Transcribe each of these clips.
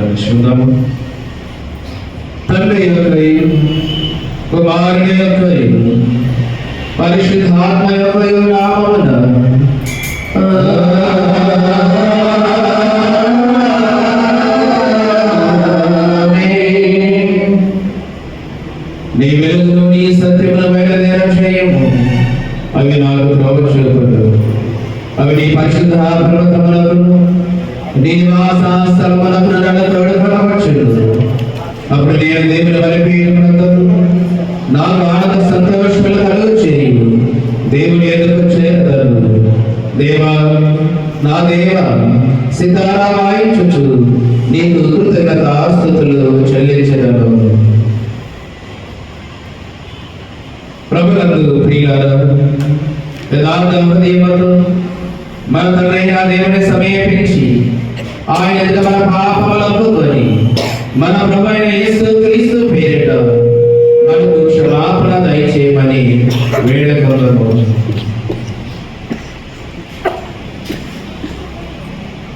ప్రార్థించుదాము. తండ్రి యొక్కయు కుమారుని యొక్కయు పరిశుద్ధాత్మ యొక్కయు నామమున నీ వెలుగును నీ సత్యమును బయలుదేరం చేయము. అవి నాకు ప్రవచకులు, అవి నీ పరిశుద్ధ పర్వతములకు నీ నివాస స్థలములకు నన్ను తోడుకొనవచ్చును. అప్పుడు నేను దేవుని బలిపీఠమునందు నాకు ఆనంద సంతోషములు కలుగు చేయు. దేవుని ఎదురు చేరదను. దేవా నా దేవా, సితారా వాయించుచు నీకు కృతజ్ఞతాస్తుతులు చెల్లించెదను. ప్రభునందు ప్రియులారా, యథార్థ హృదయముతో మన తండ్రైన దేవుని సమీపించి ఆయన ఎదుట మన పాపములను ఒప్పుకొని మన ప్రభువైన యేసు క్రీస్తు పేరిట మనకు క్షమాపణ దయచేయమని వేడుకొనుము.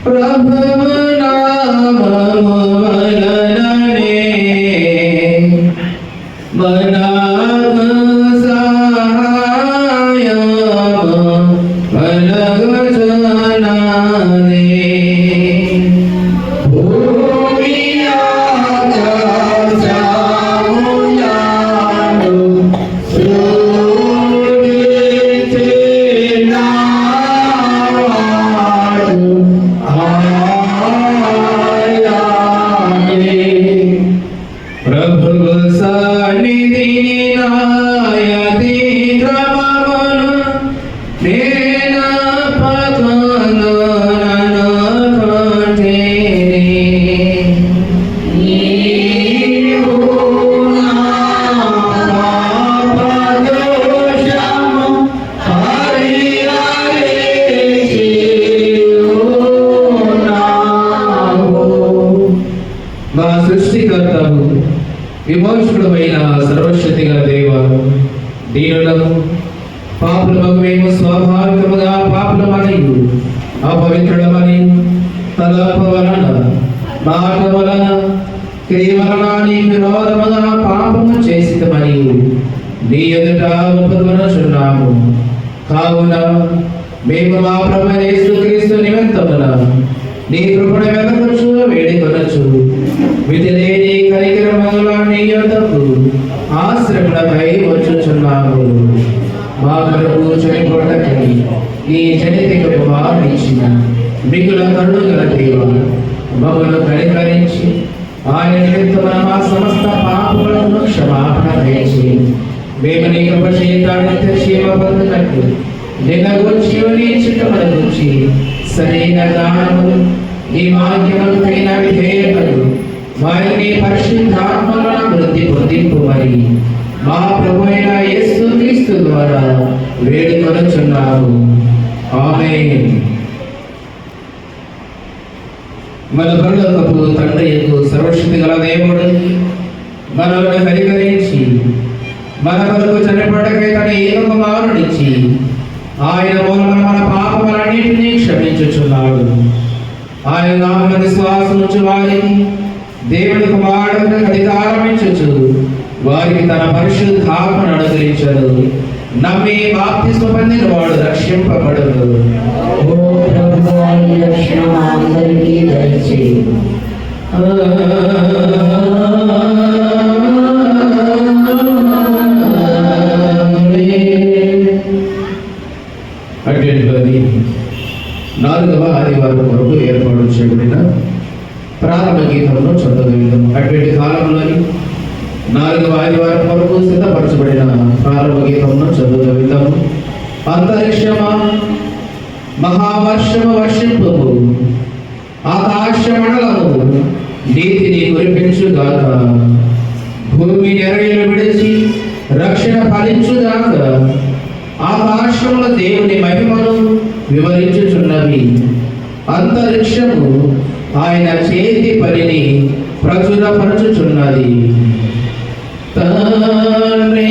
ప్రభువు నామము వలననే మనకు సహాయము కలుగుచున్నది. భూమి ఆకాశములను సృజించినవాడు ఆయనే. ప్రభువు సన్నిధిని నాయది క్రమమును నేను పదను నన్ను కొంటిని. నీవు నా పాపదోషము పరిహరించియున్నావు. మా సృష్టికర్తవు, విమోచకుడమైన సర్వశక్తి గల దేవ, దీనులము పాపులమగు మేము స్వాభావికముగా పాపులమనియు అపవిత్రులమని తలపు వలన మాట వలన క్రియ వలన నీకు విరోధముగా పాపము చేసితమనియు నీ ఎదుట ఒప్పుకొనుచున్నాము. కావున మేము మా ప్రభువైన యేసుక్రీస్తు నిమిత్తమున నీ కృపను వెదకుచు వేడుకొనొచ్చు. విధిలేని కనికరముల నీ యొద్దకు ఆశ్రమణకై వచ్చుచున్నాము. మా కొరకు చనిపోటకై ఈ జనితిక కుమారునిచ్చిన మిగుల కరుణ గల దేవ, మమ్మను కనికరించి ఆయన నిమిత్తమున మా సమస్త పాపములను క్షమాపణ దయచేసి మేము నీ కృప చేత నిత్య క్షేమ పొందుటకు నిన్న గురించి నీ చిత్తముల గురించి సరైన దానములు నీ వాక్యములు పైన విధేయతలు వారి నీ పరిశుద్ధాత్మలను అభివృద్ధి పొందింపు. మరి మా ప్రభువైన యేసు క్రీస్తు ద్వారా వేడుకొనుచున్నాము. ఆమేన్. మన పరలోకపు తండ్రి యందు సర్వశక్తి గల దేవుడు మనలను కనికరించి మన కొరకు చనిపోటకై తన ఏక కుమారునిచ్చి ఆయన మూలమున మన పాపములన్నిటినీ క్షమించుచున్నాడు. ఆయన నామమున విశ్వాసం ఉంచు వారికి దేవుని కుమారుడు అధికారం ఇచ్చుచు వారికి తన పరిశుద్ధాత్మను అనుగ్రహించడు. నమ్మి బాప్తిస్మ పొందిన వాడు రక్షింపబడును. ఓ ప్రభువా, ఈ రక్షణ మా అందరికీ దయచేయి. నాలుగవ ఆదివారం కొరకు ఏర్పాటు చేయబడిన ప్రారంభ గీతంలో చదవగలుగుతాము. అటువంటి కాలంలోని నాలుగవ ఆదివారం కొరకు సిద్ధపరచబడిన ప్రారంభ గీతంలో చదవగలుగుతాము. అంతరిక్షమా మహావర్షము వర్షింపు, ఆకాశ మండలము నీతిని కురిపించుగాక. భూమి నెరవేలు విడిచి రక్షణ ఫలించుగాక. ఆకాశముల దేవుని మహిమను వివరించుచున్నవి. అంతరిక్షము ఆయన చేతి పనిని ప్రచురపరచుచున్నది. తండ్రి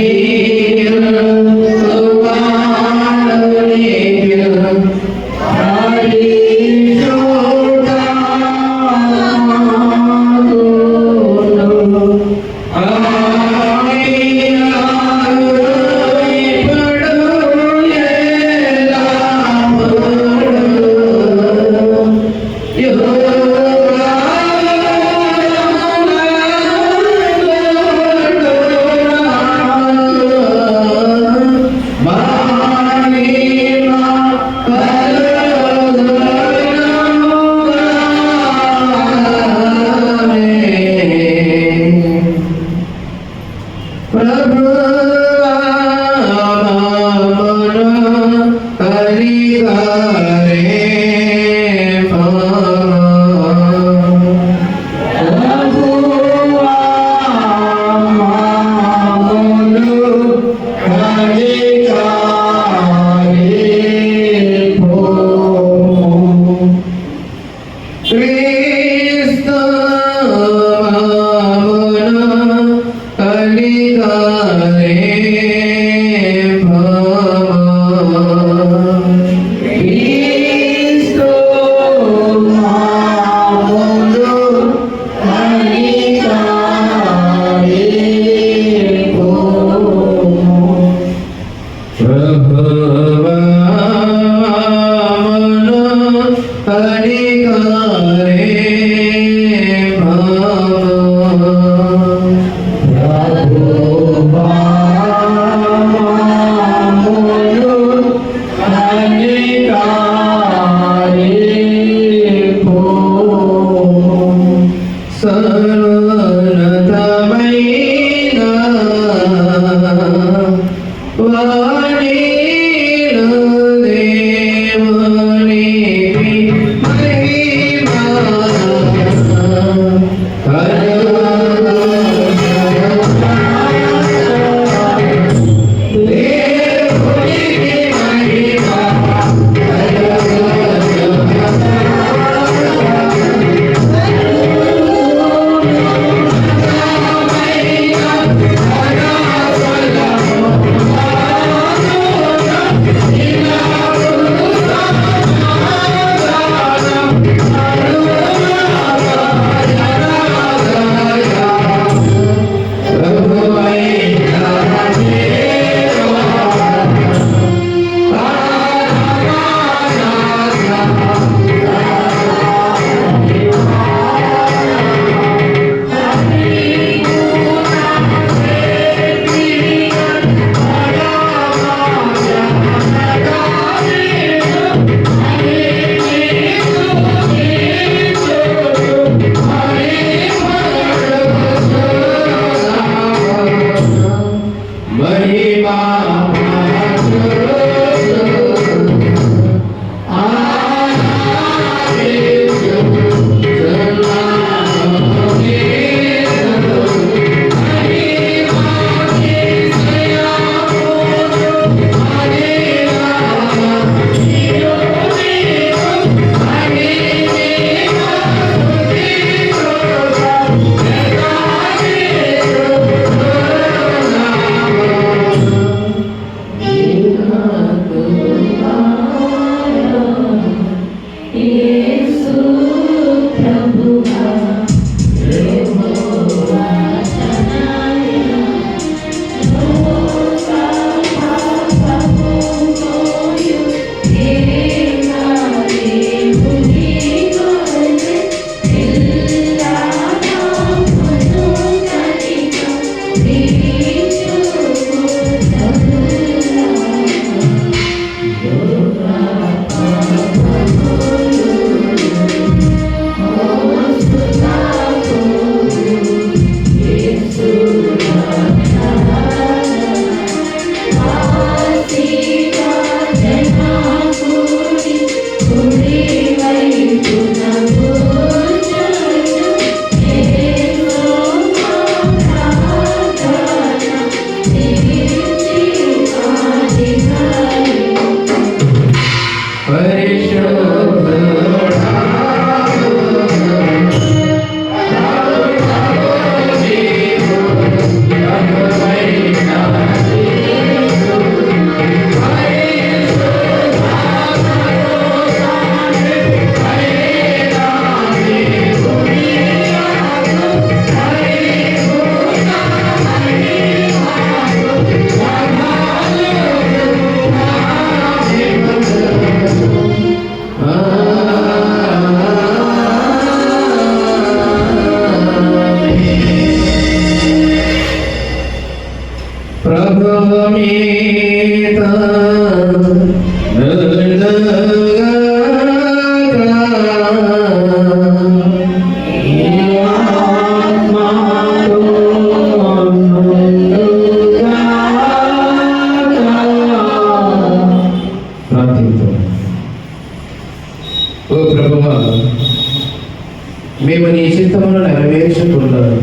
మేము నీ చిత్తమును నెరవేర్చుకున్నాము.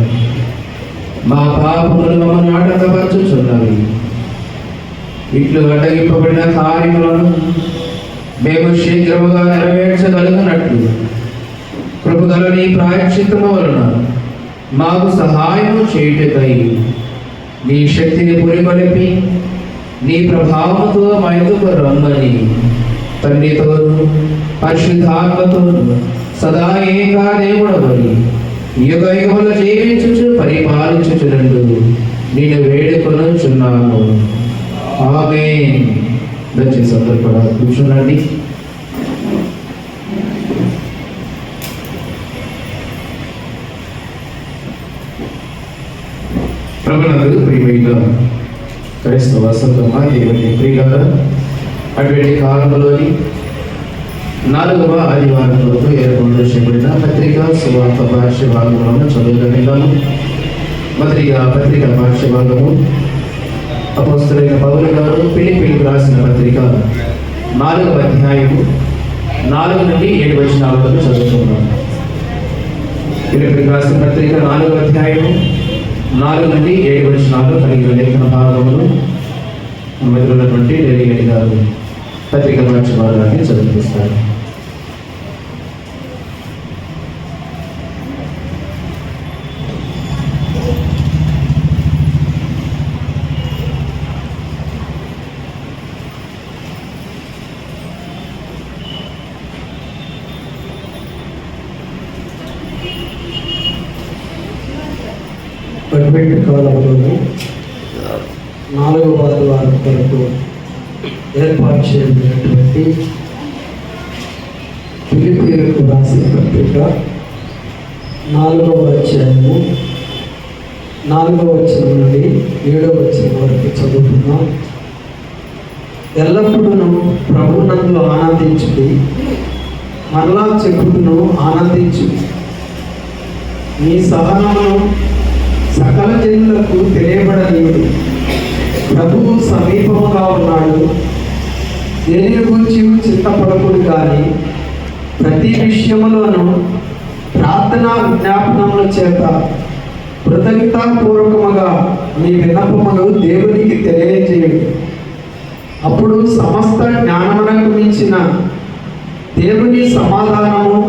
మా పాపములు మమ్మల్ని ఆటంకపరచుచున్నవి. ఇట్లు అడ్డగింపబడిన కార్యములను మేము శీఘ్రముగా నెరవేర్చగలుగునట్లు కృపగల నీ ప్రాయశ్చిత్తము వలన మాకు సహాయము చేయుటకై నీ శక్తిని పురికొలిపి నీ ప్రభావముతో మా ఎదుకు రమ్మని తండ్రితోను పరిశుద్ధాత్మతోను సదా ఏకా దేవుడవని యుగ యుగములు జీవించుచు పరిపాలించుచునందు నేను వేడుకొనుచున్నాను. ఆమేన్. దయచేసి అందరూ కూడా కూర్చునండి. ప్రభునందు ప్రియమైన క్రైస్తవ సంఘమా, దేవుని ప్రియులారా, అటువంటి కాలంలోని 4వ ఆదివారం వరకు ఏర్పాటు చేయబడిన పత్రికా సువార్త భాష్య భాగంలో చదువుతున్నాము. మొదటిగా పత్రికా భాష్య భాగము అపోస్తలుడైన పౌలు గారు ఫిలిప్పీలకు రాసిన పత్రిక 4వ అధ్యాయము 4 నుండి 7 వచనాల వరకు చదువుతున్నాము. ఫిలిప్పీలకు రాసిన పత్రిక 4వ అధ్యాయము 4 నుండి 7 వచనాలు కలిగిన లేఖన భాగములు మొదలున్నటువంటి డెలిగేట్ గారు పత్రిక భాష్య భాగాన్ని చదివిస్తారు. అడ్వెంట్ కాలంలోని 4వ ఆదివారం కొరకు ఏర్పాటు చేయబడినటువంటి ఫిలిప్పీలకు రాసిన పత్రిక 4వ అధ్యాయము 4వ వచనం నుండి 7వ వచనం వరకు చదువుతున్నాం. ఎల్లప్పుడూ ప్రభువునందు ఆనందించుడి, మరలా చెప్పుడును ఆనందించు. మీ సహనమును సకల జనులకు తెలియబడనీయుడు. ప్రభువు సమీపముగా ఉన్నాడు. దేని గురించి చింతపడకుడు కానీ ప్రతి విషయములోనూ ప్రార్థనా విజ్ఞాపనముల చేత కృతజ్ఞతాపూర్వకముగా మీ విన్నపములు దేవునికి తెలియజేయుడు. అప్పుడు సమస్త జ్ఞానమునకు మించిన దేవుని సమాధానము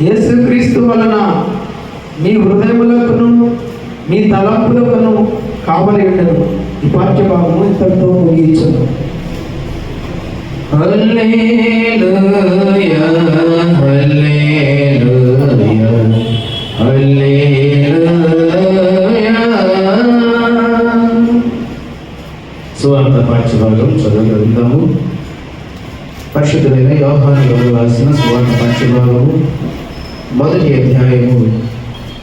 యేసుక్రీస్తు వలన మీ హృదయములకును మీ తలంపులకును కావలి ఉండను. ఈ పాఠ్యభాగము ఇంతటితో ముగించను. హల్లెలూయా హల్లెలూయా హల్లెలూయా. సువార్త పాఠ్యభాగం చదవగలుగుతాము. పరిశుద్ధులైన యోహాను గారు రాసిన సువార్త పాఠ్యభాగము మొదటి అధ్యాయము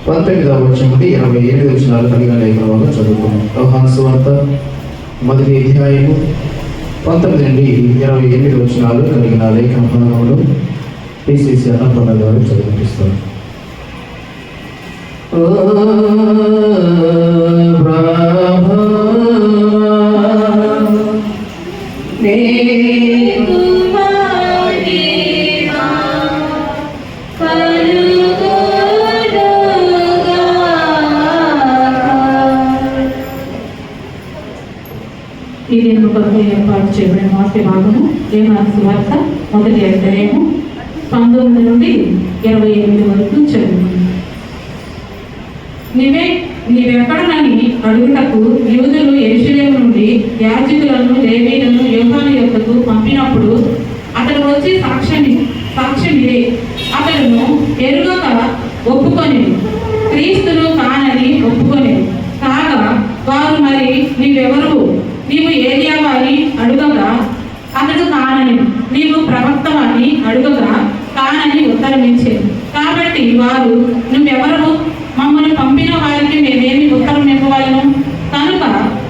19వ వచనం నుండి 27 వచనాలు కలిగిన లేఖనం చదువుకున్నాం. యోహాను సువార్త మొదటి అధ్యాయము 19 నుండి 28 వచనాలు కలిగిన లేఖన భాగంలో PCC అన్నపూర్ణ గారు చదివిస్తారు. ఈ దినము కొరకు ఏర్పాటు చేయబడిన వాక్య భాగము యోహాను సువార్త మొదటి అధ్యాయము 19 నుండి 28 వరకు చదువుతుంది. నీవెక్కడనని అడుగుటకు యూదులు యెరూషలేము నుండి యాజకులను లేవీయులను యోహాను యొద్దకు పంపినప్పుడు అతడు వచ్చి సాక్ష్యమిదే. అతడును ఎరుగక ఒప్పుకొని క్రీస్తును కానని ఒప్పుకొని కాగా వారు, మరి నీవెవరు, నీవు ఏలియావా అని అడుగగా అతడు కానని, నీవు ప్రవక్తవా అని అడుగగా కానని ఉత్తరమిచ్చారు. కాబట్టి వారు, నువ్వెవరు, మమ్మల్ని పంపిన వారికి మేమేమి ఉత్తరం ఇవ్వగలను, కనుక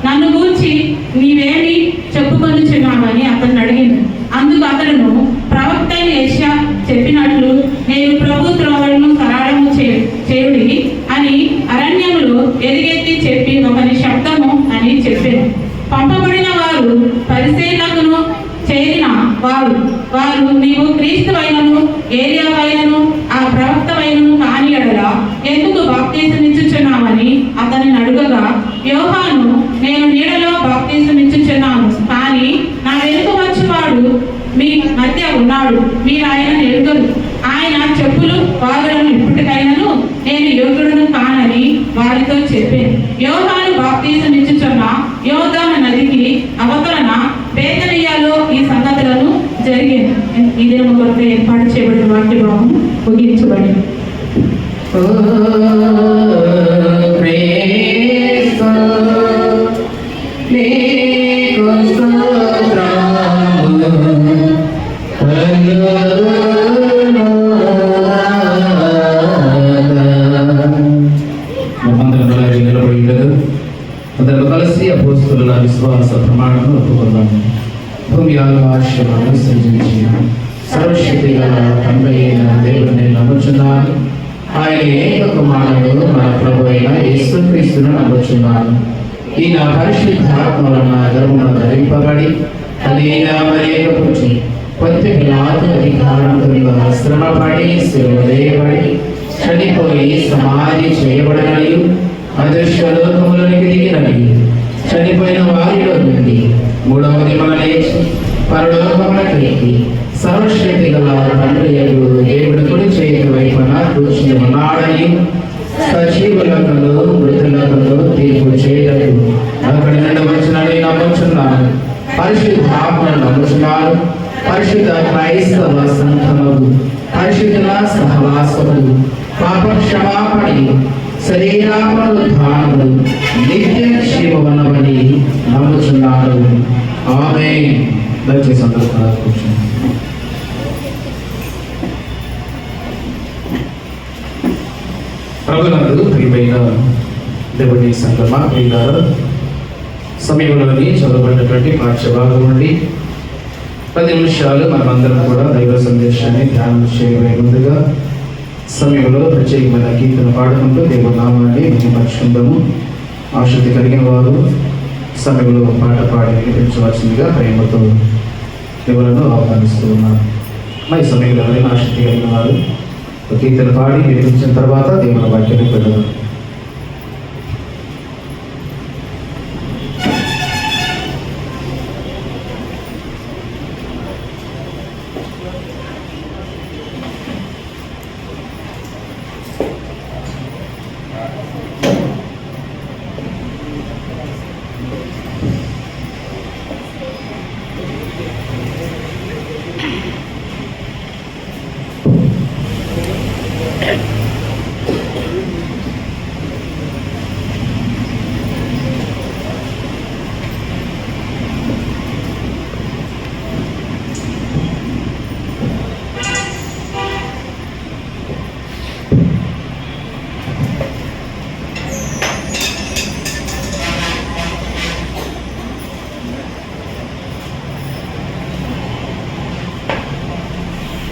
నన్ను గూర్చి నీవేమి చెప్పుకొనిచున్నావని అతన్ని అడిగింది. అందుకు అతడును, ప్రవక్త అయిన యెషయా చెప్పినట్లు నేను ప్రభు త్రోవలను సరళము చేయుడి అని అరణ్యములో ఎలుగెత్తి చెప్పి ఒకరి శబ్దము అని చెప్పాను. పంపబడిన వారు పరిశీలకును చేరిన వారు నీవు క్రీస్తువైనను ఏలియావైనను ఆ ప్రవక్తవైనను కాని ఎడల ఎందుకు బాప్తీసమిచ్చుచున్నావని అతనిని అడుగగా, యోహాను నేను నీడలో బాప్తీసమిచ్చుచున్నాను, కానీ నా వెనుక వచ్చేవాడు మీ మధ్య ఉన్నాడు, మీరు ఆయనను ఎరుగరు. ఆయన చెప్పులు వాగులను ఇప్పటికైనను నేను యోగుడును కానని వారితో చెప్పాను. యోహాను బాప్తీసమిచ్చుచున్న యోర్దాను నదికి అవతలన బేతనియాలో ఈ సంగతులను జరిగింది. ఈ దినము కొరకు ఏర్పాటు చేయబడిన వాక్య భాగం ముగించబడింది. నిలబడి అపోస్తలుల విశ్వాస ప్రమాణము ఒప్పుకున్నాము. భూమి ఆకాశాలను సృజించిన సర్వశక్తి గల తండ్రి అయిన దేవుడిని నమ్ముచున్నాను. ఆయన ఏక కుమారుడు మన ప్రభు అయిన యేసుక్రీస్తును నమ్ముచున్నాను. ఈయన పరిశుద్ధాత్మ వలన గర్భమున ధరింపబడి అనేక మరియ పుట్టి పొంతి పిలాతు అధికారం కింద శ్రమపడి శిలువ వేయబడి చనిపోయి సమాధి చేయబడననియు అదృశ్య లోకములోనికి దిగిననియు చనిపోయిన వారిలో నుండి మూడవ దినమున లేచి పరలోకమునకు ఎక్కి సర్వశక్తి గల తండ్రి యగు దేవుడి కుడి చేతి వైపున కూర్చుని ఉన్నాడని సజీవులకును మృతులకును తీర్పు చేయటకు అక్కడి నుండి వచ్చినని నమ్ముచున్నాను. పరిశుద్ధాత్మను నమ్ముచున్నాను. పరిశుద్ధ క్రైస్తవ సంఘములు పరిశుద్ధుల సహవాసములు పాప క్షమాపణి శరీరాపునరుద్ధానములు నిత్య క్షేమవనమని నమ్ముచున్నాను. ఆమేన్. దయచేసి అందరూ కూర్చోండి. ప్రభునందు ప్రియమైన దేవుని సంగమా ప్రియులారా, సమయంలోని చదవబడినటువంటి పాఠ్యభాగం నుండి 10 నిమిషాలు మనమందరం కూడా దైవ సందేశాన్ని ధ్యానం చేయబోయే ముందుగా సమయంలో ప్రత్యేకమైన కీర్తన పాడుకుంటూ దేవుని నామాన్ని మహిమపరుచుకుందాము. ఆసక్తి కలిగిన వారు సమయంలో పాట పాడి వినిపించవలసిందిగా ప్రేమతో దేవులను ఆహ్వానిస్తూ ఉన్నారు. మరి సమయంలో ఎవరైనా ఆసక్తి కలిగిన వారు కీర్తన పాడి వినిపించిన తర్వాత దేవుని వాక్యాన్ని పెడదాం.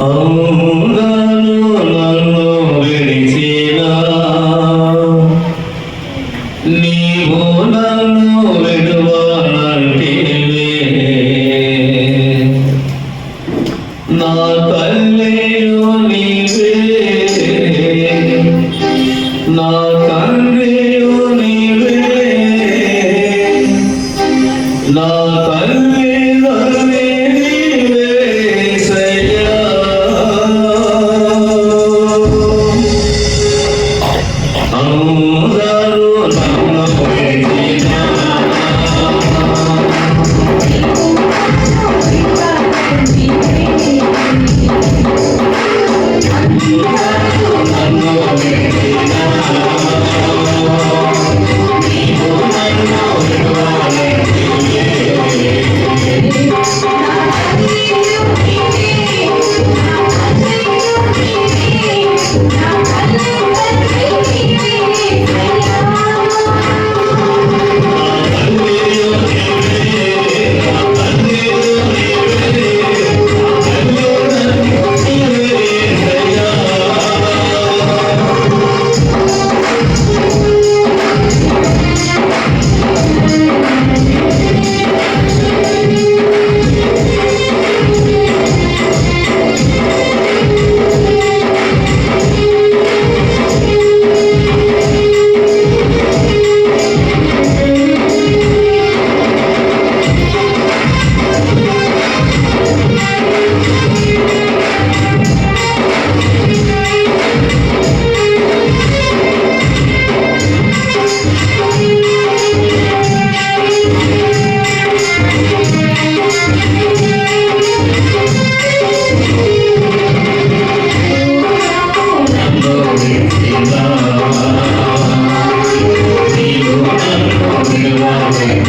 అందరూ నన్ను విడిచినా నీవు నన్ను విడువనంటివే. నా తల్లియు నీవే, నా తండ్రియు నీవే, నా తల్లి తల్లి నీవే సయ్యా. అందరూ నన్ను విడిచినా నన్ను విడిచినా నీవు నన్ను విడువనంటివే.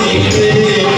నీవే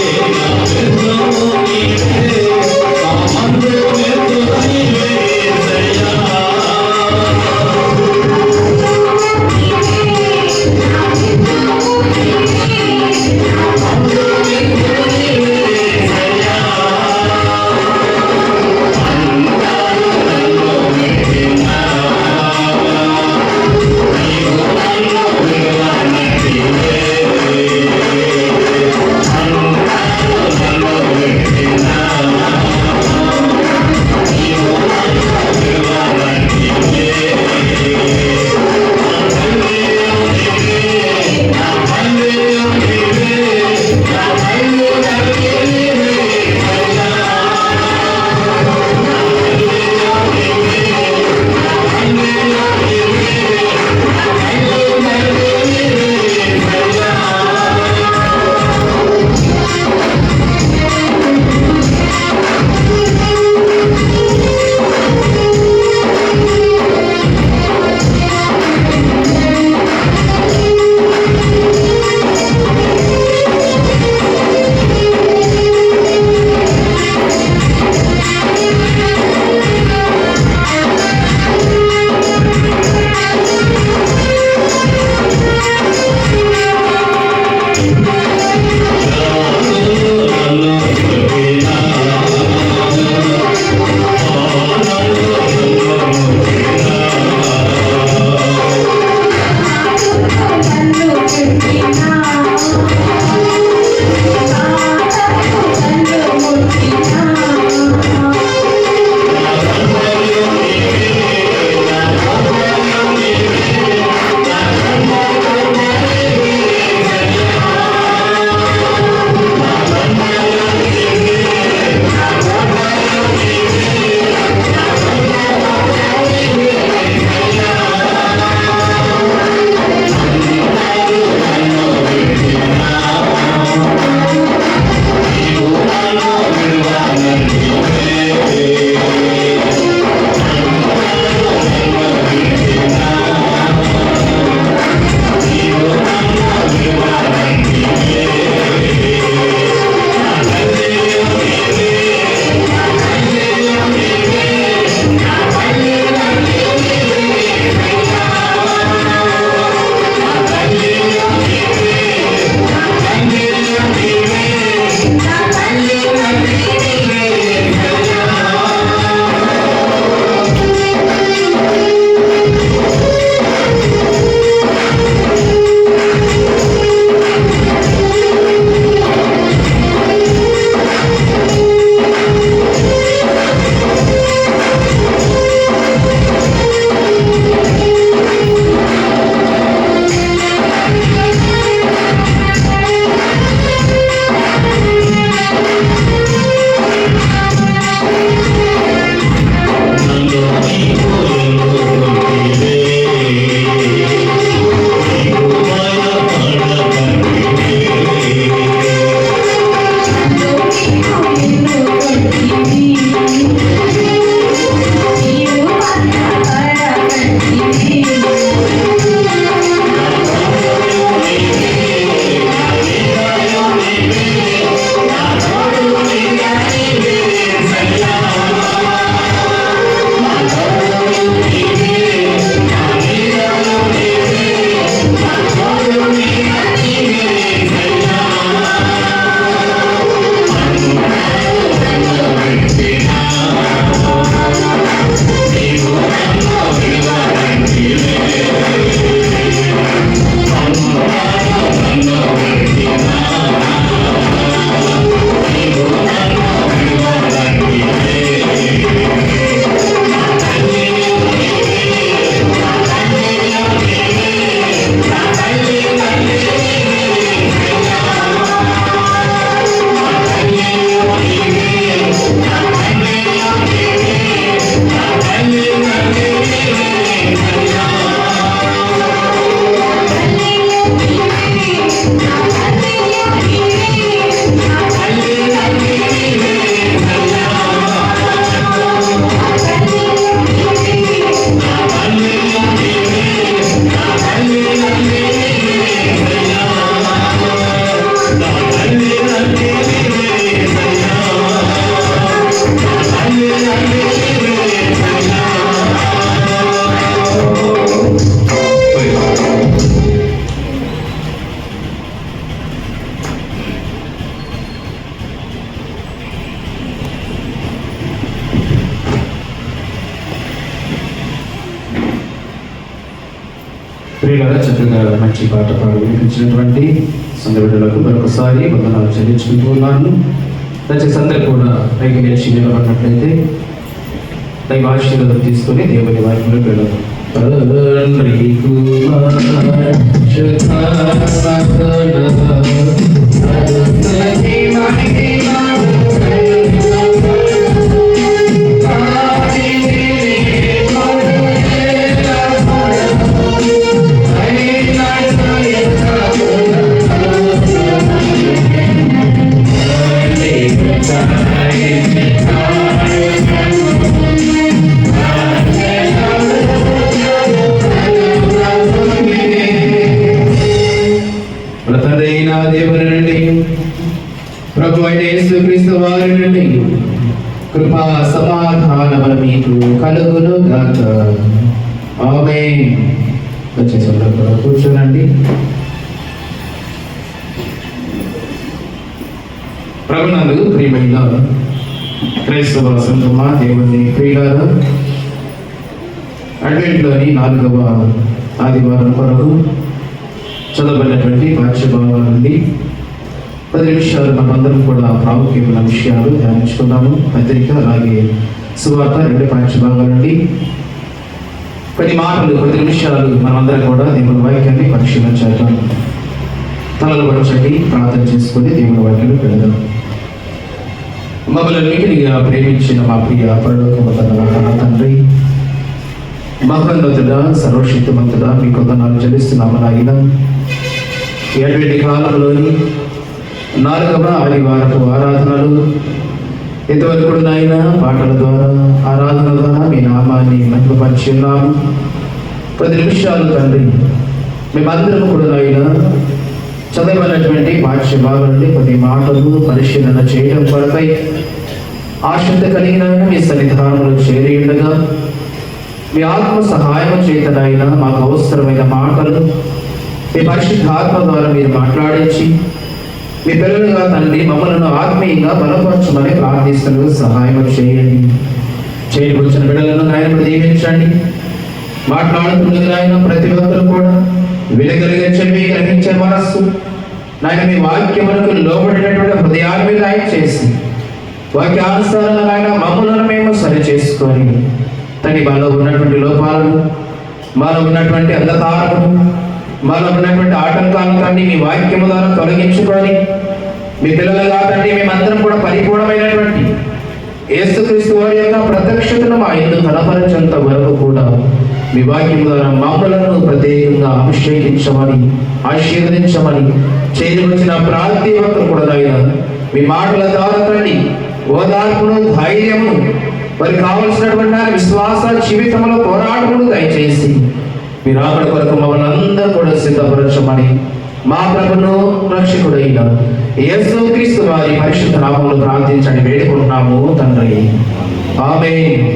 ప్రియులారా, చక్కగా మంచి పాట పాడి వినిపించినటువంటి సంఘ బిడ్డలకు మరొకసారి వందనాలు చెల్లించుకుంటూ ఉన్నాను. దయచేసి అందరూ కూడా పైకి లేచి నిలబడినట్లయితే దైవ ఆశీర్వాదం తీసుకొని దేవుని వాక్యంలోకి వెళ్దాం. తండ్రి కుమార దేవుని నుండి ప్రభు అయిన యేసుక్రీస్తు వారి నుండి కృపా సమాధానములు మీకు కలుగును గాక. ఆమేన్. వచ్చేసి అందరూ కూడా కూర్చోనండి. ప్రభునందు ప్రియమైన క్రైస్తవ సంఘమా, దేవుని ప్రియులారా, అడ్వెంట్లోని 4వ ఆదివారం కొరకు చదవబడినటువంటి పాఠ్యభావాల నుండి 10 నిమిషాలు మనమందరం కూడా ప్రాముఖ్యమైన విషయాలు ధ్యానించుకున్నాము. పత్రిక అలాగే సువార్త 2 పాఠ్యభాగాల నుండి కొన్ని మాటలు 10 నిమిషాలు మనమందరం కూడా దేవుని వాక్యాన్ని పరిశీలన చేద్దాం. తలలు వంచండి, ప్రార్థన చేసుకొని దేవుని వాక్యాన్ని పెడదాం. మమ్మల్ని మిగిలిగా ప్రేమించిన మా ప్రియ పరలోకమున్న తండ్రి, మహోన్నతుడా, సర్వశక్తిమంతుడా, మీకు వందనాలు చెల్లిస్తున్నాము నాయన. ఎటువంటి కాలంలోని 4వ ఆదివారపు ఆరాధనలు ఇంతవరకు నాయన పాటల ద్వారా, ఆరాధన ద్వారా మీ నామాన్ని మహిమపరిచి ఉన్నాము. 10 నిమిషాలు తండ్రి మేమందరం కూడా నాయన చదవనటువంటి పాఠ్య భాగం నుండి కొన్ని మాటలు పరిశీలన చేయడం కొరకై ఆసక్తి కలిగిన మీ సన్నిధానంలో చేరి ఉండగా మీ ఆత్మ సహాయం చేతనైనా మాకు అవసరమైన మాటలు మీ పరిశుద్ధాత్మ ద్వారా మీరు మాట్లాడించి మీ పిల్లలుగా తండ్రి మమ్మల్ని ఆత్మీయంగా బలపరచమని ప్రార్థిస్తున్న సహాయం చేయండి. చేయవచ్చిన బిడ్డలను ఆయన దీవించండి. మాట్లాడుతున్నది ఆయన ప్రతి ఒక్కరు కూడా వినగలిగే చెవి గ్రహించే మనస్సు నాయన మీ వాక్యములకు లోబడినటువంటి హృదయాన్ని మీద ఆయన చేసి వాక్యానుసారంగా ఆయన మమ్మలను మేము సరి చేసుకొని తని మాలో ఉన్నటువంటి లోపాలను, మాలో ఉన్నటువంటి అంధకారము, మాలో ఉన్నటువంటి ఆటంకాలను తండ్రి మీ వాక్యము ద్వారా తొలగించుకొని మీ పిల్లలుగా తండ్రి మేమందరం కూడా పరిపూర్ణమైనటువంటి యేసుక్రీస్తు వారి యొక్క ప్రత్యక్షతను మా యందు కనపరచంత వరకు కూడా మీ వాక్యం ద్వారా మమ్మలను ప్రత్యేకంగా అభిషేకించమని, ఆశీర్వదించమని చేరి వచ్చిన ప్రతి ఒక్కరు కూడా నాయన మీ మాటల ద్వారా తండ్రి ఓదార్పును, ధైర్యము, వారికి కావలసినటువంటి విశ్వాస జీవితంలో పోరాటమును దయచేసి మీరు ఆకలి కొరకు మమ్మల్ని అందరూ కూడా సిద్ధపరచమని మా ప్రభును రక్షకుడైన యేసుక్రీస్తు వారి పరిశుద్ధ నామములో ప్రార్థించండి వేడుకుంటున్నాము తండ్రి. ఆమేన్.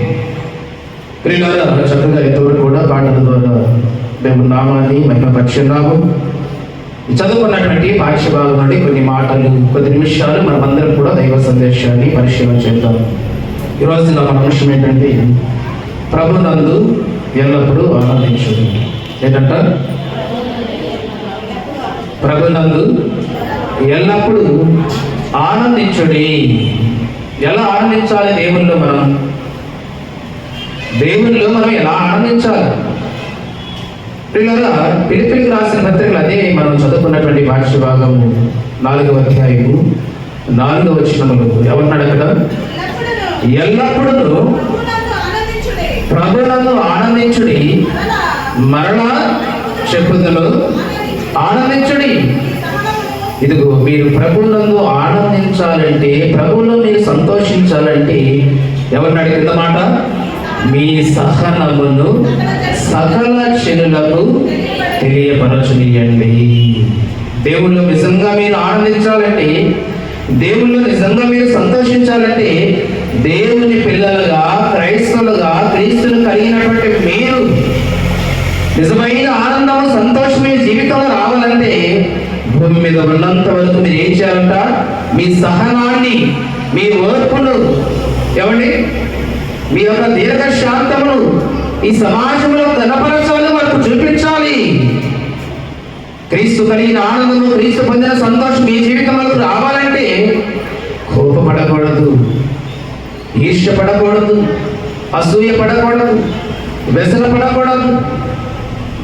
ప్రియులారా, చక్కగా ఎంతవరకు కూడా పాటల ద్వారా మేము నామాన్ని మహిమపరిచున్నాము. చదువుకున్నటువంటి పాఠ్య భాగం నుండి కొన్ని మాటలు 10 నిమిషాలు మనమందరం కూడా దైవ సందేశాన్ని పరిశీలన చేద్దాం. ఈరోజు మన అంశం ఏంటంటే ప్రభునందు ఎల్లప్పుడూ ఆనందించుడు. ఏంటంట? ప్రభునందు ఎల్లప్పుడూ ఆనందించుడి. ఎలా ఆనందించాలి? దేవుల్లో మనం ఎలా ఆనందించాలి? పిల్లల పిలిపిలికి రాసిన పత్రికలు అదే మనం చదువుకున్నటువంటి పాఠ్య భాగము 4వ అధ్యాయము 4వ వచనములు ఎవరున్నాడు అక్కడ? ఎల్లప్పుడూ ప్రభునందు ఆనందించుడి, మరలా చెప్పుదలు ఆనందించుడి. ఇదిగో మీరు ప్రభునందు ఆనందించాలంటే, ప్రభువులో మీరు సంతోషించాలంటే ఎవరినాడు కింద మాట? మీ సహనమును సకల జనులకు తెలియపరచనీయండి. దేవుళ్ళు నిజంగా మీరు ఆనందించాలంటే, దేవుళ్ళు నిజంగా మీరు సంతోషించాలంటే, దేవుని పిల్లలుగా, క్రైస్తవులుగా, క్రీస్తులు కలిగినటువంటి మీరు నిజమైన ఆనందము, సంతోషం మీ జీవితంలో రావాలంటే భూమి మీద ఉన్నంత వరకు మీరు ఏం చేయాలంట? మీ సహనాన్ని, మీ ఓర్పును, ఏమండి, మీ యొక్క దీర్ఘశాంతమును ఈ సమాజంలో కనపరచాలి, వారికి చూపించాలి. క్రీస్తు కలిగిన ఆనందము, క్రీస్తు పొందిన సంతోషం మీ జీవితంలో రావాలంటే కోపపడకూడదు, ఈర్ష్యపడకూడదు, అసూయ పడకూడదు, వ్యసనపడకూడదు.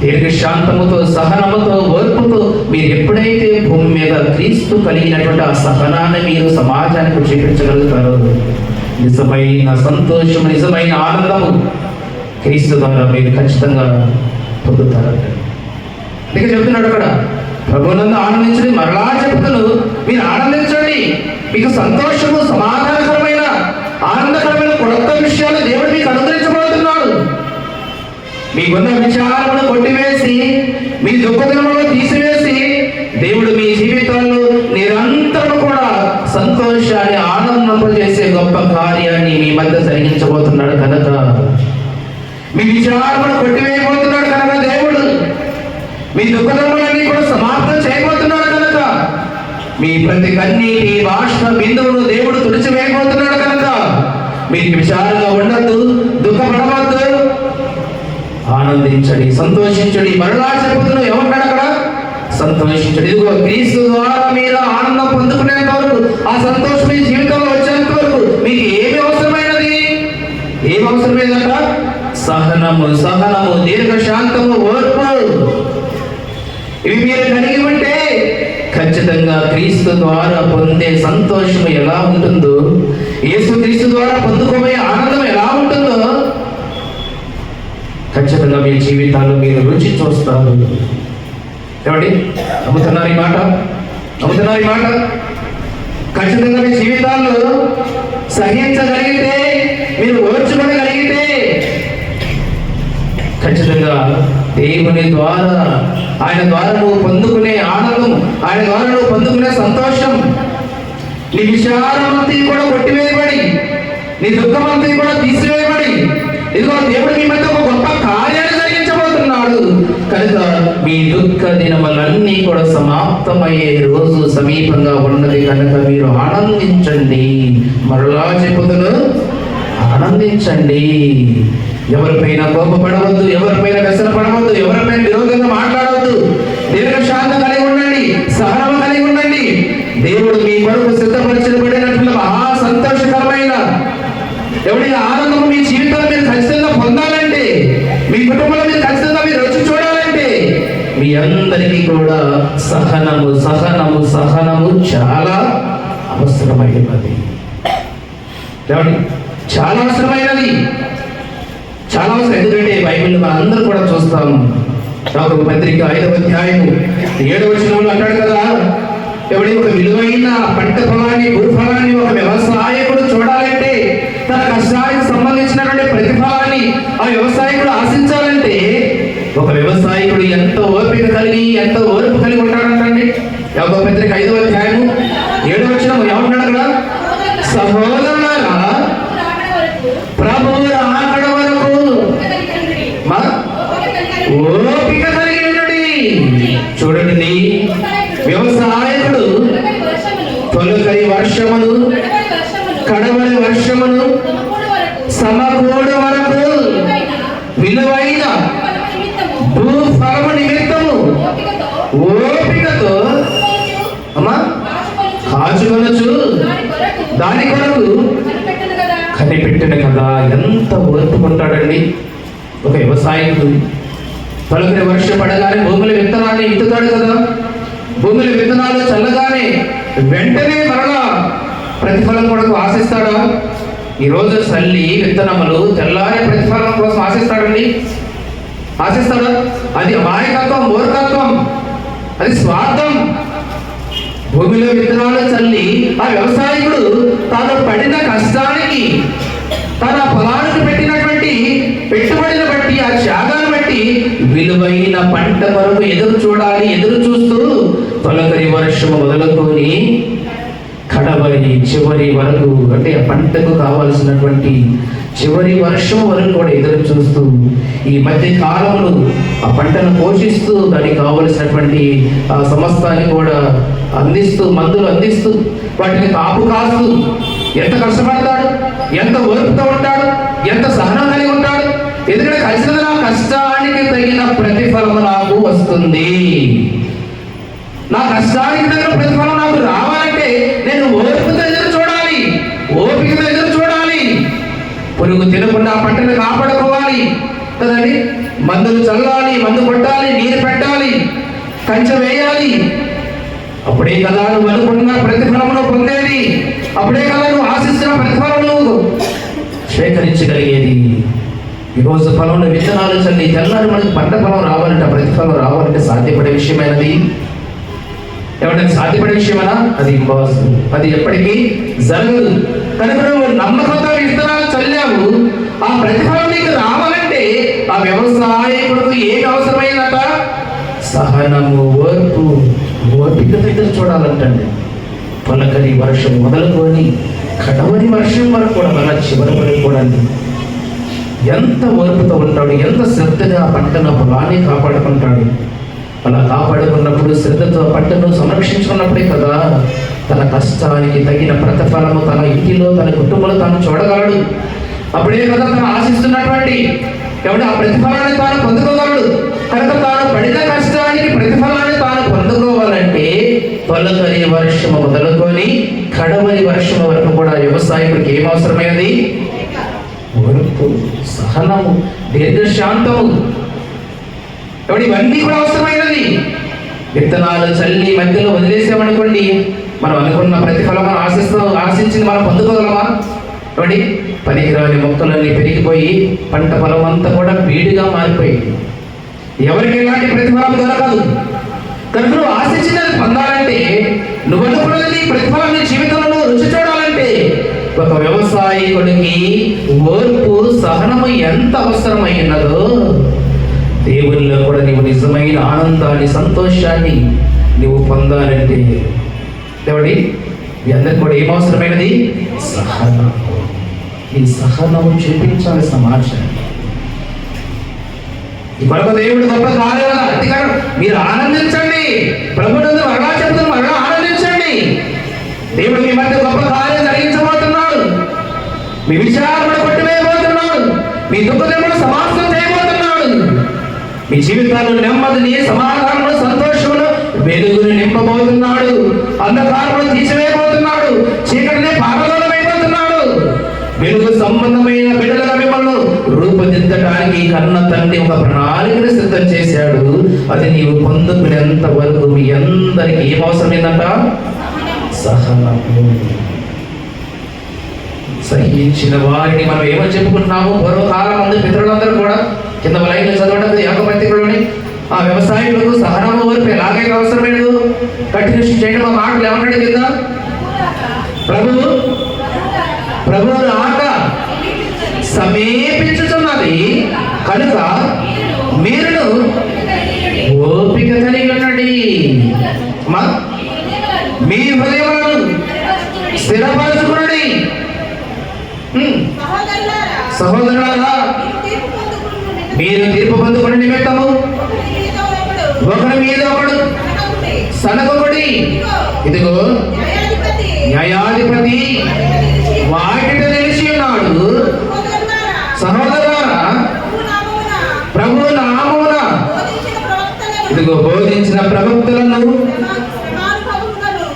దీర్ఘశాంతముతో, సహనముతో, ఓర్పుతో మీరు ఎప్పుడైతే భూమి మీద క్రీస్తు కలిగినటువంటి ఆ సహనాన్ని మీరు సమాజానికి చూపించగలుగుతారో నిజమైన సంతోషం, నిజమైన ఆనందము క్రీస్తు ద్వారా మీరు ఖచ్చితంగా పొందుతారు. అందుకే చెప్తున్నాడు అక్కడ, ప్రభువునందు ఆనందించండి. మరలా చెప్తాను, మీరు ఆనందించండి. మీకు సంతోషము, సమాధానకరమైన, ఆనందకరమైన కొత్త విషయాలు దేవుడు మీకు అనుగ్రహించబోతున్నాడు. మీకున్న విచారమును కొట్టివేసి, మీ దుఃఖదినములను తీసివేసి, దేవుడు మీ జీవితాల్లో నిరంతరం కూడా సంతోషాన్ని, ఆనందింపజేసే గొప్ప కార్యాన్ని మీ మధ్య జరిగించబోతున్నాడు కనుక, మీ విచారమును కొట్టివేయబోతున్నాడు కనుక, దేవుడు మీ దుఃఖదములన్నీ కూడా సమాప్తం చేయబోతున్నాడు కనుక, మీ ప్రతి కన్నీటి బాష్ప బిందువును దేవుడు తుడిచివేయబోతున్నాడు కనుక, మీకు విచారంగా ఉండద్దు, దుఃఖపడవద్దు, ఆనందించండి, సంతోషించండి. మరలా చెబుతున్నాడు, ఏమంటాడు అక్కడ? సంతోషించండి. ఇదిగో క్రీస్తు ద్వారా మీరు ఆనందం పొందుకునేంత వరకు, ఆ సంతోషం మీ జీవితంలో వచ్చేంత వరకు మీకు ఏమి అవసరమైనది? ఏమి అవసరమైందంట? సహనము, సహనము, దీర్ఘశాంతము, ఓర్పు. ఇవి మీరు కలిగి ఉంటే ఖచ్చితంగా క్రీస్తు ద్వారా పొందే సంతోషం ఎలా ఉంటుందో, యేసు క్రీస్తు ద్వారా పొందుకోబోయే ఆనందం ఎలా ఉంటుందో ఖచ్చితంగా మీ జీవితాల్లో మీరు రుచి చూస్తారు. ఏమండి, నమ్ముతున్నారు ఈ మాట? నమ్ముతున్నారు ఈ మాట? ఖచ్చితంగా మీ జీవితాల్లో సహించగలిగితే, మీరు ఓర్చుకోగలిగితే ఖచ్చితంగా దేవుని ద్వారా, ఆయన ద్వారా నువ్వు పొందుకునే ఆనందం, ఆయన ద్వారా నువ్వు పొందుకునే సంతోషం, నీ విచారమంతా కూడా కొట్టివేయబడి, నీ దుఃఖమంతా కూడా తీసివేయబడి, ఇదిగో దేవుడు మీ మధ్య ఒక గొప్ప కార్యాన్ని జరిగించబోతున్నాడు కనుక మీ దుఃఖ దినములన్నీ కూడా సమాప్తమయ్యే రోజు సమీపంగా ఉన్నది కనుక మీరు ఆనందించండి. మరలా చెప్పుతును, ఆనందించండి. ఎవరిపైన కోపపడవద్దు, ఎవరిపైన వ్యసనపడవద్దు, ఎవరిపైన విరోధంగా మాట్లాడవద్దు. దీర్ఘశాంతం కలిగి ఉండండి, సహనం కలిగి ఉండండి. దేవుడు మీ కొరకు సిద్ధపరచబడినట్లు మహా సంతోషకరమైన ఎవరి ఆనందము మీ జీవితంలో మీరు ఖచ్చితంగా పొందాలంటే, మీ కుటుంబంలో మీరు ఖచ్చితంగా మీరు రుచి చూడాలంటే మీ అందరికీ కూడా సహనము, సహనము, సహనము చాలా అవసరమైనది. చాలా అవసరమైనది, చాలా అవసరం. ఎందుకంటే బైబిల్ మనందరూ కూడా చూస్తాము. యాకోబు పత్రిక 5వ అధ్యాయము 7వ వచనంలో అంటాడు కదా, ఎవడి ఒక విలువైన పంట ఫలాన్ని, భూఫలాన్ని ఒక వ్యవసాయకుడు చూడాలంటే, తన కష్టానికి సంబంధించినటువంటి ప్రతిఫలాన్ని ఆ వ్యవసాయకుడు ఆశించాలంటే, ఒక వ్యవసాయకుడు ఎంత ఓపిక కలిగి, ఎంత ఓర్పు కలిగి ఉంటాడంటండి. యాకోబు పత్రిక 5వ అధ్యాయము 7వ వచనం ఏమంటాడు అక్కడ? సహోదరులారా, ప్రభువు రాకడ వరకు ఓపిక కలిగి ఉండండి. చూడండి, వ్యవసాయకుడు తొలకరి వర్షమును, కడవరి వర్షమును సమకూడు వరకు విలువైన భూఫలము నిమిత్తము ఓపికతో అమ్మా కాచుకొనొచ్చు, దాని కొరకు కనిపెట్టిన కదా. ఎంత ఓర్పుకుంటాడండి ఒక వ్యవసాయకుడు. తొలకరి వర్షం పడగానే భూమిలో విత్తనాన్ని విత్తుతాడు కదా. భూమిలో విత్తనాలు చల్లగానే వెంటనే మరలా ప్రతిఫలం కొరకు ఆశిస్తాడా? ఈరోజు చల్లి విత్తనములు తెల్లారి ప్రతిఫలం కోసం ఆశిస్తాడండి? ఆశిస్తాడా? అది అమాయకత్వం, మూర్ఖత్వం, అది స్వార్థం. భూమిలో విత్తనాలు చల్లి ఆ వ్యవసాయకుడు తాను పడిన కష్టానికి, తన పొలానికి పెట్టినటువంటి పెట్టుబడిని బట్టి, ఆ త్యాగాన్ని బట్టి విలువైన పంట వరకు ఎదురు చూడాలి. ఎదురు చూస్తూ తొలకరి వర్షము మొదలుకొని కడవరి చివరి వరకు, అంటే ఆ పంటకు కావాల్సినటువంటి చివరి వర్షం వరకు కూడా ఎదురు చూస్తూ, ఈ మధ్య కాలంలో ఆ పంటను పోషిస్తూ, దానికి కావలసినటువంటి ఆ సమస్తాన్ని కూడా అందిస్తూ, మందులు అందిస్తూ, వాటిని కాపు కాస్తూ ఎంత కష్టపడతాడు, ఎంత ఓర్పుతో ఉంటాడు, ఎంత సహనం కలిగి ఉంటాడు. ఎందుకంటే ఖచ్చితంగా నా కష్టానికి తగిన ప్రతిఫలము నాకు వస్తుంది. నా కష్టానికి తగిన ప్రతిఫలం నాకు రావాలంటే నేను ఓపికతో ఎదురు చూడాలి, ఓపికతో ఎదురు చూడాలి. పురుగు తినకుండా పంటను కాపాడుకోవాలి కదండి. మందులు చల్లాలి, మందు కొట్టాలి, నీరు పెట్టాలి, కంచె వేయాలి. అప్పుడే కదా నువ్వు అనుకున్న ప్రతిఫలమును పొందేది. అప్పుడే కదా నువ్వు ఆశిస్తున్న ప్రతిఫలమును స్వీకరించగలిగేది. ఈరోజు పొలంలో విత్తనాలు చల్లి తెల్లారి మనకి పంట ఫలం రావాలంటే, ప్రతిఫలం రావాలంటే సాధ్యపడే విషయమైనది. ఏమంటే సాధ్యపడే విషయమేనా? అది ఇంపాసిబుల్. అది ఎప్పటికీ జరగదు. కనుక నువ్వు నమ్మకంతో విత్తనాలు చల్లావు, ఆ ప్రతిఫలం నీకు రావాలంటే ఆ వ్యవసాయకుడికి ఏది అవసరమైందట? సహనము, ఓర్పు, ఓపిక దగ్గర చూడాలంటండి. తొలకరి వర్షం మొదలుకొని కడవరి వర్షం వరకు కూడా, మన చివరి వరకు కూడా ఎంత ఓర్పుతో ఉంటాడు, ఎంత శ్రద్ధగా పంటను పొలాన్ని కాపాడుకుంటాడు. అలా కాపాడుకున్నప్పుడు, శ్రద్ధతో పంటను సంరక్షించుకున్నప్పుడే కదా తన కష్టానికి తగిన ప్రతిఫలము తన ఇంటిలో, తన కుటుంబంలో తాను చూడగలడు. అప్పుడే కదా తను ఆశిస్తున్నటువంటి ఎవడు ఆ ప్రతిఫలాన్ని తాను పొందుకోగలడు. కనుక తాను పడిన కష్టానికి ప్రతిఫలాన్ని తాను పొందుకోవాలంటే తొలకరి వర్షము మొదలుకొని కడవరి వర్షము వరకు కూడా వ్యవసాయకుడికి ఏం అవసరమైనది? ఓర్పు, సహనము, దీర్ఘశాంతము. ఇవన్నీ కూడా అవసరమైనది. విత్తనాలు చల్లి మధ్యలో వదిలేసామనుకోండి, మనం అనుకున్న ప్రతిఫలం ఆశించింది మనం పొందుకోగలమా? పనికిరాని మొక్కలన్నీ పెరిగిపోయి పంట పొలం అంతా కూడా బీడుగా మారిపోయింది. ఎవరికి ఎలాంటి ప్రతిఫలం దొరకదు. కనుక నువ్వు ఆశించినది పొందాలంటే, నువ్వు అనుకున్నది ప్రతిఫలాన్ని జీవితంలో రుచి చూడాలంటే, ఒక వ్యవసాయకుడికి ఓర్పు, సహనము ఎంత అవసరమైనదో దేవుల్లో కూడా నీవు నిజమైన ఆనందాన్ని, సంతోషాన్ని నువ్వు పొందాలంటే దేవుడి మీ అందరికి కూడా ఏం అవసరమైనది? సహనం. ఈ సహనం చూపించాలి సమాజాన్ని. ఈ కొరకు దేవుడు గొప్ప కార్యాలు అధికారం. మీరు ఆనందించండి, ప్రభునందు మరలా చెబుతున్న మరలా ఆనందించండి. దేవుడు మీ మధ్య గొప్ప కార్యం జరిగించబోతున్నాడు. మీ విచారణ కొట్టివేయబోతున్నాడు. మీ దుఃఖదేవుడు సమాప్తం చేయబోతున్నాడు. మీ జీవితాల్లో నెమ్మదిని, సమాధానము, సంతోషమును, వెలుగును నింపబోతున్నాడు. అంధకారమును తీసివేయబోతున్నాడు. చీకటిని పారదోలమైపోతున్నాడు. వెలుగు సంబంధమైన బిడ్డలుగా మిమ్మల్ని రూపుదిద్దడానికి కన్న తండ్రి ఒక ప్రణాళికను సిద్ధం చేశాడు. అది నీవు పొందుకునేంత వరకు మీ అందరికి ఏం అవసరమైందంట? సహనము. సహించిన వారిని మనం ఏమని చెప్పుకుంటున్నాము? పూర్వకాలం మంది పితరులందరూ కూడా కింద లైన్లో చదవడం యాగపత్రికలోని ఆ వ్యవసాయులకు సహనము, ఓర్పు ఎలాగైతే అవసరమైనదు కంటిన్యూషన్ చేయడం. ఆ మాటలు ఏమన్నాడు కింద? ప్రభువు రాక సమీపించుతున్నది కనుక మీరు ఓపిక కలిగి ఉండండి. మీ హృదయాలను స్థిరపరచుకునండి. సహోదరులారా, మీరు తీర్పు పొందుకునే నిమిత్తము ఒకరి మీద ఒకడు సనగబడి, ఇదిగో న్యాయాధిపతి వాటిని తెలిసి ఉన్నాడు. సహోదరులారా, ప్రభువు నామమున ఇదిగో బోధించిన ప్రవక్తలను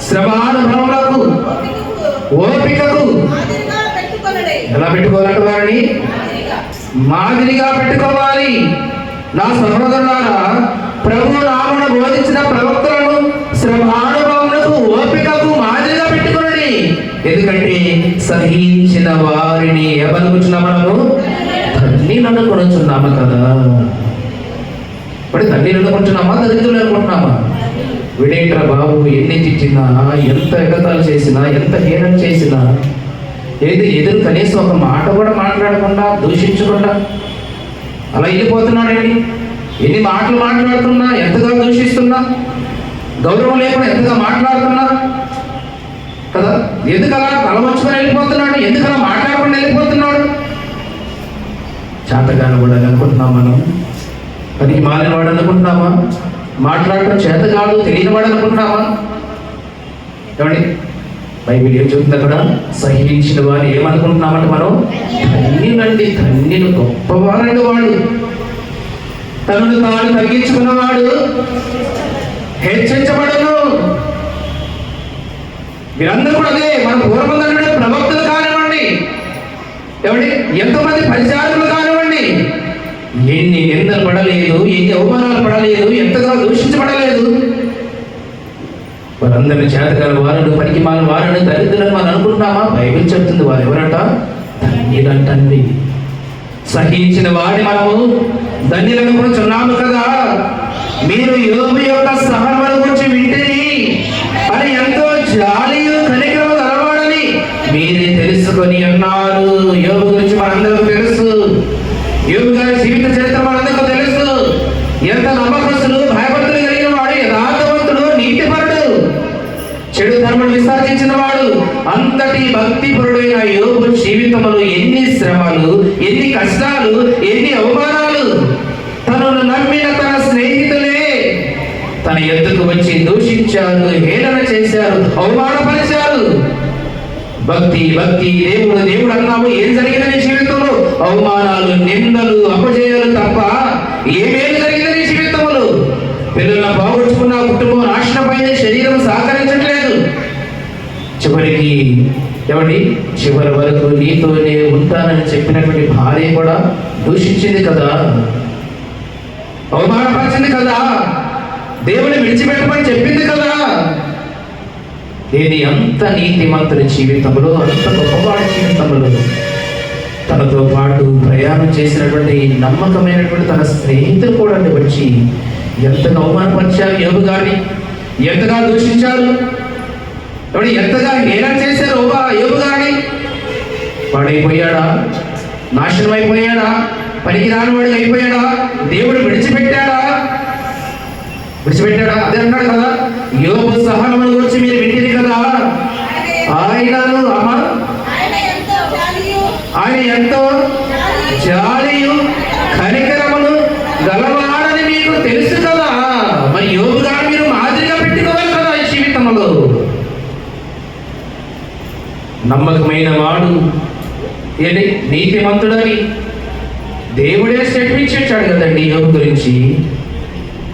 శ్రమానుభవములకు, ఓపికకు ఎలా పెట్టుకోవాలంటే వారిని మాదిరిగా పెట్టుకోవాలి. నా సహోదరులారా, ప్రభువు నామమున బోధించిన ప్రవక్తలను శ్రమానుభవములకు, ఓపికకు మాదిరిగా పెట్టుకోండి. ఎందుకంటే సహించిన వారిని ఏమనుకుంటున్నాం? మనము ధన్యులు అనుకుంటున్నాము కదా. మరి ధన్యులు అనుకుంటున్నామా, దరిద్రులు అనుకుంటున్నామా? విడేంట్రా బాబు, ఎన్ని తిట్టినా, ఎంత ఎగతాలు చేసినా, ఎంత హీనం చేసినా, ఎదురు కనీసం ఒక మాట కూడా మాట్లాడకుండా, దూషించకుండా అలా వెళ్ళిపోతున్నాడండి. ఎన్ని మాటలు మాట్లాడుతున్నా, ఎంతగా దూషిస్తున్నా, గౌరవం లేకుండా ఎంతగా మాట్లాడుతున్నా కదా. ఎందుకు అలా తలవంచుకొని వెళ్ళిపోతున్నాడు? ఎందుకు అలా మాట్లాడకుండా వెళ్ళిపోతున్నాడు? చేతగాని కూడా అనుకుంటున్నాం మనం. పనికి మాలిన వాడు అనుకుంటున్నామా? మాట్లాడటం చేత కాదు తెలియని వాడు అనుకుంటున్నామా? ఏమండి, బైబిల్ ఏం చెబుతుంది అక్కడ? సహించిన వారు ఏమనుకుంటున్నామంటే మనం ధన్యులండి, ధన్యులు, గొప్పవారండి వాడు. తనను తాను తగ్గించుకున్నవాడు హెచ్చించబడను. మీరందరూ కూడా అదే, మన పూర్వమందరూ ప్రవక్తలు కానివ్వండి, ఏమండి ఎంతోమంది పరిచారకులు కానివ్వండి, ఎన్ని నిందలు పడలేదు, ఎన్ని అవమానాలు పడలేదు, ఎంతగా దూషించబడలేదు. వారందరినీ చేతగాని వారుడు, పనికి మాలిన వారుడు, దరిద్రులను మనం అనుకుంటున్నామా? బైబిల్ చెప్తుంది వారు ఎవరంట? ధన్యులంటండి. సహించిన వాడిని మనము ధన్యులను కూర్చున్నాము కదా. మీరు యోబు యొక్క సహనముల గురించి వింటిరి అని ఎంతో జాలియు కనికరము గలవాడని మీరే తెలుసుకొని అన్నారు. యోబు గురించి మనందరికీ తెలుసు. యోబు గారి జీవిత చరిత్ర మనందరికీ తెలుసు. ఎంత నమ్మకస్తులు, భయభక్తులు కలిగిన వాడు, యథార్థవంతుడు, నీతిపరుడు, చెడు ధర్మను విసర్జించిన వాడు. అంతటి భక్తిపరుడైన యోబు జీవితంలో ఎన్ని శ్రమలు, ఎన్ని కష్టాలు, ఎన్ని అవమానాలు. తనను నమ్మిన తన స్నేహితులే తన ఎద్దుకు వచ్చి దూషించారు, హేళన చేశారు, అవమానపరిచారు. భక్తి భక్తి దేవుడు దేవుడు అన్నాము, ఏం జరిగిందని జీవితంలో? అవమానాలు, నిందలు, అపజయాలు తప్ప ఏమేమి జరిగిందని జీవితంలో? పిల్లలను బాగొట్టుకున్న కుటుంబం నాశనమైంది, శరీరం సహకరించట్లేదు. చివరికి ఏమండి, చివరి వరకు నీతోనే ఉంటానని చెప్పినటువంటి భార్య కూడా దూషించింది కదా, అవమానపరిచింది కదా, దేవుని విడిచిపెట్టమని చెప్పింది కదా. ఇది అంత నీతిమంతుడి జీవితంలో, అంత గొప్పవాడి జీవితంలో తనతో పాటు ప్రయాణం చేసినటువంటి నమ్మకమైనటువంటి తన స్నేహితులు కూడా వచ్చి ఎంతగా అవమానపరిచారు యోబు గారిని, ఎంతగా దూషించారు, ఎంతగా హేళన చేశారు యోబు గారిని. వాడైపోయాడా? నాశనం అయిపోయాడా? పనికి రానివాడిగా అయిపోయాడా? దేవుడు విడిచిపెట్టాడా? అదే అన్నాడు కదా, యోబు సహనముల గురించి మీరు వింటిరి కదా. ఆయనను ఆయన ఎంతో జాలియు కనికరమును గలవాడని మీకు తెలుసు కదా. మరి యోబు గారు మీరు మాదిరిగా పెట్టుకోవాలి కదా ఈ జీవితంలో. నమ్మకమైన వాడు, ఏంటి నీతిమంతుడని దేవుడే స్టేట్మెంట్ ఇచ్చాడు కదండి యోబు గురించి.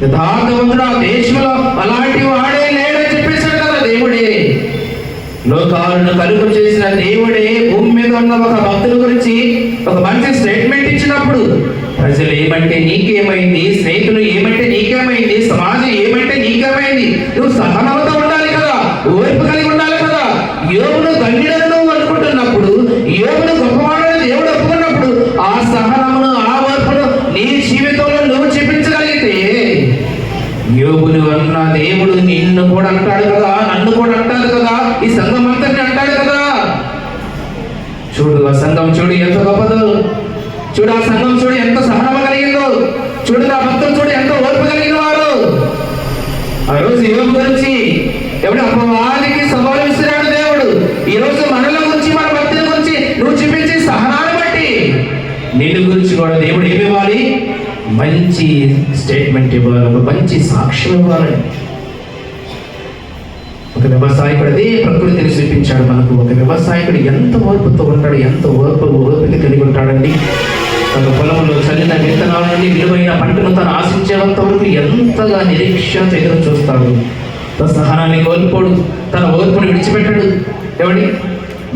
యథార్థవంతుడు ఆ దేశంలో అలాంటి వాడే లేడని చెప్పేశాడు కదా దేవుడే. లోకాలను కలుగు చేసిన దేవుడే భూమి మీద ఉన్న ఒక భక్తుల గురించి ఒక మంచి స్టేట్మెంట్ ఇచ్చినప్పుడు ప్రజలు ఏమంటే నీకేమైంది, స్నేహితులు ఏమంటే నీకేమైంది, సమాజం ఏమంటే నీకేమైంది, నువ్వు సహనంతో ఉండాలి కదా, ఓర్పు కలిగి ఉండాలి కదా. యోబును ధన్యుడను అనుకుంటున్నప్పుడు, యోబును గొప్పవాడని దేవుడు ఒప్పుకున్నప్పుడు ఆ సహనమును, ఆ ఓర్పును నీ జీవితంలో నువ్వు చూపించగలిగితే యోబును అన్న దేవుడు నిన్ను కూడా అంటాడు కదా, నన్ను కూడా అంటాడు కదా, ఈ సంఘం అంతటిని అంటాడు కదా. చూడు ఆ సంఘం చూడు ఎంత గొప్పదో, చూడు ఆ సంఘం చూడు ఎంత సహనం కలిగిందో, చూడు ఆ భక్తులు చూడు ఎంత ఓర్పు కలిగిన వారు. ఆ రోజు యోబు గురించి ఎవడు అపవాదికి సవాలు విసిరాడు దేవుడు. ఈ రోజు మనల గురించి, మన భక్తుల గురించి నువ్వు చూపించే సహనాన్ని బట్టి నిన్ను గురించి కూడా దేవుడు ఏమి ఇవ్వాలి? మంచి స్టేట్మెంట్ ఇవ్వాలి, ఒక మంచి సాక్ష్యం ఇవ్వాలి. ఒక వ్యవసాయకుడు అదే ప్రకృతిని చూపించాడు మనకు. ఒక వ్యవసాయకుడు ఎంత ఓర్పుతో ఉంటాడు, ఎంత ఓర్పుకి కలిగి ఉంటాడండి. తన పొలంలో చల్లిన విత్తనాల నుండి విలువైన పంటను తను ఆశించేంత వరకు ఎంతగా నిరీక్షణతో ఎదురు చూస్తాడు. తన సహనాన్ని కోల్పోడు, తన ఓర్పును విడిచిపెట్టాడు. ఏమండి,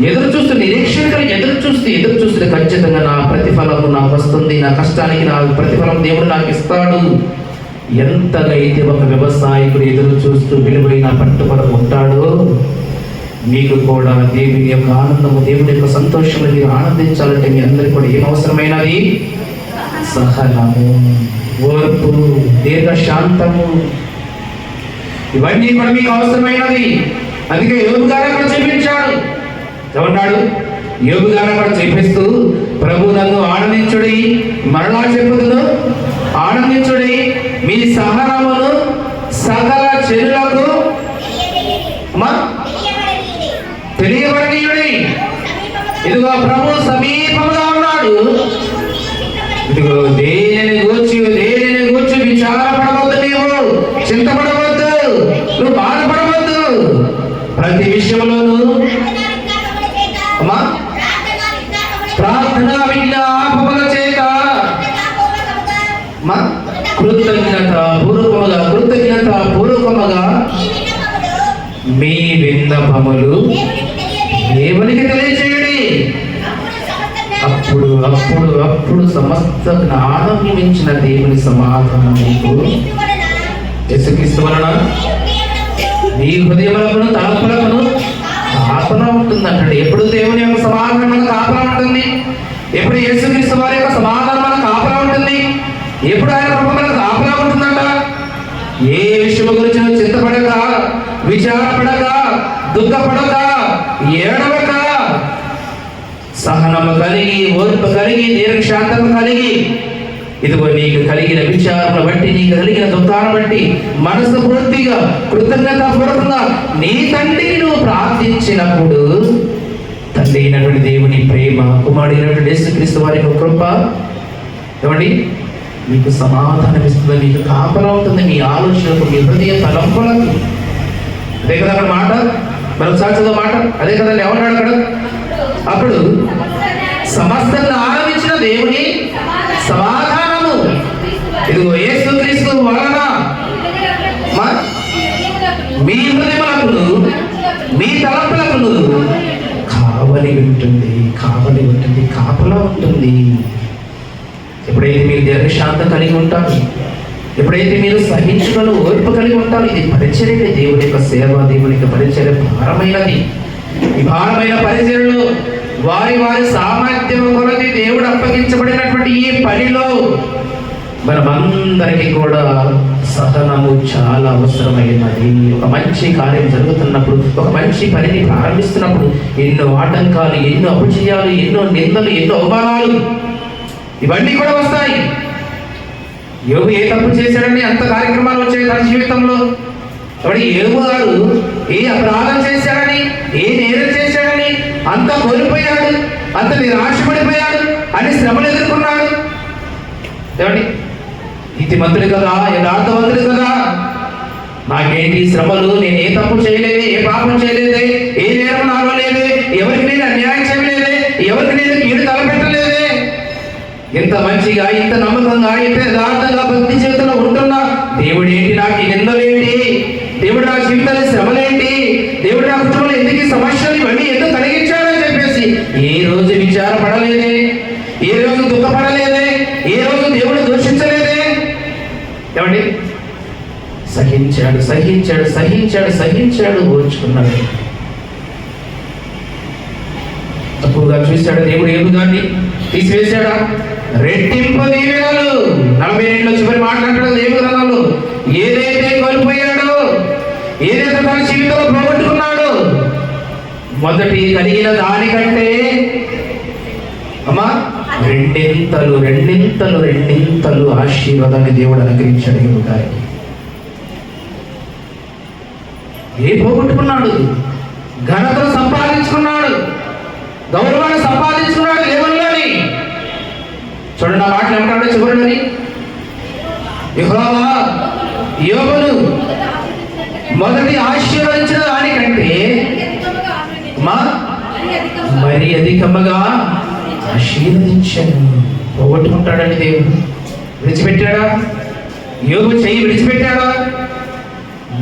ఎదురు చూస్తూ నిరీక్షణ కలిగి ఎదురు చూస్తే ఖచ్చితంగా నా ప్రతిఫలము నాకు వస్తుంది, నా కష్టానికి నా ప్రతిఫలం దేవుడు నాకు ఇస్తాడు. ఎంతగా అయితే ఒక వ్యవసాయకుడు ఎదురు చూస్తూ విలువైన పట్టుబడి ఉంటాడో, మీకు కూడా దేవుని యొక్క ఆనందము, దేవుని యొక్క సంతోషము మీరు ఆనందించాలంటే మీ అందరికీ కూడా ఏం అవసరమైనది? సహనము, ఓర్పు, దీర్ఘశాంతము, ఇవన్నీ కూడా మీకు అవసరమైనది. అందుకే యోబు గారు అక్కడ చూపించాడు. ఏమన్నాడు? యోబు గారు అక్కడ చూపిస్తూ, ప్రభు నన్ను ఆనందించుడి, మరలా చెప్పుదును ఆనందించుడి, మీ సహనమును సకల చెరులకు తెలియబడనీయుడి. ఇదిగో ప్రభు సమీపంగా ఉన్నాడు. ఇదిగో దేనిని గూర్చి విచారపడవద్దు, నీవు చింతపడవద్దు, నువ్వు బాధపడవద్దు. ప్రతి విషయంలోనూ అమ్మా ప్రార్థన విజ్ఞాపముల చేత కృతజ్ఞత పూర్వకముగా మీ విన్నపములు దేవునికి తెలియచేయండి. అప్పుడు సమస్త జ్ఞానం మించిన దేవుని సమాధానం మీకు యేసుక్రీస్తు వలన మీ హృదయములను తలంపులను కాపలా ఉంటుందంటే. ఎప్పుడు దేవుని యొక్క సమాధానం మనకు కాపలా ఉంటుంది, ఎప్పుడు యేసుక్రీస్తు వారి యొక్క సమాధానం మనకు కాపలా ఉంటుంది, ఎప్పుడు ఆయన కృప మనకు కాపలా ఉంటుందంట. ఏ విషయం గురించి చింతపడక, విచారపడక, దుఃఖపడక, ఏడవక, సహనము కలిగి, ఓర్పు కలిగి, దీర్ఘశాంతము కలిగి, ఇదిగో నీకు కలిగిన విచారణ బట్టి, నీకు కలిగిన దుఃఖాన్ని బట్టి మనసు పూర్తిగా కృతజ్ఞతాపూర్వకంగా నీ తండ్రిని నువ్వు ప్రార్థించినప్పుడు తండ్రి అయినటువంటి దేవుని ప్రేమ, కుమారుడైనటువంటి యేసుక్రీస్తు వారి యొక్క కృప ఏమండి మీకు సమాధానం ఇస్తుంది, మీకు కాపలా ఉంటుంది, మీ ఆలోచనలకు, మీ హృదయ తలంపులకు. అదే కదా అక్కడ మాట, మరొకసారి చదువు మాట అదే కదండి. ఎవరు అక్కడ అప్పుడు సమస్త ఆరంభించిన దేవుని సమాధానము ఇదిగో యేసుక్రీస్తు వలన మీ హృదయములకు, మీ తలంపులకు కావలి ఉంటుంది, కాపలా ఉంటుంది. ఎప్పుడైతే మీరు దీర్ఘశాంతం కలిగి ఉంటారు, ఎప్పుడైతే మీరు సహించుకొని ఓర్పు కలిగి ఉంటారు, ఇది పరిచర్య, దేవుని యొక్క సేవ, దేవుని యొక్క పరిచర్య భారమైనది. ఈ భారమైన పరిచర్యలో వారి సామర్థ్యం కొలది దేవుడు అప్పగించబడినటువంటి ఈ పనిలో మనమందరికీ కూడా సహనము చాలా అవసరమైనది. ఒక మంచి కార్యం జరుగుతున్నప్పుడు, ఒక మంచి పనిని ప్రారంభిస్తున్నప్పుడు ఎన్నో ఆటంకాలు, ఎన్నో అపజయాలు, ఎన్నో నిందలు, ఎన్నో అవమానాలు ఇవన్నీ కూడా వస్తాయి. యోబు ఏ తప్పు చేశాడని అంత కార్యక్రమాలు వచ్చాయి తన జీవితంలో. కాబట్టి యోబు గారు ఏ అపరాధం చేశాడని, ఏ నేరం చేశాడని అంత కోల్పోయాడు, అంత నిరాశపడిపోయాడు, అని శ్రమలు ఎదుర్కొన్నాడు. ఏమండి నీతిమంతుడు కదా, యథార్థవంతుడు కదా, నాకేంటి శ్రమలు, నేను ఏ తప్పు చేయలేదే, ఏ పాపం చేయలేదే, ఏ నేరం నాలో లేదే, ఎవరికి నేను అన్యాయం చేయలేదే, ఎవరికి నేను కీడు తలపెట్టలేదే, ఎంత మంచిగా, ఇంత నమ్మకంగా, ఇంత యథార్థంగా భక్తి జీవితంలో ఉంటున్నా, దేవుడు ఏంటి నాకు ఈ నిందలేంటి, దేవుడు నా జీవితంలో శ్రమలేంటి, దేవుడు నా కుటుంబంలో ఎందుకు సమస్యలు ఇవన్నీ ఎందుకు కలిగించాడని చెప్పేసి ఏ రోజు విచారపడలేదే, ఏ రోజు దుఃఖపడలేదే, ఏ రోజు దేవుడు దూషించలేదే. ఏమండి సహించాడు, ఓర్చుకున్నాడు. తప్పుగా చూశాడు దేవుడు, యోబు గారిని తీసివేశాడా? రెట్టింపు దీవెనలు 42 చివరి మాట్లాడడం యోబు గ్రంథంలో. ఏదైతే కోల్పోయాడో, ఏదైతే తన జీవితంలో పోగొట్టుకున్నాడో, మొదటి కలిగిన దానికంటే అమ్మా రెండింతలు ఆశీర్వాదాన్ని దేవుడు అనుగ్రహించాడు యోబు గారికి. ఏ పోగొట్టుకున్నాడు? ఘనతను సంపాదించుకున్నాడు, గౌరవాన్ని సంపాదించుకున్నాడు దేవుళ్ళని. చూడండి ఆ మాటలు ఏమంటాడో చివరిలోని, యెహోవా యోబును మొదటి ఆశీర్వదించిన దానికంటే మరి అధికముగా ఆశీర్వదించాను. పోగొట్టుకుంటాడండి దేవుడు. విడిచిపెట్టాడా? యోబు చెయ్యి విడిచిపెట్టాడా?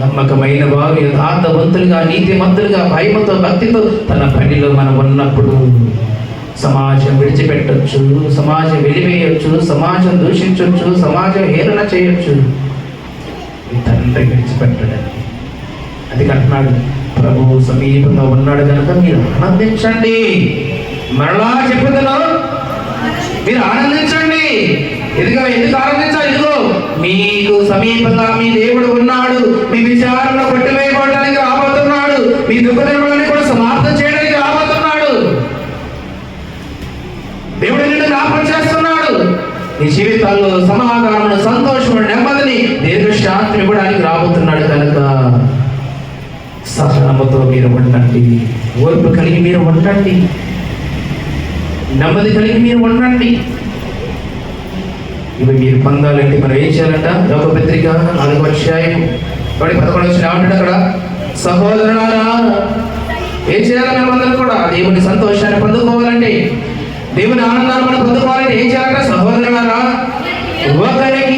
నమ్మకమైన వారు, యథార్థవంతులుగా, నీతిమంతులుగా, భయముతో, భక్తితో తన పనిలో మనం ఉన్నప్పుడు సమాజం విడిచిపెట్టొచ్చు, సమాజం వెలివేయొచ్చు, సమాజం దూషించొచ్చు, సమాజం హేళన చేయొచ్చు, ఈ తండ్రి విడిచిపెట్టడండి. అది అంటున్నాడు, ప్రభువు సమీపంగా ఉన్నాడు కనుక మీరు ఆనందించండి. మరలా చెప్పుతున్నాను, మీరు ఆనందించండి. ఎందుకు ఆనందించాలి? ఇదిగో మీకు సమీపంగా మీ దేవుడు ఉన్నాడు. మీ విచారణ కొట్టివేయబడడానికి రాబోతున్నాడు. మీ దుఃఖాన్ని కూడా సమాప్తం చేయడానికి రాబోతున్నాడు. దేవుడు నిన్ను జ్ఞాపకం చేస్తున్నాడు. నీ జీవితాల్లో సమాధానం, సంతోషం, నెమ్మదిని, దీర్ఘశాంతిని ఇవ్వడానికి రాబోతున్నాడు కనుక సహనముతో మీరు ఉండండి, ఓర్పు కలిగి మీరు ఉండండి, నెమ్మది కలిగి మీరు ఉండండి. ఇవి మీరు పొందాలంటే మనం ఏం చేయాలంట? యోబు పత్రిక 4వ అధ్యాయం 11వ వచనం ఏమంటాడు అక్కడ? సహోదరులారా ఏం చేయాలి? మనమందరం కూడా దేవుని సంతోషాన్ని పొందుకోవాలంటే, దేవుని ఆనందాన్ని మనం పొందుకోవాలంటే ఏం చేయాలంటే సహోదరులారా, ఒకరికి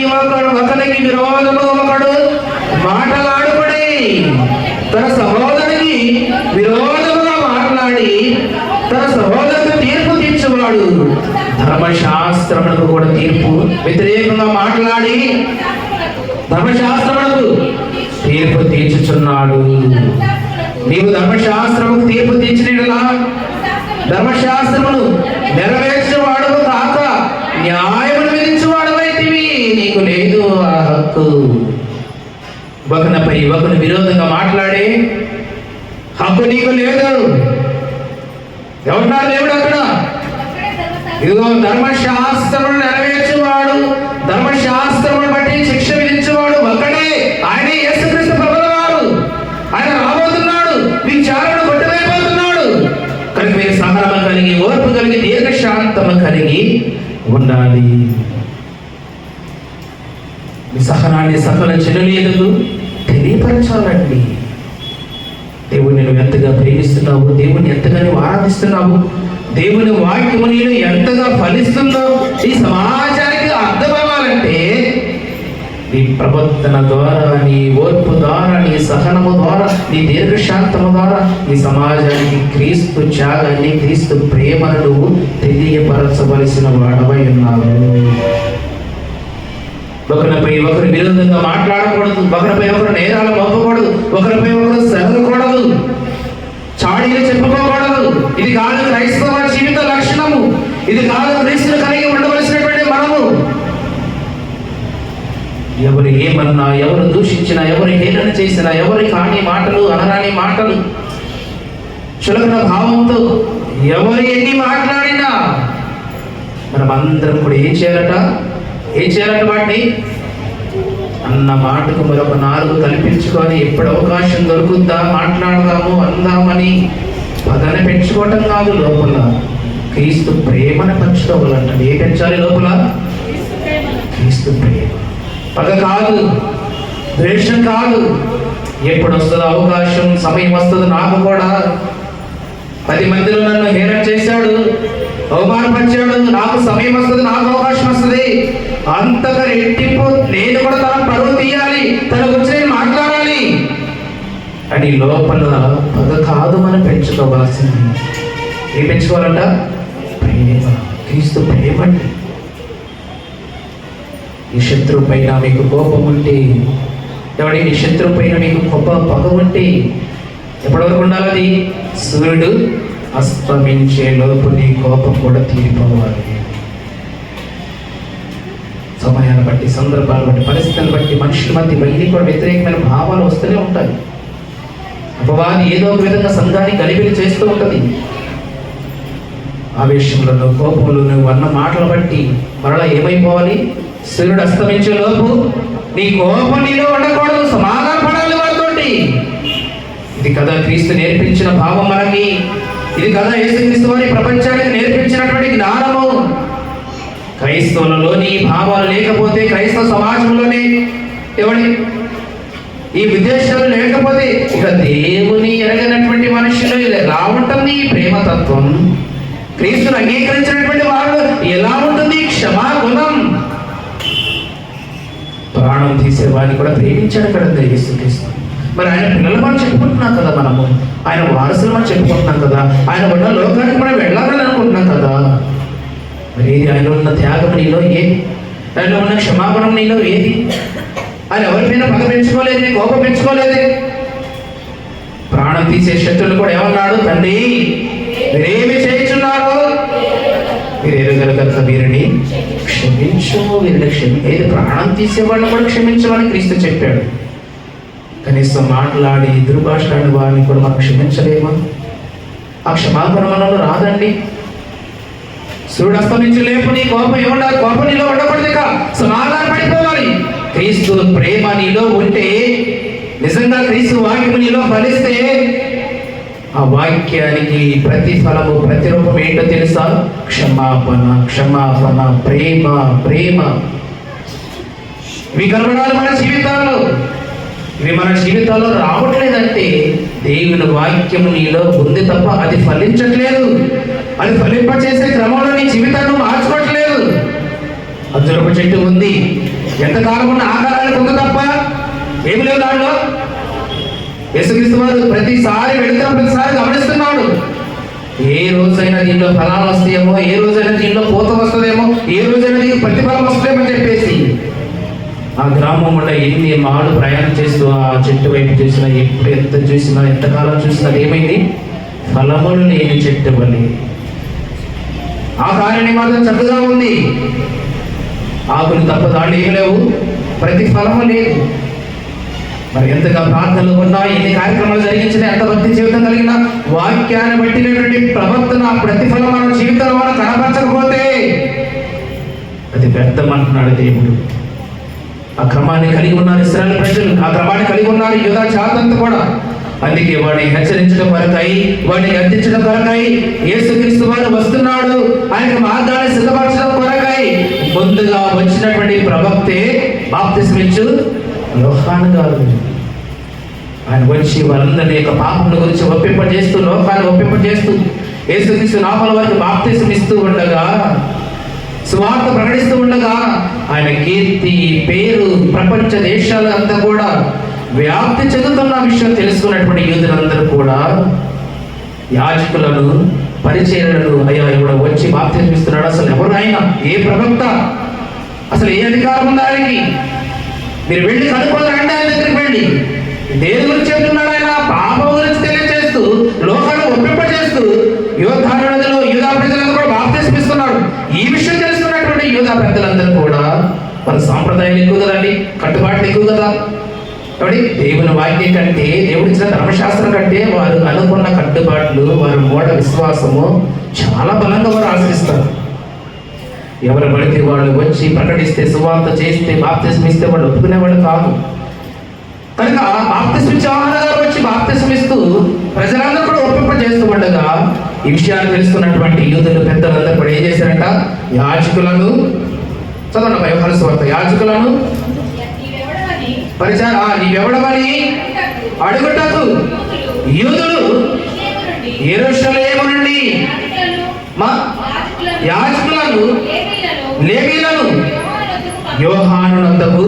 విరోధము ఒకడు మాటలాడుకుని తన సహోదరునికి విరోధముగా మాట్లాడి తన సహోదరునికి తీర్పు తీర్చువాడు ధర్మశాస్త్రములకు కూడా తీర్పు వ్యతిరేకంగా మాట్లాడి ధర్మశాస్త్రములకు తీర్పు తీర్చుచున్నాడు. నీవు ధర్మశాస్త్రముకు తీర్పు తీర్చినలా ధర్మశాస్త్రమును నెరవేర్చేవాడు కాక న్యాయమును విధించేవాడవైతివి. నీకు లేదు ఆ హక్కు. ఒకరిపై ఒకరు విరోధంగా మాట్లాడే హక్కు నీకు లేదు. ఎవరున్నారు దేవుడు అక్కడ? ఇదిగో ధర్మశాస్త్రమును నెరవేర్చేవాడు, ధర్మశాస్త్రమును బట్టి శిక్ష విధించేవాడు ఒక్కడే. ఆయనే యేసుక్రీస్తు ప్రభువు వారు. ఆయన రాబోతున్నాడు, విచారణ కొట్టివేయబోతున్నాడు. కనుక మీరు సహనము కలిగి, ఓర్పు కలిగి, దీర్ఘశాంతము కలిగి ఉండాలి. మీ సహనాన్ని సకల జనుల ఎదుగు తెలియపరచాలండి. దేవుని నువ్వు ఎంతగా ప్రేమిస్తున్నావు, దేవుని ఎంతగా నువ్వు ఆరాధిస్తున్నావు, దేవుని వాక్యము నేను ఎంతగా ఫలిస్తుందో ఈ సమాజానికి అర్థం అవ్వాలంటే నీ ప్రవర్తన ద్వారా, నీ ఓర్పు ద్వారా, నీ సహనము ద్వారా, నీ దీర్ఘశాంతము ద్వారా ఈ సమాజానికి క్రీస్తు త్యాగాన్ని, క్రీస్తు ప్రేమను నువ్వు తెలియపరచవలసిన వాడవై ఉన్నావు. ఒకరిపై ఒకరు విరోధంగా మాట్లాడకూడదు, ఒకరిపై ఒకరు నేరాలు మోపకూడదు, ఒకరిపై ఒకరు సరగకూడదు, చాడీలు చెప్పుకోకూడదు. ఇది కాదు క్రైస్తవ జీవిత లక్షణము. ఇది కాదు క్రీస్తును కలిగి ఉండవలసినటువంటి మనము. ఎవరు ఏమన్నా, ఎవరు దూషించినా, ఎవరు హేళన చేసినా, ఎవరి కాని మాటలు, అనరాని మాటలు, చులకన భావంతో ఎవరు ఎన్ని మాట్లాడినా మనం అందరం కూడా ఏం చేయాలట వాటిని అన్న మాటకు మరొక 4 కల్పించుకొని ఎప్పుడు అవకాశం దొరుకుద్దా మాట్లాడదాము, అందామని పదన పెంచుకోవటం కాదు. లోపల క్రీస్తు ప్రేమను పంచుకోవాలంట. ఏ పెంచాలి లోపల? క్రీస్తు ప్రేమ. పగ కాదు, ద్వేషం కాదు. ఎప్పుడు వస్తుందో అవకాశం, సమయం వస్తుంది. నాకు కూడా 10 మందిలో నన్ను హేళన చేశాడు, అవమానపరిచాడు, నాకు సమయం వస్తుంది, నాకు అవకాశం వస్తుంది, అంతగా రెట్టింపు నేను కూడా తన పరువు తీయాలి, తన గురించి నేను మాట్లాడాలి అని లోపల పగ కాదు మనం పెంచుకోవాల్సింది. ఏం పెంచుకోవాలంట? ప్రేమ. క్రీస్తు ప్రేమ. ఈ శత్రువు పైన మీకు కోపం ఉంటే, ఎవడి నీ శత్రువు పైన మీకు పగ ఉంటే ఎప్పటివరకు ఉండాలి? అది సూర్యుడు అస్తమించే లోపు నీ కోపం కూడా తీరిపోవాలి. సమయాన్ని బట్టి, సందర్భాలను బట్టి, పరిస్థితులను బట్టి మనుషుల మధ్య ఇవన్నీ కూడా వ్యతిరేకమైన భావాలు వస్తూనే ఉంటాయి. అపవాది ఏదో ఒక విధంగా సంఘాన్ని గలిబిలి చేస్తూ ఉంటుంది. ఆవేశంలో, కోపంలో నువ్వు అన్న మాటలు బట్టి మరలా ఏమైపోవాలి? సూర్యుడు అస్తమించే లోపు నీ కోపం నీలో ఉండకూడదు, సమాధాన పడాలి వారితోటి. ఇది కదా క్రీస్తు నేర్పించిన భావం మనకి. ఇది కదా యేసుక్రీస్తు వారి ప్రపంచానికి నేర్పించినటువంటి జ్ఞానము. క్రైస్తవులలో ఈ భావాలు లేకపోతే, క్రైస్తవ సమాజంలోనే ఎవరి ఈ విదేశాలు లేకపోతే ఇక దేవుని ఎరగనటువంటి మనుషులు ఎలా ఉంటుంది ఈ ప్రేమతత్వం? క్రీస్తును అంగీకరించినటువంటి వారు ఎలా ఉంటుంది క్షమాగుణం? ప్రాణం తీసే వారిని కూడా ప్రేమించాడు కదా యేసుక్రీస్తు. మరి ఆయన పిల్లలు మనం చెప్పుకుంటున్నాం కదా, మనము ఆయన వారసులు మనం చెప్పుకుంటున్నాం కదా, ఆయన ఉన్న లోకానికి మనం వెళ్ళాలని అనుకుంటున్నాం కదా. మరి ఏది ఆయన ఉన్న త్యాగం నీలో ఏది? ఆయన ఉన్న క్షమాపణం నీలో ఏది? ఆయన ఎవరిపైనా పగ పెంచుకోలేదే, కోపం పెంచుకోలేదే. ప్రాణం తీసే శత్రులు కూడా ఏమన్నాడు? తండ్రి మీరేమి చేయించున్నారు, మీరు ఎరుగరు కనుక వీరిని క్షమించు, వీరిని ఏది ప్రాణం తీసేవాళ్ళని కూడా క్షమించమని క్రీస్తు చెప్పాడు. కనీసం మాట్లాడి దుర్భాషలాడిన వారిని కూడా మనం క్షమించలేమా? ఆ క్షమాపణ మనలో రాదండి. సూర్యుడు అస్తమించి లేపు నీ కోపం ఏముండాలి? కోపం నీలో ఉండకూడదు, ఇక సమాధాన పడిపోవాలి. క్రీస్తు ప్రేమ నీలో ఉంటే, నిజంగా క్రీస్తు వాక్యము నీలో ఫలిస్తే, ఆ వాక్యానికి ప్రతిఫలము, ప్రతిరూపం ఏంటో తెలుసా? క్షమాపణ, క్షమాపణ, ప్రేమ, ప్రేమ. ఇవి కనబడాలి మన జీవితాల్లో. ఇవి మన జీవితాల్లో రావట్లేదంటే దేవుడు దేవుని వాక్యం నీలో ఉంది తప్ప అది ఫలించట్లేదు. అది ఫలింపచేసే క్రమంలో నీ జీవితాన్ని మార్చుకోవట్లేదు. అంజూరపు చెట్టు ఉంది, ఎంతకాలం ఉన్న ఆకారానికి ఉంది తప్ప ఏమి లేదు దానిలో. యేసుక్రీస్తు వారు ప్రతిసారి వెళుతున్న ప్రతిసారి గమనిస్తున్నాడు. ఏ రోజైనా దీనిలో ఫలాలు వస్తాయేమో, ఏ రోజైనా దీనిలో పూత వస్తుందేమో, ఏ రోజైనా దీనికి ప్రతిఫలం వస్తుందేమో అని చెప్పేసి ఆ గ్రామంలో ఎన్ని మాడు ప్రయాణం చేస్తూ ఆ చెట్టు వైపు చూసినా, ఎప్పుడు ఎంత చూసినా, ఎంతకాలం చూసినా ఏమైంది? ఫలములు లేని చెట్టు వలి. ఆ కార్యాన్ని మాత్రం చక్కగా ఉంది, ఆకులు తప్ప దాళ్ళు ఏమి లేవు, ప్రతి ఫలము లేదు. మరి ఎంతగా ప్రార్థనలు ఉన్నా, ఎన్ని కార్యక్రమాలు జరిగించినా, ఎంత భక్తి జీవితం కలిగిన వాక్యాన్ని బట్టినటువంటి ప్రవర్తన ప్రతిఫలం మన జీవితంలో మనం కనపరచకపోతే అది వ్యర్థమంటున్నాడు దేవుడు. ఆ క్రమాన్ని కలిగి ఉన్నారు ఇశ్రాయేలు ప్రజలు, ఆ క్రమాన్ని కలిగి ఉన్నారు యూదా జాతంతా కూడా. అందుకే వాడిని హెచ్చరించడం కొరకై, వాడిని గద్దించడం కొరకై యేసుక్రీస్తు వారు వస్తున్నాడు, ఆయన మార్గాన్ని సిద్ధపరచడం కొరకై ముందుగా వచ్చినటువంటి ప్రవక్తే బాప్తిస్మం ఇచ్చు యోహాను గారు. ఆయన వచ్చి వాళ్ళందరినీ యొక్క పాపముల గురించి ఒప్పింపజేస్తూ, లోకాన్ని ఒప్పింపజేస్తూ యేసుక్రీస్తు నామముల వారికి బాప్తిస్మం ఇస్తూ ఉండగా, సువార్త ప్రకటిస్తూ ఉండగా ఆయన కీర్తి పేరు ప్రపంచ దేశాలంతా కూడా వ్యాప్తి చెందుతున్న విషయం తెలుసుకున్నటువంటి యూదులందరూ కూడా యాజకులను, పరిచర్యలను, అయ్యా ఇప్పుడు వచ్చి బాప్తిస్మం ఇస్తున్నాడు, అసలు ఎవరు ఆయన, ఏ ప్రవక్త, అసలు ఏ అధికారం ఉంది ఆయనకి, మీరు వెళ్ళి కనుక్కొని రండి ఆయన దగ్గరికి వెళ్ళి. దేని గురించి చెప్తున్నాడు ఆయన? పాపం గురించి తెలియజేస్తూ, లోకాన్ని ఒప్పింపజేస్తూ యోధారణలో యూదా ప్రజలందరూ కూడా బాప్తిస్మం ఇస్తున్నాడు. ఈ విషయం తెలుసుకున్నటువంటి యూదా పెద్దలందరూ కూడా వాళ్ళ సాంప్రదాయాలు ఎక్కువ కదండి, కట్టుబాట్లు ఎక్కువ కదా. కాబట్టి దేవుని వాక్యం కంటే, దేవుడి ఇచ్చిన ధర్మశాస్త్రం కంటే వారు అనుకున్న కట్టుబాట్లు, వారి మూఢ విశ్వాసము చాలా బలంగా వారు ఆశ్రయిస్తారు. ఎవరు పడితే వాళ్ళు వచ్చి ప్రకటిస్తే, సువార్త చేస్తే, బాప్తిస్మం ఇస్తే వాళ్ళు ఒప్పుకునేవాళ్ళు కాదు. కనుక బాప్తిస్మం ఇచ్చే యోహాను గారు వచ్చి బాప్తిస్మం ఇస్తూ ప్రజలందరూ కూడా ఒప్పింపజేస్తూ ఉండగా ఈ విషయాన్ని తెలుసుకున్నటువంటి యూదులు పెద్దలందరూ కూడా ఏం చేశారంట? యాజకులను, చదవండి యోహాను సువార్త, యాజకులను నీవెవడమని అడుగుటకు యూదులు యెరూషలేము నుండి యాజకులను, లేవీయులను యోహాను వద్దకు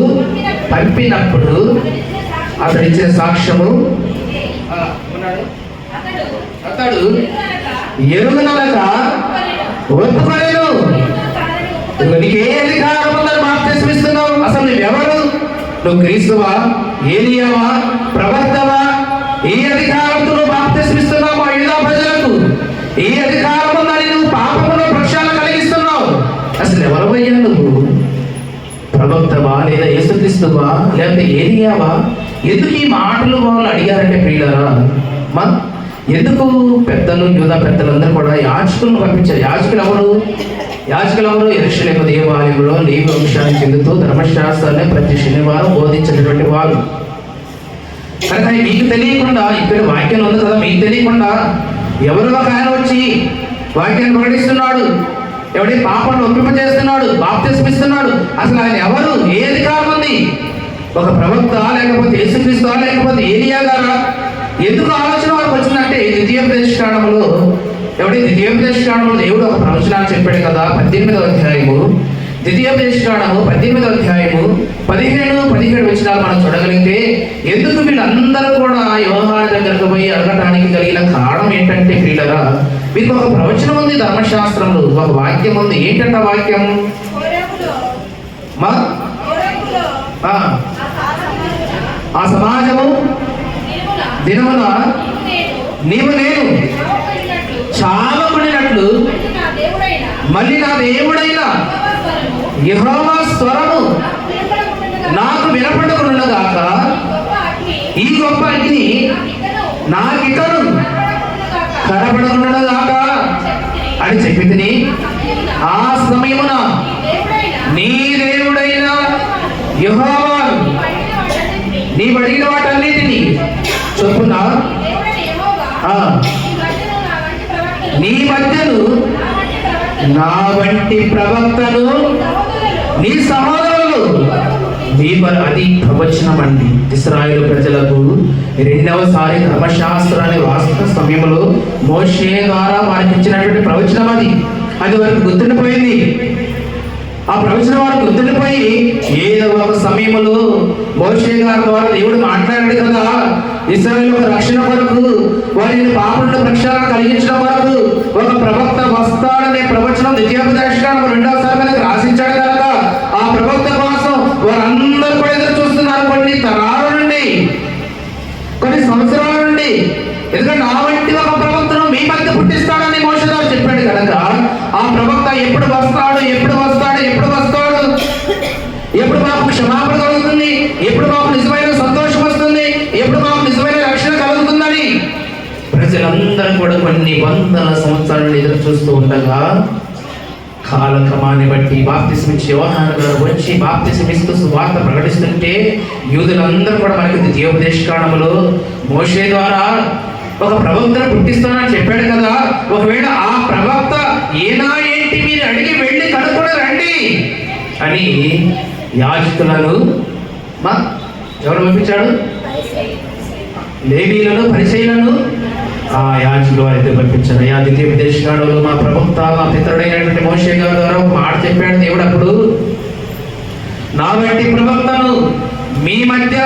పంపినప్పుడు అతడు ఇచ్చిన సాక్ష్యము, అతడు ఎరుగనక ఒప్పుకోలేదు. నీకు ఏ అధికారం ఉందని బాప్తిస్మం ఇస్తున్నావు? అసలు నువ్వెవరు? నువ్వు క్రీస్తువా, ఏలియావా, ప్రవక్తవా? ఏ అధికారంతో నువ్వు బాప్తిస్మం ఇస్తున్నావు మా యూదా ప్రజలకు? ఏ అధికారం ఉందని నువ్వు పాపములో ప్రక్షాళన కలిగిస్తున్నావు? అసలు ఎవరవయ్యా నువ్వు? ప్రవక్తవా, లేదా యేసుక్రీస్తువా, లేకపోతే ఏలియావా? ఎందుకు ఈ మాటలు వాళ్ళు అడిగారంటే ప్రియులారా, ఎందుకు పెద్దలు, యూదా పెద్దలందరూ కూడా యాజకులను పంపించారు. యాజకులు ఎవరు? యెరూషలేము దేవాలయంలో లేవి వంశానికి చెందుతూ ధర్మశాస్త్రాన్ని ప్రతి శనివారం బోధించినటువంటి వాళ్ళు. కనుక మీకు తెలియకుండా, ఇక్కడ వాక్యం ఉంది కదా, మీకు తెలియకుండా ఎవరో ఒక ఆయన వచ్చి వాక్యాన్ని ప్రకటిస్తున్నాడు, ఎవడి పాపాన్ని ఒప్పింపజేస్తున్నాడు, బాప్తిస్మం ఇస్తున్నాడు. అసలు ఆయన ఎవరు? ఏ అధికారం ఉంది? ఒక ప్రవక్త, లేకపోతే యేసుక్రీస్తు, లేకపోతే ఏలియా గారా? ఎందుకు ఆలోచన వారికి వచ్చిందంటే ద్వితీయోపదేశకాండములో ద్వితీయోపదేశకాండములో దేవుడు ఒక ప్రవచనాన్ని చెప్పాడు కదా, 18వ అధ్యాయము, ద్వితీయోపదేశకాండము 18వ అధ్యాయము 15-17 వచనాలు మనం చూడగలిగితే, ఎందుకు వీళ్ళందరూ కూడా యోహాను దగ్గరకు పోయి అడగటానికి కలిగిన కారణం ఏంటంటే ప్రియులరా, మీకు ఒక ప్రవచనం ఉంది ధర్మశాస్త్రంలో, ఒక వాక్యం ఉంది. ఏంటంటే ఆ వాక్యం? ఆ సమాజము దినమున నీవు నేను చావకుడినట్లు మళ్ళీ నా దేవుడైన యెహోవా స్వరము నాకు వినపడకునుగాక, ఈ గొప్ప అగ్ని నాకికను కనపడకునుగాక అని చెప్పితిని. ఆ సమయమున నీ దేవుడైన యెహోవా నీవు అడిగిన వాటన్నిటిని చొప్పున నీ మధ్యను నా వంటి ప్రవక్తను నీ సహోదరులు అది ప్రవచనం అండి. ఇశ్రాయేలు ప్రజలకు రెండవసారి ధర్మశాస్త్రాన్ని రాసిన సమయంలో మోషే ద్వారా వారికి ఇచ్చినటువంటి ప్రవచనం అది వారికి గుర్తుండిపోయింది. ఆ ప్రవచనం వారికి గుర్తుండిపోయి ఏదో ఒక సమయంలో మోషే గారి ద్వారా దేవుడు మాట్లాడాడు కదా, ఇశ్రాయేలు రక్షణ కొరకు వారిని పాపం ప్రక్షాళన కలిగించడం వరకు ఒక ప్రవక్త వస్తాడనే ప్రవచనం ద్వితీయోపదేశకాండం 2వ సర్గనికి రాసించాడు కనుక ఆ ప్రవక్త కోసం వారందరూ కూడా ఎదురు చూస్తున్నారు. కొన్ని తరాల నుండి, కొన్ని సంవత్సరాల నుండి. ఎందుకంటే నా వంటి ఒక ప్రవక్తను మీ మధ్య పుట్టిస్తాడని మోషే గారు చెప్పాడు కనుక ఆ ప్రవక్త ఎప్పుడు వస్తాడు, ఎప్పుడు వస్తాడు, ఎప్పుడు వస్తాడు, ఎప్పుడు మాకు క్షమాపణ కలుగుతుంది, ఎప్పుడు మాకు నిజమైన సంతోషం వస్తుంది, ఎప్పుడు మాకు నిజమైన రక్షణ కలుగుతుందని ప్రజలందరూ కూడా కొన్ని వందల సంవత్సరాల నుండి ఎదురు చూస్తూ ఉండగా కాలక్రమాన్ని బట్టి బాప్తిసం ఇచ్చే యోహాను గారు వచ్చి బాప్తిసం ఇస్తూ సువార్త ప్రకటిస్తుంటే యూదులందరూ కూడా మనకి ద్వితీయోపదేశకాండములో మోషే ద్వారా ఒక ప్రవక్తను పుట్టిస్తానని చెప్పాడు కదా, ఒకవేళ ఆ ప్రవక్త ఏనా ఏంటి మీరు అడిగి వెళ్ళి కనుక్కొని రండి అని యాజకులను ఎవరు పంపించాడు? లేవీయులను, పరిసయ్యులను ఆ యాజకులు వారితో పంపించారు. ఆ ద్వితీయోపదేశకాండంలో మా ప్రవక్త, మా పితరుడైనటువంటి మోషే గారి ద్వారా ఒక మాట చెప్పాడు దేవుడు. అప్పుడు నా వంటి ప్రవక్తను మీ మధ్య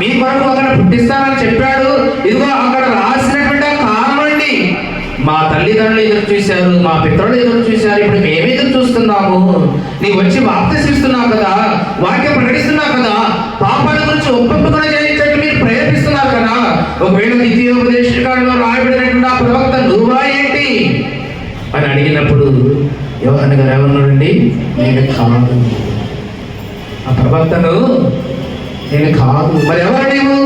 మీ కొరకు అక్కడ పుట్టిస్తానని చెప్పాడు. ఇదిగో అక్కడ రాసినటువంటి కారణం అండి. మా తల్లిదండ్రులు ఎదురు చూశారు, మా పితరులు ఎదురు చూశారు, ఇప్పుడు మేము ఎదురు చూస్తున్నాము. నీకు వచ్చి బాప్తిస్తున్నావు కదా, వాక్యం ప్రకటిస్తున్నావు కదా, పాపాల గురించి ఒప్పింపుగా చేయించట్టు మీరు ప్రయత్నిస్తున్నారు కదా, ఒకవేళ ద్వితీయోపదేశకాండంలో రాయబడినటువంటి ఆ ప్రవక్త నువ్వా ఏంటి అని అడిగినప్పుడు యోహాను గారు ఏమన్నాడండి? నేను కాదు, ఆ ప్రవక్తను నేను కాదు. మరి ఎవరు నీవు?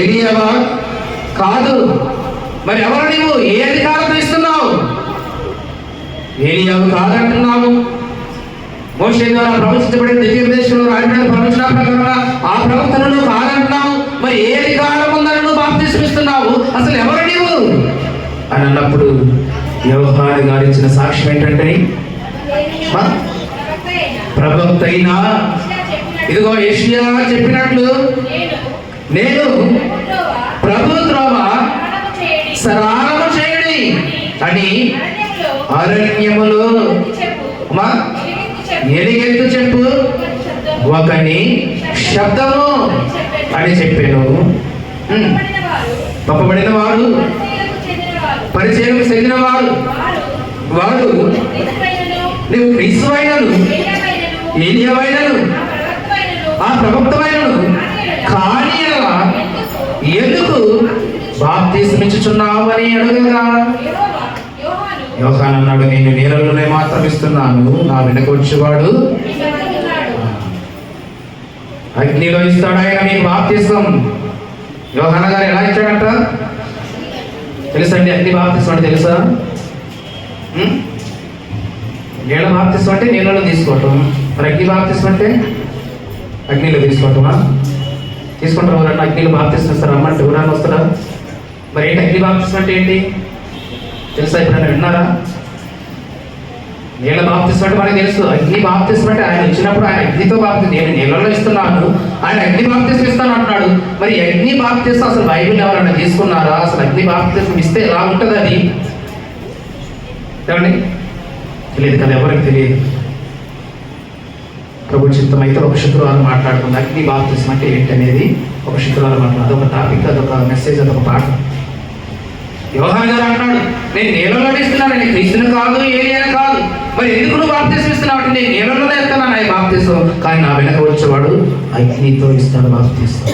ఏలియావా? కాదు. మరి ఎవరు నీవు? ఏ అధికారంతో ఇస్తున్నావు? ఏలియావు కాదంటున్నావు. మోషే ద్వారా ప్రవచించబడిన ద్వితీయోపదేశంలో రాయబడిన ప్రవచన ప్రకారంగా ఆ ప్రవక్తను నువ్వు కాదంటున్నావు. మరి ఏ అధికారం ఉందని నువ్వు బాప్తిసం ఇస్తున్నావు? అసలు ఎవరు నీవు అని అన్నప్పుడు యోహాను గారు ఇచ్చిన సాక్ష్యం ఏంటంటే, ప్రవక్త అయినా ఇదిగో యెషయా చెప్పినట్లు నేను ప్రభు త్రోవ సరళము చేయడి అని అరణ్యములో ఎలుగెత్తు చెప్పు ఒకని శబ్దము అని చెప్పాను. పంపబడిన వాడు, పరిచయం చెందిన వాడు నువ్వు క్రీస్తువైనను, ఏలియావైనను, ఆ ప్రవక్తమైనను కానీ ఎందుకు బాప్తిసమిచ్చుచున్నావు అని అడగగా యోహాను అన్నాడు, నేను నీళ్ళలోనే మాత్రం ఇస్తున్నాను, నా వెనక వచ్చేవాడు అగ్నిలో ఇస్తాడు ఆయన మీకు బాప్తిసం. యోహాను గారు ఎలా ఇచ్చాడంట తెలుసండి? అగ్ని బాప్తిసం అంటే తెలుసా? నీళ్ళ బాప్తిసం అంటే నీళ్ళలో తీసుకోవటం, మరి అగ్ని బాప్తిసం అంటే అగ్నిలో తీసుకోవటమా? తీసుకుంటారు ఎవరన్నా అగ్నిలో బాప్తిసం ఇస్తారు? రమ్మంటే ఎవరన్నా వస్తారా? మరి ఏంటి అగ్ని బాప్తిసం అంటే ఏంటి తెలుసా? ఎప్పుడైనా విన్నారా? నీళ్ళ బాప్తిసం అంటే మనకి తెలుసు. అగ్ని బాప్తిసం అంటే ఆయన ఇచ్చినప్పుడు ఆయన అగ్నితో బాప్తిసం, నేను నీళ్ళలో ఇస్తున్నాను, ఆయన అగ్ని బాప్తిసం ఇస్తాను అంటున్నాడు. మరి అగ్ని బాప్తిసం అసలు బైబిల్ ఎవరైనా తీసుకున్నారా? అసలు అగ్ని బాప్తిసం ఇస్తే ఎలా ఉంటుంది అది? ఏమండి? తెలియదు కదా, ఎవరికి తెలియదు. ప్రభు చిత్తం అయితే ఒక శుక్రవారం మాట్లాడుతుంది అగ్ని బాప్తిసం అంటే ఏంటి అనేది. ఒక శుక్రవారం మాట్లాడు, అదొక టాపిక్, అదొక మెసేజ్, అదొక పాట. యోహాను గారు అంటున్నాడు, నేను నీళ్ళలో ఇస్తున్నాను, నేను క్రీస్తుని కాదు, ఏలియాని కాదు. మరి ఎందుకు నువ్వు బాప్తిసం ఇస్తున్నావు అంటే నేను నీళ్ళలోనే ఇస్తున్నాను ఆయన బాప్తిసం, కానీ నా వెనక వచ్చేవాడు అగ్నితో ఇస్తాడు బాప్తిసం.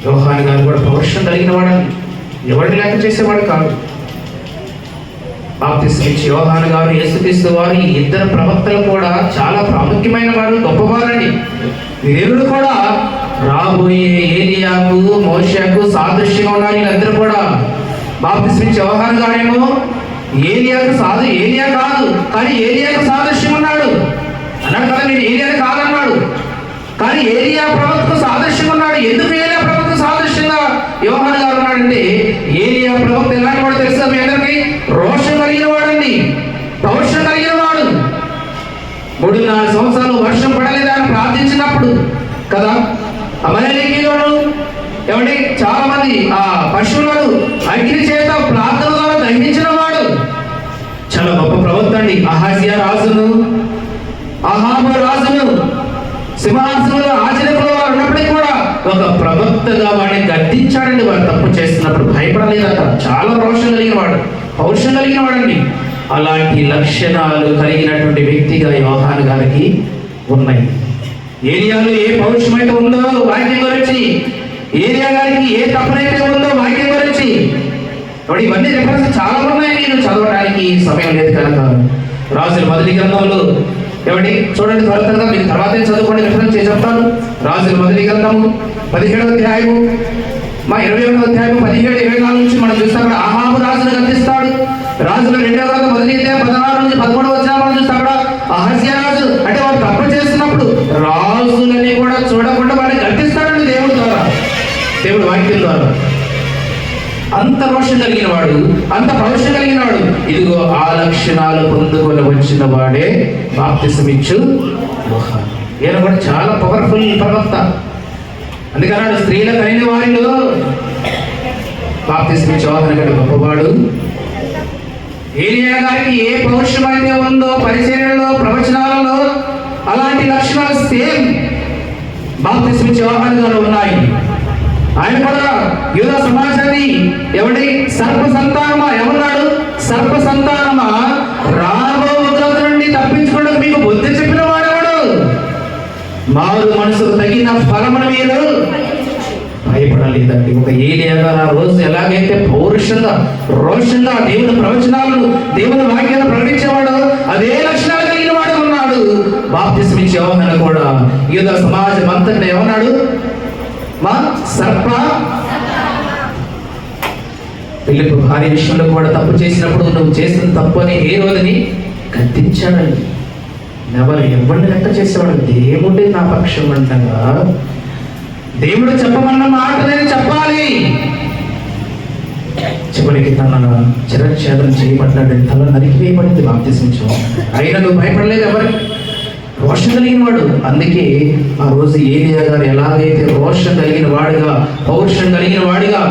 యోహాను గారు కూడా పౌరుషం కలిగిన వాడని, ఎవరిని లెక్క చేసేవాడు కాదు. బాప్తిసం ఇచ్చి యోహాను గారు, యేసుక్రీస్తు వారు, ఈ ఇద్దరు ప్రవక్తలు కూడా చాలా ప్రాముఖ్యమైన వారు, గొప్పవారండి. దేవుడు కూడా రాబోయే ఏలియాకు, మోషేకు సాదృశ్యంగా ఉన్నారు. వీళ్ళందరూ కూడా బాప్తిసం ఇచ్చి యోహాను గారేమో ఏలియా కాదు, కానీ ఏలియాకు సాదృశ్యం ఉన్నాడు అన్నాడు కదా. నేను ఏలియాని కాదన్నాడు, కానీ ఏలియా ప్రవక్తకు సాదృశ్యంగా ఉన్నాడు. ఎందుకు ఏలియా ప్రవక్త సాదృశ్యంగా యోహాను గారు ఉన్నాడంటే, ఏలియా ప్రవక్త ఎలాంటి వాడు తెలుసా మీ అందరికీ? రోషం కలిగిన వాడండి, పౌరుషం కలిగిన వాడు. 3-4 సంవత్సరాలు వర్షం పడలేదని ప్రార్థించినప్పుడు కదా, అమలేకీలోను ఏమండి చాలా మంది ఆ పశువులను అగ్ని చేత ప్రార్థన ద్వారా దహించిన వాడు చాలా గొప్ప ప్రవక్త అండి. అహాజియా రాజును, అహాబు రాజును సింహాసనంలో ఆశ్చర్యకుల వారు ఉన్నప్పటికీ కూడా ఒక ప్రవక్తగా వాడిని గద్దించాడండి. వాడు తప్పు చేస్తున్నప్పుడు భయపడలేదట. చాలా రోషం కలిగిన వాడు, పౌరుషం కలిగిన వాడండి. అలాంటి లక్షణాలు కలిగినటువంటి వ్యక్తిగా యోహాను గారికి ఉన్నాయి. ఏలియాలో ఏ పౌరుషమైతే ఉందో వాక్యం గురించి, ఏలియా గారికి ఏ తప్పునైతే ఉందో వాక్యం గురించి, ఇవన్నీ రిఫరెన్స్ చాలా ఉన్నాయి. నేను చదవడానికి సమయం లేదు కనుక రాజుల మొదటి గ్రంథంలో ఏమండి చూడండి, త్వరగా మీకు తర్వాత చదువుకోండి, రిఫరెన్స్ చేసి చెప్తాను. రాజుల మొదటి గ్రంథము 17వ అధ్యాయము 21వ అధ్యాయము 17-24 నుంచి మనం చూస్తాం. అక్కడ అహాబు రాజును గద్దిస్తాడు. రాజుల 2వ గ్రంథం 1వ అధ్యాయం 16 నుంచి 13వ అధ్యాయం మనం చూస్తాం. అక్కడ అహజ్యా రాజు అంటే వాడు తప్పు చేస్తున్నప్పుడు రాజులని కూడా చూడకుండా వాడిని గద్దిస్తాడండి దేవుడి ద్వారా, దేవుడి వాక్యం ద్వారా. అంత రోషం కలిగిన వాడు, అంత పౌరుషం కలిగిన వాడు. ఇదిగో ఆ లక్షణాలు పొందుకొని వచ్చిన వాడే బాప్తిసమిచ్చు యోహాను. ఈయన కూడా చాలా పవర్ఫుల్ ప్రవక్త. అందుకన్నాడు స్త్రీల కలిగిన వారిలో బాప్తిసమిచ్చు యోహాను కంటే గొప్పవాడు. ఏలియా గారికి ఏ పౌరుషం అయితే ఉందో పరిచర్యలో, ప్రవచనాలలో అలాంటి లక్షణాలు సేమ్ బాప్తిసమిచ్చు యోహాను గారు ఉన్నాయి. ఆయన కూడా యూదా సమాజాన్ని ఎవడి సర్ప సంతానమా ఏమన్నాడు? సర్ప సంతానమా రాబో ఉగ్రత నుండి తప్పించుకోవడానికి మీకు బుద్ధి చెప్పిన వాడెవడు? మారు మనసుకు తగిన ఫలమును మీరు భయపడలేదండి. ఒక ఏలియా గారు ఆ రోజు ఎలాగైతే పౌరుషంగా, రోషంగా దేవుని ప్రవచనాలను, దేవుని వాక్యాలను ప్రకటించేవాడు, అదే లక్షణాలు కలిగిన వాడు ఉన్నాడు. బాప్తిసమిచ్చే యోహాను కూడా యూదా సమాజం అంతటా ఏమన్నాడు? మా సర్ప. ఫిలిప్పు భార్య విషయంలో కూడా తప్పు చేసినప్పుడు నువ్వు చేసిన తప్పు అని ఏ రోజుని గద్దించాడండి. ఎవరిని లెక్క చేసేవాడు? దేవుడే నా పక్షం అంటగా, దేవుడు చెప్పమన్న మాట నేను చెప్పాలి. చివరికి తన చిరఛేదనం చేయబడ్డాడు, తల నరికివేయబడింది బాప్తిసమించు. అయినా నువ్వు భయపడలేదు. ఎవరి రోషం కలిగిన వాడు. అందుకే ఆ రోజు ఏలియా గారు ఎలాగైతే రోషం కలిగిన వాడుగా, పౌరుషం కలిగిన వాడిగా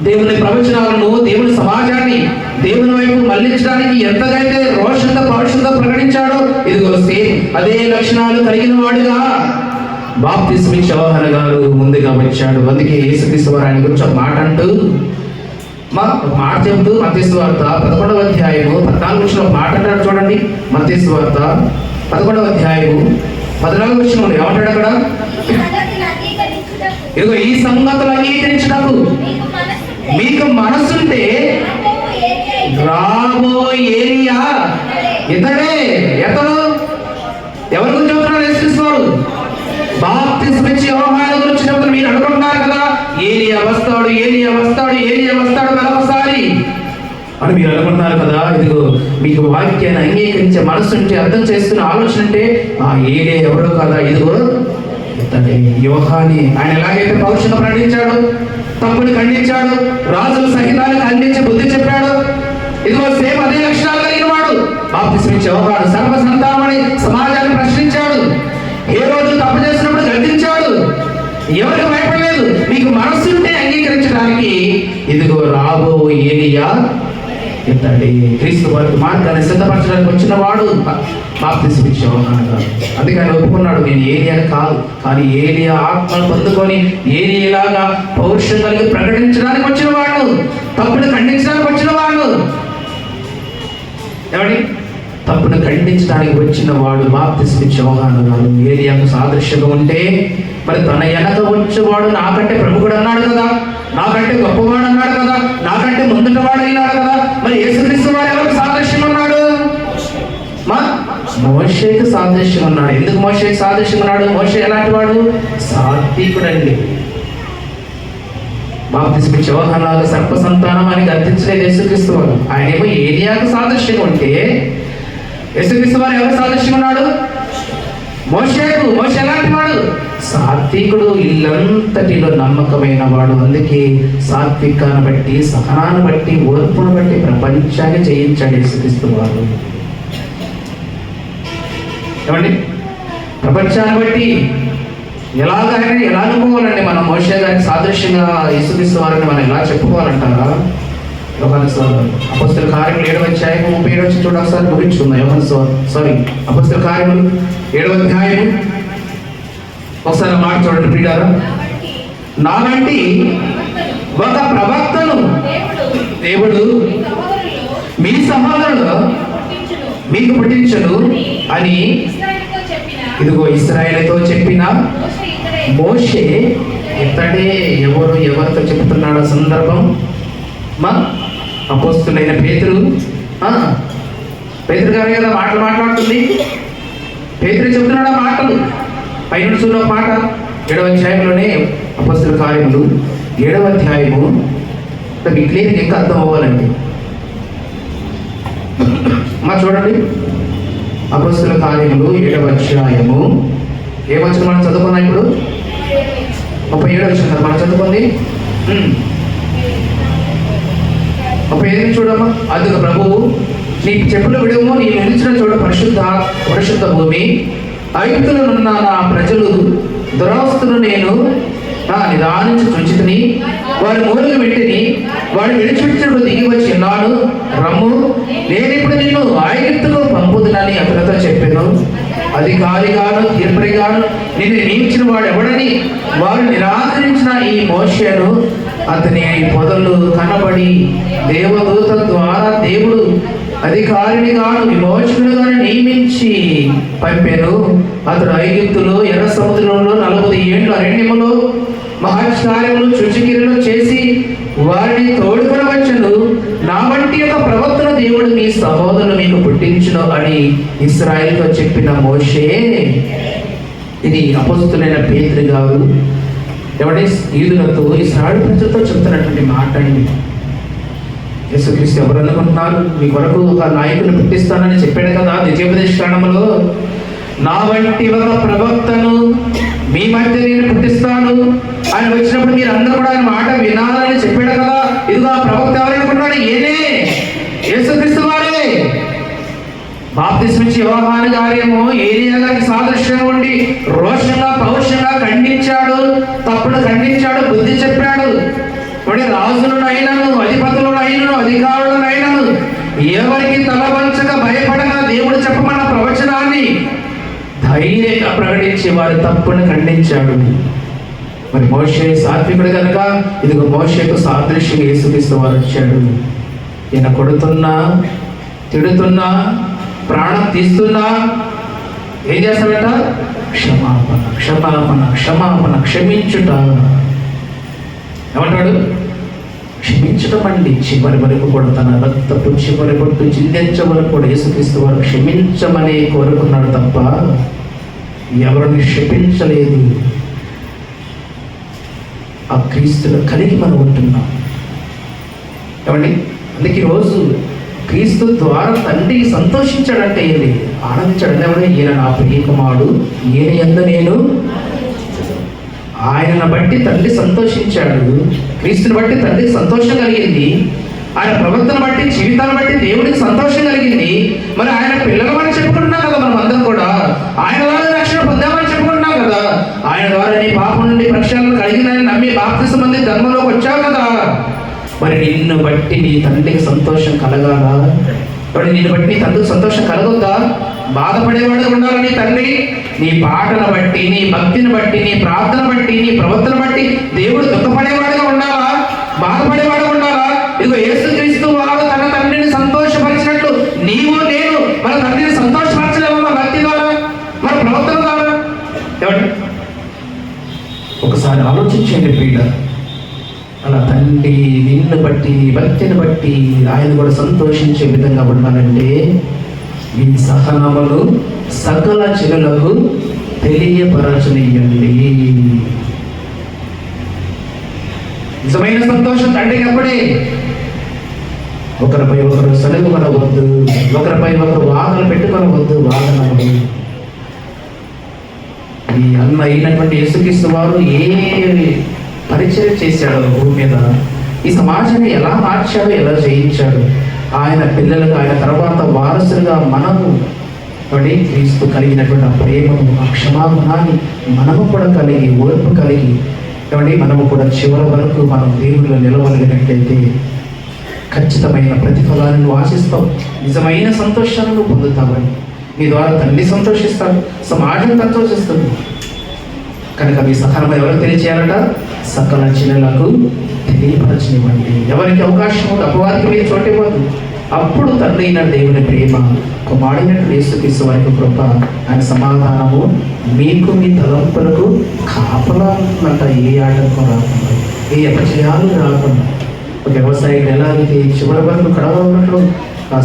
దేవుని ప్రవచనాలను, దేవుని సమాజాన్ని దేవుని వైపు మళ్లించడానికి ఎంతగైతే రోషంగా, పౌరుషంగా ప్రకటించాడో, ఇదిగో సేమ్ అదే లక్షణాలు కలిగిన వాడుగా బాప్తిసమిచ్చే యోహాను గారు ముందుగా వచ్చాడు. అందుకే యేసుక్రీస్తు వారు ఆయన గురించి ఒక మాట అంటూ మాట చెబుతూ మత్తయి సువార్త 11వ అధ్యాయము 14వ వచనంలో మాట అంటాడు. చూడండి, మత్తయి సువార్త 11వ అధ్యాయము 14వ వచనంలో ఏమంటాడు? అక్కడ ఇదిగో ఈ సంగతులు అంగీకరించుటకు మీకు మనసుంటే రాబో ఏలియా ఇతడే. ఎతడు ఎవరి గురించి చెబుతున్నాడు? యేసుక్రీస్తు బాప్తిసమిచ్చే యోహాను గురించి చెబుతున్నారు. మీరు అనుకుంటున్నారు కదా ఏలియా వస్తాడు, ఏలియా వస్తాడు, ఏలియా వస్తాడు మరొకసారి అని మీరు అనుకుంటున్నారు కదా. ఇదిగో మీకు వాక్యాన్ని అంగీకరించే మనసు ఉంటే, అర్థం చేసుకునే ఆలోచన ఉంటే ఆ ఏలియా ఎవరో కదా, ఇదిగో ఇతడే యోహాని. ఆయన ఎలాగైతే పౌరుషంగా ప్రకటించాడు, తప్పుని ఖండించాడు, రాజుల సహితాన్ని ఖండించి బుద్ధి చెప్పాడు, ఇదిగో సేమ్ అదే లక్షణాలు కలిగిన వాడు బాప్తిసమిచ్చే యోహాను. సర్వ సంతానమని సమాజాన్ని ప్రశ్నించాడు, ఏ రోజు తప్పు చేసినప్పుడు గద్దించాడు, ఎవరికి భయపడలేదు. మీకు మనస్సుంటే అంగీకరించడానికి ఇదిగో రాబో ఏలియా ఇతడే. క్రీస్తు వారికి మార్గాన్ని సిద్ధపరచడానికి వచ్చిన వాడు బాప్తిసమిచ్చే యోహాను గారు. అందుకే ఆయన ఒప్పుకున్నాడు, నేను ఏలియా కాదు, కానీ ఏలియా ఆత్మను పొందుకొని ఏలియాలాగా పౌరుషం కలిగి ప్రకటించడానికి వచ్చిన వాడు, తప్పును ఖండించడానికి వచ్చిన వాడు. ఏమండి? తప్పును ఖండించడానికి వచ్చిన వాడు బాప్తిసమిచ్చే యోహాను గారు. ఏలియాకు సాదృశ్యంగా ఉంటే మరి తన వెనక వచ్చేవాడు నాకంటే ప్రముఖుడు అన్నాడు కదా, నాకంటే గొప్పవాడు అన్నాడు కదా, నాకంటే ముందుటవాడు అయినాడు కదా. మరి యేసుక్రీస్తు వాడు ఎవరికి సాదృశ్యం ఉన్నాడు? మోషేకు సాదృశ్యం ఉన్నాడు. ఎందుకు మోషేకు సాదృశ్యం ఉన్నాడు? మోషే ఎలాంటి వాడు? సాత్వికుడండి. బాప్తిసమిచ్చే యోహాను సర్ప సంతానం అని గర్తించలేదు యేసుక్రీస్తు వారు. ఆయనేమో ఏలియాకు సాదృశ్యం ఉంటే యేసుక్రీస్తు వారు ఎవరు సాదృశ్యం ఉన్నాడు? మోషేకు. మోషే ఎలాంటి వాడు? సాత్వికుడు, ఇల్లంతటిలో నమ్మకమైన వాడు. అందుకే సాత్వికాన్ని బట్టి, సహనాన్ని బట్టి, ఓర్పును బట్టి ప్రపంచాన్ని జయించాడు యేసుక్రీస్తు వారు. ఏమండి? ప్రపంచాన్ని బట్టి ఎలా అనుకోవాలండి? మనం మోషే గారికి సాదృశ్యంగా యేసుక్రీస్తు వారిని మనం ఎలా చెప్పుకోవాలంటారా? అపొస్తలుల కార్యములు 7వ అధ్యాయము 37 వచ్చి చూడ ఒకసారి ముగించుకుందాం. అపొస్తలుల కార్యములు 7వ అధ్యాయము ఒకసారి మాట చూడండి ప్రియులారా. నాలాంటి ఒక ప్రవక్తను దేవుడు మీ సహోదరులు మీకు పుట్టించను అని ఇదిగో ఇశ్రాయేలుతో చెప్పిన మోషే ఇతడే. ఎవరితో చెప్తున్నాడు ఆ సందర్భం? అపోస్తులైన పేతురు గారు కదా మాట్లాడుతుంది. పేతురు చెప్తున్నాడు ఆ మాటలు. పైన చూడ మాట 7వ అధ్యాయంలోనే అపోస్తుల కార్యములు 7వ అధ్యాయము క్లియర్గా ఇంకా అర్థం అవ్వాలండి. చూడండి, అపోస్తుల కార్యములు 7వ అధ్యాయము ఏ వచనం మనం చదువుకున్నాం ఇప్పుడు? 37వ వచనం మనం చదువుకుంది. 35 చూడమ్మా. అందుకు ప్రభువు, నీ చెప్పులు విడుము, నీ నిలిచిన చోట పరిశుద్ధ భూమి, ఐగుప్తులనున్న నా ప్రజలు దురవస్థను నేను నిదానించి చూచితిని, వారి మూలలు పెట్టిని, వాడు విడిచిపెట్టినప్పుడు దిగి వచ్చి ఉన్నాను. రమ్ము, నేనిప్పుడు నిన్ను ఐగుప్తుకు పంపుదునని అతనితో చెప్పాను. అధికారిగాను తీర్పరిగాను నిన్ను నియమించిన వాడు ఎవడని వారు నిరాకరించిన ఈ మోషేను అతని పొదలు కనబడి దేవదూత ద్వారా దేవుడు అధికారిని గాను విమోచకుడుగాను నియమించి పంపాను. అతడు ఐగుప్తులో ఎర్ర సముద్రంలో 40 ఏళ్ళు అరణ్యములో మహత్కార్యములు సూచక్రియలు చేసి వారిని తోడుకొని వచ్చను. నా వంటి యొక్క ప్రవక్తను దేవుడు మీ సహోదరులు మీకు పుట్టించును అని ఇశ్రాయేలుతో చెప్పిన మోషే. ఇది అపోస్తులైన పేతురు గారు యూదులతో ఇశ్రాయేలు ప్రజలతో చెప్తున్నటువంటి మాట అండి. యేసుక్రీస్తు ఎవరు అనుకుంటున్నారు? మీ కొరకు ఒక నాయకుని పుట్టిస్తానని చెప్పాడు కదా ద్వితీయోపదేశ కాండములో. నా వంటి ఒక ప్రవక్తను మీ మధ్య నేను పుట్టిస్తాను. ఆయన వచ్చినప్పుడు మీరు అందరూ కూడా ఆయన మాట వినాలని చెప్పాడు కదా. ఇదిగో ఆ ప్రవక్త ఎవరనుకుంటున్నాడు? ఏనే, యేసుక్రీస్తు వారే. బాప్తిస్మిచ్చి యోహాను గారేమో ఏలియా గారికి సాదృశ్యంగా ఉండి రోషంగా పౌరుషంగా ఖండించాడు, తప్పుడు ఖండించాడు, బుద్ధి చెప్పాడు. రాజులను అయినను, అధిపతులను అయినను, అధికారులను అయినను ఎవరికి తల వంచక భయపడగా దేవుడు చెప్పమన్న ప్రవచనాన్ని ధైర్యంగా ప్రకటించి వారి తప్పును ఖండించాడు. మరి మోషే సాత్వికుడు కనుక ఇదిగో మోషేకు సాదృశ్యంగా యేసుక్రీస్తు వారు వచ్చాడు. ఈయన కొడుతున్నా, తిడుతున్నా, ప్రాణం తీస్తున్నా ఏం చేస్తాడట? క్షమాపణ, క్షమాపణ, క్షమాపణ, క్షమించుట. ఏమంటాడు? క్షమించడం అండి. చివరి వరకు కూడా తన రక్తపు చివరి పొట్టు చిందించే వరకు కూడా యేసుక్రీస్తు వారు క్షమించమని కోరుకున్నాడు తప్ప ఎవరిని క్షమించలేదు. ఆ క్రీస్తును కలిగి మనం ఉంటున్నాం. ఏమండి? అందుకే ఈరోజు క్రీస్తు ద్వారా తండ్రి సంతోషించాడంటే ఏంటి? ఆనందించాడంటే ఎవరు? ఈయన నా ప్రియ కుమారుడు, ఈయన యందు నేను. ఆయనను బట్టి తండ్రి సంతోషించాడు. క్రీస్తుని బట్టి తండ్రికి సంతోషం కలిగింది. ఆయన ప్రవర్తన బట్టి, జీవితాన్ని బట్టి దేవుడికి సంతోషం కలిగింది. మరి ఆయన పిల్లలమని చెప్పుకుంటున్నాం కదా మనం అందరం కూడా. ఆయన ద్వారా రక్షణ పొందామని చెప్పుకుంటున్నాం కదా. ఆయన ద్వారా నీ పాపం నుండి ప్రక్షాళన కలిగిందని నమ్మి బాప్తిసం పొంది ధర్మంలోకి వచ్చావు కదా. మరి నిన్ను బట్టి నీ తండ్రికి సంతోషం కలగాలా? మరి నిన్ను బట్టి నీ తండ్రికి సంతోషం కలగొద్దా? బాధపడేవాడు ఉండాలని తండ్రి నీ పాటను బట్టి, నీ భక్తిని బట్టి, నీ ప్రార్థన బట్టి, నీ ప్రవర్తన బట్టి దేవుడు దుఃఖపడేవాడుగా ఉండాలా? బాధపడేవాడు ఉండాలా? ఇదిగో యేసుక్రీస్తు వారు తన తండ్రిని సంతోషపరిచినట్లు నీవు నేను మన తండ్రిని సంతోషపరచలేము. మన భక్తి ద్వారా, మన ప్రవర్తన ద్వారా. ఏమండి? ఒకసారి ఆలోచించండి ప్రియుడ. అలా తండ్రి నిన్ను బట్టి, భక్తిని బట్టి ఆయన కూడా సంతోషించే విధంగా ఉండాలంటే మీ సహనములు సకల జనులకు తెలియపరచనీయండి. నిజమైన సంతోషం తండ్రికి అప్పుడే. ఒకరిపై ఒకరు సలుగు కొనవద్దు, ఒకరిపై ఒకరు వాదనలు పెట్టుకొనవద్దు. వాదనలు ఈ అన్న అయినటువంటి యేసుక్రీస్తు వారు ఏ పరిచయం చేశాడు భూమి మీద, ఈ సమాజాన్ని ఎలా మార్చాడు, ఎలా జయించాడు. ఆయన పిల్లలుగా, ఆయన తర్వాత వారసులుగా మనము కాబట్టి క్రీస్తు కలిగినటువంటి ఆ ప్రేమను, ఆ క్షమాగుణాన్ని మనము కూడా కలిగి, ఓర్పు కలిగి, కాబట్టి మనము కూడా చివరి వరకు మనం దేవునిలో నిలవగలిగినట్లయితే ఖచ్చితమైన ప్రతిఫలాలను ఆశిస్తాం, నిజమైన సంతోషాలను పొందుతామని. మీ ద్వారా తండ్రి సంతోషిస్తాడు, సమాజం సంతోషిస్తుంది. కనుక మీ సహనం ఎవరు తెలియచేయాలట? సకల జనులకు తెలియపరచనివ్వండి. ఎవరికి అవకాశం ఉంది, అపవాదికి మీరు చోటివ్వదు. అప్పుడు తండ్రి అయిన దేవుని ప్రేమ, కుమారుడైన యేసుక్రీస్తు వారి కృప, ఆయన సమాధానము మీకు మీ తలంపులకు కాపలా ఉంటుందంట. ఏ ఆటంకం రాకుండా, ఏ అపజయాలు రాకుండా. ఒక వ్యవసాయం ఎలా అయితే చివరి వరకు కడవన్నట్లు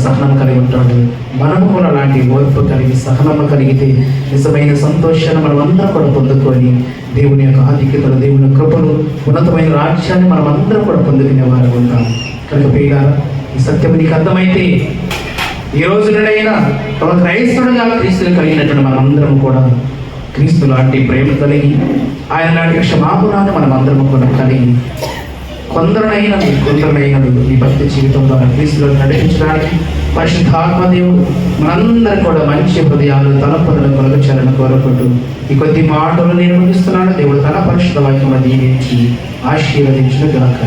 సహనం కలిగి ఉంటాడు, మనము కూడా అలాంటి ఓర్పు కలిగి సహనము కలిగితే నిజమైన సంతోషాన్ని మనం అందరం కూడా పొందుకొని దేవుని యొక్క ఆధిక్యతలు, దేవుని కృపలు, ఉన్నతమైన రాజ్యాన్ని మనం అందరం కూడా పొందుకునే వారు ఉంటాం. కనుక ప్రియులారా, ఈ సత్యం నీకు అర్థమైతే ఈ రోజు నుండైనా ఒక క్రైస్తవుడుగా క్రీస్తుని కలిగినటువంటి మనందరం కూడా క్రీస్తు లాంటి ప్రేమ కలిగి, ఆయన లాంటి క్షమాగుణాన్ని మనం అందరం కూడా కలిగి కొందరునైనది ఈ భక్తి జీవితం ద్వారా క్రీస్తులో నడిపించడానికి పరిశుద్ధాత్మ దేవుడు మనందరూ కూడా మంచి హృదయాలు, తలపదులను కొలగచాలని కోరుకుంటూ ఈ కొద్ది మాటలు నేను ముగిస్తున్నాను. దేవుడు తన పరిశుద్ధ వాక్యమును దీవించి ఆశీర్వదించును గాక.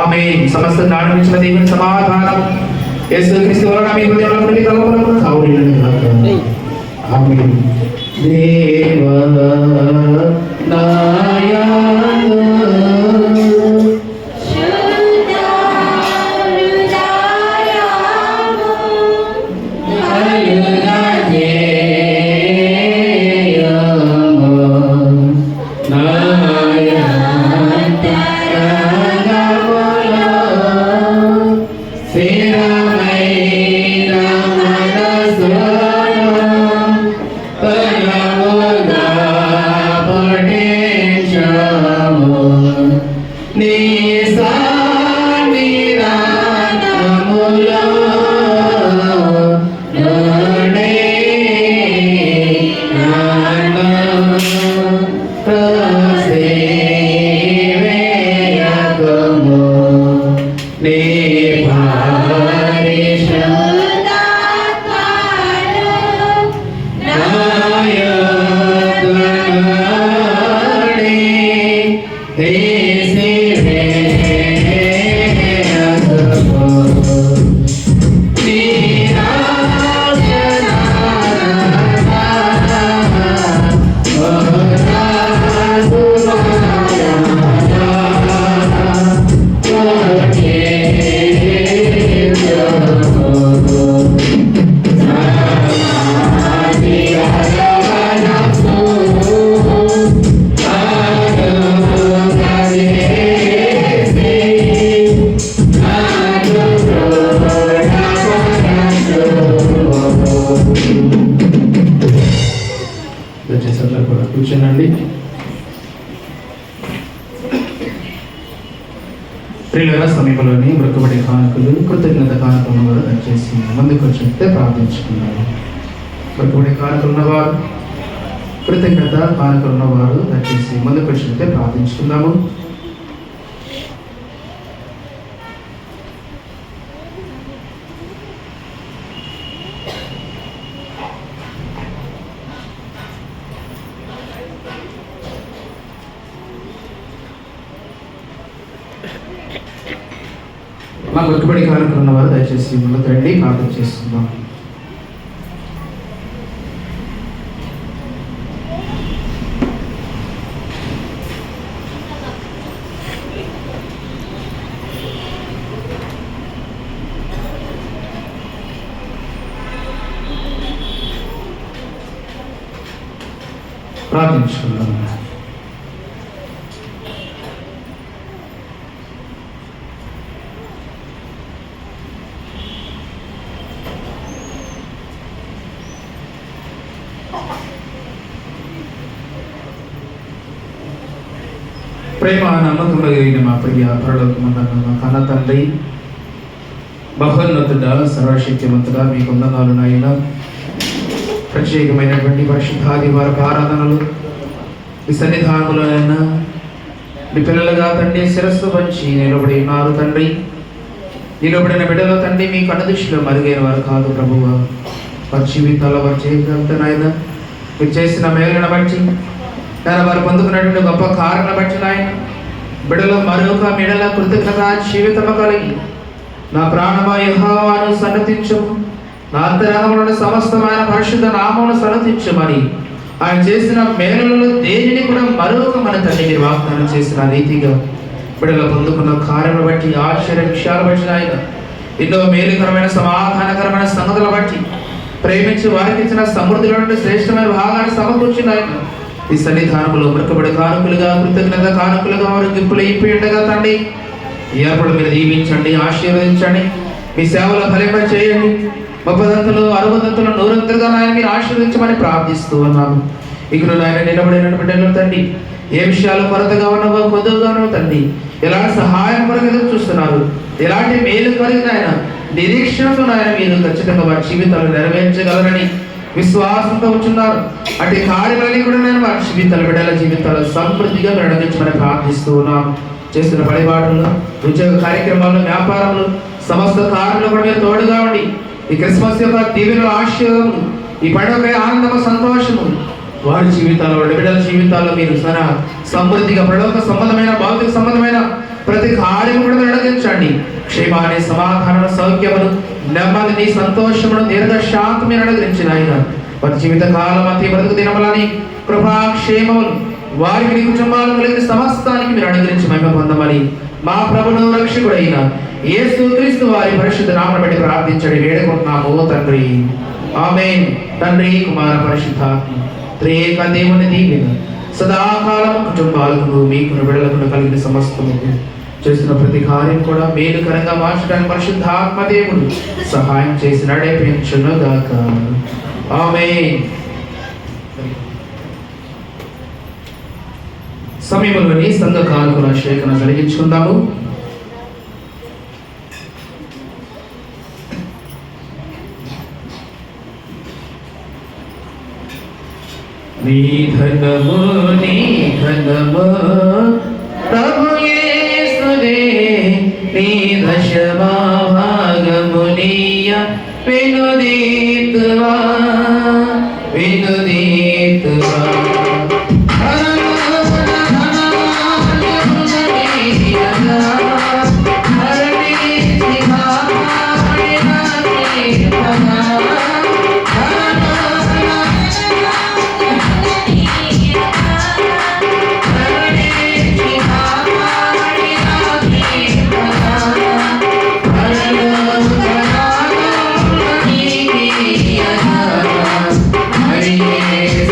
ఆమేన్. సమస్త జ్ఞానమిచ్చిన దేవుని సమాధానం యేసుక్రీస్తు వలన మీ హృదయాలలోని తలపులకు కావులినను గాక. ఆమేన్. దేవా నాయనా కూర్చోనండి. ప్రియుల సమీపంలోని మృక్కుబడి కానుకలు, కృతజ్ఞత కానుకలు కూడా దయచేసి ముందుకు వచ్చితే ప్రార్థించుకున్నారు. మృక్కుబడి కానుకలు ఉన్నవారు, కృతజ్ఞత కానుకలు ఉన్నవారు దయచేసి ముందుకు వచ్చితే ప్రార్థించుకున్నాము. మా మొక్కుబడి కానుకలు ఉన్నవారు దయచేసి ముందుకు రండి, ప్రార్థన చేస్తున్నాం. ప్రార్థించుకున్నాం. ప్రేమ నమ్మకం కలిగిన మా ప్రియ పరలోకమందున్న మా కన్న తండ్రి, మహోన్నతుడా, సర్వశక్తిమంతుడా, మీ వందనాలు నాయన. ప్రత్యేకమైనటువంటి పరిశుద్ధాదివార ఆరాధనలు ఈ సన్నిధానములైనా మీ పిల్లలుగా తండ్రి శిరస్సు వంచి నిలబడి ఉన్నారు తండ్రి. నిలబడిన బిడ్డలో తండ్రి మీ కన్న దృష్టిలో మరుగైన వారు కాదు ప్రభువా. వారి జీవితాల్లో వారు చేయగలుగుతారు నాయన. మీరు చేసిన మేలును బట్టి నాయన, వారు పొందుకున్నటువంటి గొప్ప కారణం బట్టి నాయన, బిడలో మరొక మిడల కృతజ్ఞత జీవితము కలిగి నా ప్రాణమా యెహోవాను సన్నతించము, నా అంతరంగంలోని సమస్తమైన పరిశుద్ధ నామమును సన్నతించమని ఆయన చేసిన మేలులలో దేనిని కూడా మరొక మన తండ్రి మీరు వాగ్దానం చేసిన రీతిగా బిడలో పొందుకున్న కార్యమును బట్టి ఆశ్చర్య విషయాలు బట్టి ఆయన ఎన్నో మేలుకరమైన సమాధానకరమైన సంగతుల బట్టి ప్రేమించి వారికి ఇచ్చిన సమృద్ధిలో శ్రేష్టమైన భాగాన్ని సమకూర్చిన ఆయన ఈ సన్నిధానంలో మృకబడి కానుకలుగా కృతజ్ఞత కానుకలుగా వారు గిప్పులు అయిపోయి ఉండగా తండ్రి ఏర్పడు మీరు దీవించండి, ఆశీర్వదించండి, మీ సేవలో ఫలింప చేయండి. 30 60 100 ఆయన మీరు ఆశీర్వదించమని ప్రార్థిస్తూ ఉన్నాను. ఇక్కడ ఆయన నిలబడినటువంటి తండ్రి ఏ విషయాలు కొరతగా ఉన్నవో కొద్దుగా ఉన్నవో తండ్రి ఎలాంటి సహాయం కొరకు ఎదురు చూస్తున్నారు, ఎలాంటి మేలు కలిగిన ఆయన నిరీక్షణతో ఆయన మీరు ఖచ్చితంగా వారి జీవితాలు నెరవేర్చగలరని విశ్వాసంతో ఉంటున్నారు. అటు కార్యాలన్నీ కూడా నేను వారి జీవితాలు బిడ్డల జీవితాలు సమృద్ధిగా నడిపించమని ప్రార్థిస్తూ ఉన్నాను. చేస్తున్న పడిబాటులు, ఉద్యోగ కార్యక్రమాలు, వ్యాపారాలు, సమస్త కార్యాలు కూడా మీరు తోడుగా ఉండి ఈ క్రిస్మస్ యొక్క దీవెనల ఆశీర్వాదము, ఈ పండుగ ఆనందము, సంతోషము వారి జీవితాల్లో బిడ్డల జీవితాల్లో మీరు సమృద్ధిగా పరలోక సంబంధమైన భౌతిక సంబంధమైన ప్రతి కార్యము కూడా నడిపించండి. క్షేమాన్ని, సమాధానం, సౌఖ్యమును, నెమ్మదిని, సంతోషమును, దీర్ఘశాంతి మీరు అనుగ్రహించిన ఆయన వారి జీవిత కాలం అతి బ్రతుకు దినములని కృపాక్షేమములు వారికి నీ కుటుంబాలు కలిగిన సమస్తానికి మీరు అనుగ్రహించి మహిమ పొందమని మా ప్రభును రక్షకుడైన యేసుక్రీస్తు వారి పరిశుద్ధ నామమును బట్టి ప్రార్థించండి వేడుకుంటున్నాము తండ్రి. ఆమేన్. తండ్రి, కుమార, పరిశుద్ధాత్మ త్రియేక దేవుని దీవెన సదాకాలము కుటుంబాలకు మీకు బిడ్డలకు కలిగిన సమస్తముకు చేస్తున్న ప్రతి కార్యం కూడా మేలుకరంగా మార్చడానికి పరిశుద్ధాత్మ దేవుడు సహాయం చేసి నడిపించునుగాక. ఆమేన్. సమయంలోని సంఘ కానుకల సేకరణ జరిగించుకుందాము. నీ ధనము ప్రభు యేసుదే, నీ దశమా భాగమునియ వినుదీతువా Hare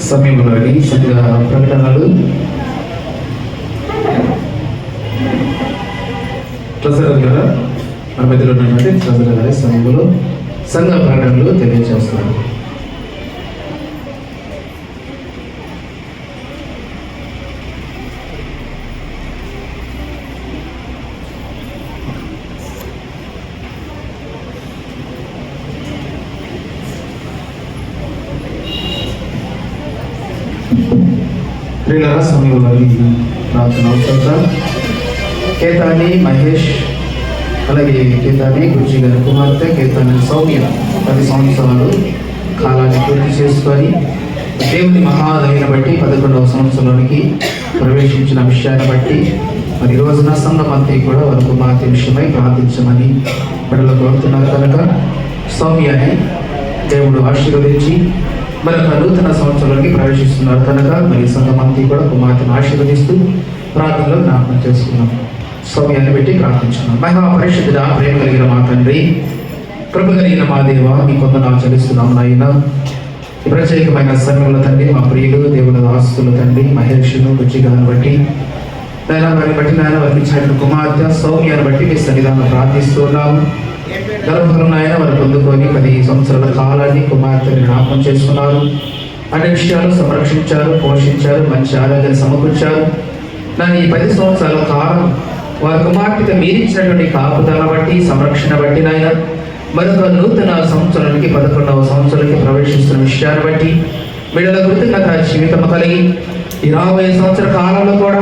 సమయంలోని సంఘ ప్రకటనలు ట్రెజరర్ గారు మన మధ్యలో ఉన్నటువంటి ట్రెజరర్ గారి సమయంలో సంఘ ప్రకటనలు తెలియజేస్తారు. ప్రియులారా, సమయంలోని ప్రార్థన అవసరం. కేతాని మహేష్, అలాగే కేతాని గురుజీ గారి కుమార్తె కేతాని సౌమ్య 10 సంవత్సరాలు కాలాన్ని పూర్తి చేసుకొని దేవుని మహాదయను బట్టి 11వ సంవత్సరంలోనికి ప్రవేశించిన విషయాన్ని బట్టి మరి ఈ రోజున సంఘమంతా కూడా వారి కుమార్తె విషయమై ప్రార్థించమని బిడ్డలు కోరుతున్నారు కనుక సౌమ్యాన్ని దేవుడు ఆశీర్వదించి మరొక నూతన సంవత్సరంలోకి ప్రవేశిస్తున్నారు కనుక మరి సంఘమంతా కూడా కుమార్తెను ఆశీర్వదిస్తూ ప్రార్థనలో జ్ఞాపకం చేసుకున్నాం. సౌమ్యాన్ని పెట్టి ప్రార్థించున్నాం. మహాపరిశుద్ధుడా, ప్రేమ కలిగిన మా తండ్రి, కృప కలిగిన మా దేవ, మీ కొందనాలు చెల్లిస్తున్నాం నాయన. ఈ ప్రత్యేకమైన సమయంలో తండ్రి మా ప్రియులు దేవుల ఆస్తులు తండ్రి మహేషును రుచిగాను బట్టి నాయన వారిని బట్టి నాయన వారికి ఇచ్చిన కుమార్తె సౌమ్యాన్ని బట్టి మీ సన్నిధానం ప్రార్థిస్తున్నాము. గర్భఫలం నాయన వారు పొందుకొని 10 సంవత్సరాల కాలాన్ని కుమార్తెని జ్ఞాపకం చేసుకున్నారు. అన్ని విషయాలు సంరక్షించారు, పోషించారు, మంచి ఆరోగ్యాన్ని సమకూర్చారు. నన్ను ఈ 10 సంవత్సరాల కాలం వారి కుమార్తెకి మీరిచ్చినటువంటి కాపుదల బట్టి సంరక్షణ బట్టి నాయన మరొక నూతన సంవత్సరానికి 11వ సంవత్సరానికి ప్రవేశిస్తున్న విషయాన్ని బట్టి బిడ్డల కృతజ్ఞత జీవితం కలిగి ఈ 40 సంవత్సరాల కాలంలో కూడా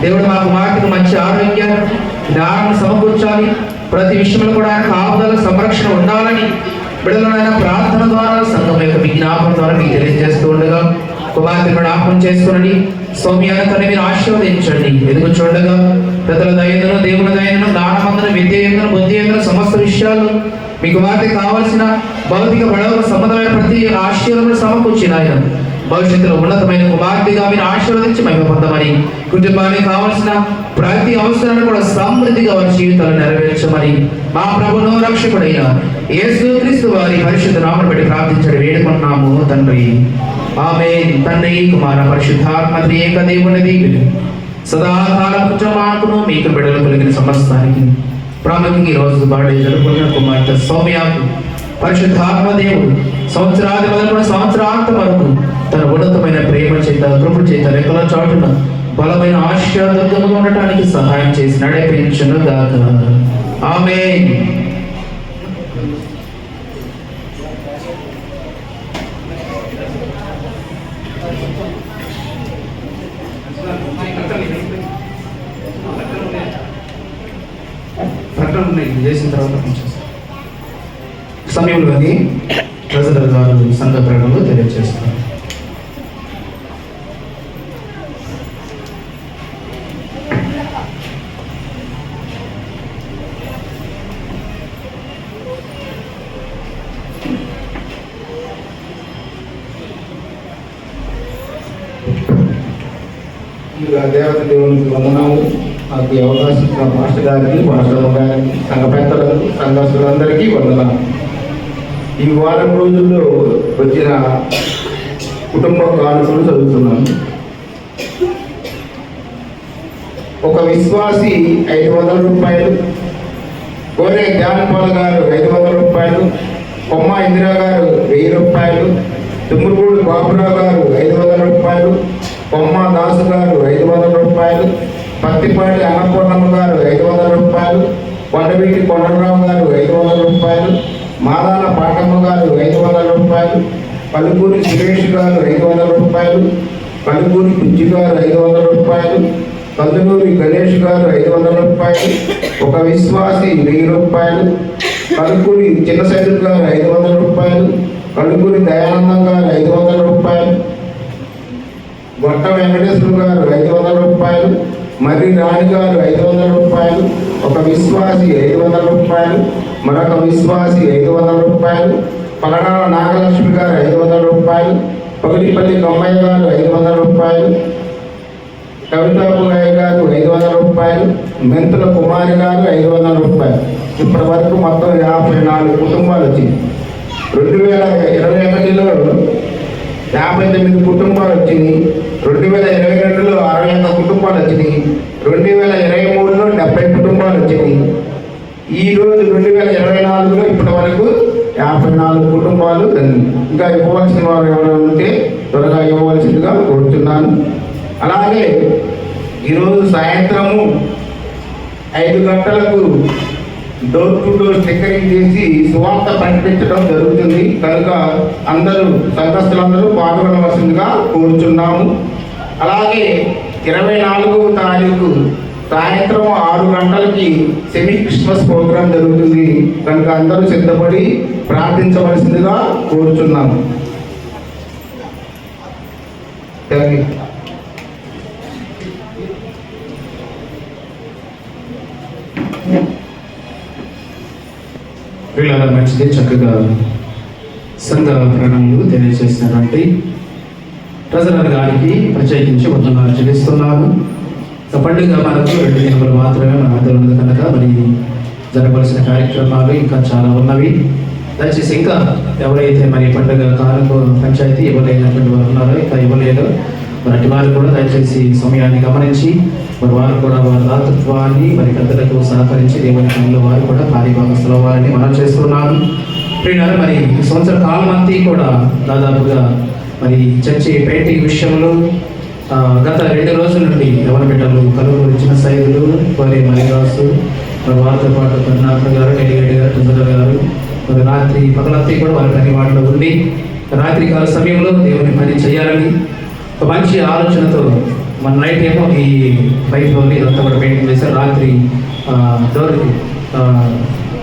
దేవుడు మా కుమార్తెకు మంచి ఆరోగ్యాన్ని జ్ఞానం సమకూర్చాలి. ప్రతి విషయంలో కూడా ఆయన కాపుదల సంరక్షణ ఉండాలని బిడ్డలైన ప్రార్థన ద్వారా సంఘం యొక్క విజ్ఞాపన ద్వారా మీకు తెలియజేస్తూ ఉండగా కుమార్తె జ్ఞాపకం చేసుకుని సౌమ్యాన్ని మీరు ఆశీర్వదించండి. ఎదుగు చూడగా ప్రజల దయను దేవుని దయను జ్ఞానమందును విద్యను బుద్ధియందును సమస్త విషయాలు మీ కుమార్తెకి కావలసిన భౌతిక బడవ సంబంధమైన ప్రతి ఆశీర్వాదం సమకూర్చిన ఆయన భవిష్యత్తులో ఉన్నతమైన కుమార్తెగా మీరు ఆశీర్వదించి మహిమ పొందమని కుటుంబానికి కావలసిన ప్రతి అవసరాన్ని కూడా సమృద్ధిగా వారి జీవితాలు నెరవేర్చమని మా ప్రభువును రక్షకుడైన యేసుక్రీస్తు వారి పరిశుద్ధ నామమును బట్టి ప్రార్థించడం వేడుకుంటున్నాము తండ్రి. ఆమేన్. తండ్రి కుమార పరిశుద్ధాత్మ త్రియేక దేవుని దీవెనలు సదాకాలం కుటుంబాకును మీకు బిడ్డలు కలిగిన సమస్తానికి ప్రాముఖ్యంగా ఈ రోజు బర్త్డే జరుపుకున్న కుమార్తె సౌమ్యకు పరిశుద్ధాత్మ దేవుడు సంవత్సరాది మొదలుకొని సంవత్సరాంతం వరకు తన ఉన్నతమైన ప్రేమ చేత కృప చేత రెక్కల చాటున బలమైన ఆశీర్వాదంగా ఉండటానికి సహాయం చేసి నడిపించును గాక. ఆమేన్. చేసిన తర్వాత సమయంలోని ట్రెజరర్ గారు సంఘ ప్రకటనలో తెలియజేస్తారు. దేవత దేవునికి వందనాలు. నాకు ఈ అవకాశం ఇచ్చిన మాస్టర్ గారికి, మాస్టర్ గారికి, సంఘ పెద్దలకు, సంఘస్థులందరికీ వందనాలు. ఈ వారం రోజుల్లో వచ్చిన కుటుంబ కానుకలు చదువుతున్నాను. ఒక విశ్వాసి 500 రూపాయలు, కోరే జ్ఞానపాల్ గారు 500 రూపాయలు, కొమ్మ ఇందిరా గారు 1000 రూపాయలు, తుమ్మురుగూడు బాబురావు గారు 500 రూపాయలు, కొమ్మ దాసు గారు 500 రూపాయలు, పత్తిపాటి అన్నపూర్ణమ్మ గారు 500 రూపాయలు, కొండవీటి కొండరావు గారు 500 రూపాయలు, మాదాల పాటమ్మ గారు 500 రూపాయలు, పలుకూరి సురేష్ గారు 500 రూపాయలు, పలుకూరి పిచ్చి గారు 500 రూపాయలు, కందులూరి గణేష్ గారు 500 రూపాయలు, ఒక విశ్వాసి 1000 రూపాయలు, కలుకూరి చిన్నసైదు గారు 500 రూపాయలు, కలుకూరి దయానందం గారు 500 రూపాయలు, గొట్ట వెంకటేశ్వర గారు 500 రూపాయలు, మర్రి రాణి గారు 500 రూపాయలు, ఒక విశ్వాసి 500 రూపాయలు, మరొక విశ్వాసి 500 రూపాయలు, పగడాల నాగలక్ష్మి గారు 500 రూపాయలు, పగడిపల్లి కమ్మయ్య గారు 500 రూపాయలు, కవితాపురాయ గారు 500 రూపాయలు, మెంతుల కుమారి గారు 500 రూపాయలు. ఇప్పటి వరకు మొత్తం 54 కుటుంబాలు వచ్చింది. 2021లో 59 కుటుంబాలు వచ్చినాయి. 2022లో 61 కుటుంబాలు వచ్చినాయి. 2023లో 70 కుటుంబాలు వచ్చినాయి. ఈరోజు 2024లో ఇప్పటి వరకు 54 కుటుంబాలు. ఇంకా ఇవ్వవలసిన వారు ఎవరైనా ఉంటే త్వరగా ఇవ్వవలసిందిగా కోరుతున్నాను. అలాగే ఈరోజు సాయంత్రము 5 గంటలకు డోర్ టు డోర్ స్టిక్కరింగ్ చేసి సువార్త ప్రకటించడం జరుగుతుంది. కనుక అందరూ సంఘస్థులందరూ పాల్గొనవలసిందిగా కోరుచున్నాము. అలాగే 24వ తారీఖు సాయంత్రం 6 గంటలకి సెమీ క్రిస్మస్ ప్రోగ్రాం జరుగుతుంది. కనుక అందరూ సిద్ధపడి ప్రార్థించవలసిందిగా కోరుచున్నాము. Thank you. వీళ్ళ మంచిది చక్కగా సంఘ ప్రణాళికలు తెలియజేసినటువంటి ట్రెజరర్ గారికి ప్రత్యేకించి వందనాలు చెల్లిస్తున్నాను. పండుగ మనకు 2 దినములు మాత్రమే మన మధ్యలో ఉంది కనుక మరి జరగవలసిన కార్యక్రమాలు ఇంకా చాలా ఉన్నవి. దయచేసి ఇంకా ఎవరైతే మరి పండుగ కాలకు పంచాయతీ ఇవ్వలేనటువంటి వారు ఉన్నారో ఇంకా ఇవ్వలేదు మరి వారు కూడా దయచేసి సమయాన్ని గమనించి మరి వారు కూడా వారి దాతృత్వాన్ని మరి పెద్దలకు సహకరించి దేవుని పనులు వారు కూడా కార్యభాగస్తులు అవ్వాలని మనం చేస్తున్నాను. ప్రియులారా, మరి ఈ సంవత్సర కాలం అంతా కూడా దాదాపుగా మరి చర్చి పెయింటింగ్ విషయంలో గత 2 రోజుల నుండి యవన బిడ్డలు కలుగురు చిన్న సైదులు వారి మరిదాసు మరి వారితో పాటు కరుణాకర్ గారు, డెలిగేట్ గారు, ట్రెజరర్ గారు మరి రాత్రి పగలంతా కూడా వారి పని వాటిలో ఉండి రాత్రి కాల సమయంలో దేవుని పని చేయాలని ఒక మంచి ఆలోచనతో మన నైట్ ఏమో ఈ బయటలోని ఇదంతా కూడా పెయింటింగ్ చేశారు. రాత్రి డోర్కి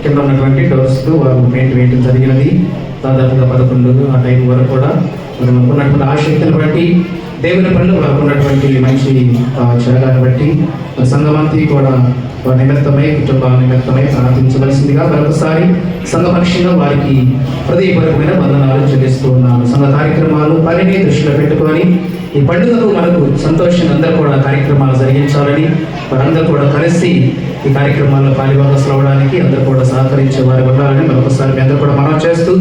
కింద ఉన్నటువంటి డోర్స్కు వారు పెయింట్ వేయడం జరిగినది. దాదాపుగా 11 ఆ టైం వరకు కూడా మరి ఉన్నటువంటి ఆసక్తిని బట్టి దేవుని పనులు వారికి ఉన్నటువంటి మంచి త్యాగాన్ని బట్టి సంఘమంతి కూడా వారి నిమిత్తమై కుటుంబాల నిమిత్తమై ప్రార్థించవలసిందిగా మరొకసారి సంఘపక్షంగా వారికి హృదయపూర్వకమైన వందనాలు చెల్లిస్తూ ఉన్నాను. సంఘ కార్యక్రమాలు పనిని దృష్టిలో పెట్టుకొని ఈ పండుగకు మనకు సంతోషంగా అందరూ కూడా కార్యక్రమాలు జరిగించాలని వారందరూ కూడా కలిసి ఈ కార్యక్రమాల్లో పాలిభాగస్తులు అవ్వడానికి అందరూ కూడా సహకరించే వారు ఉండాలని మరొకసారి మీ అందరూ కూడా మనం చేస్తూ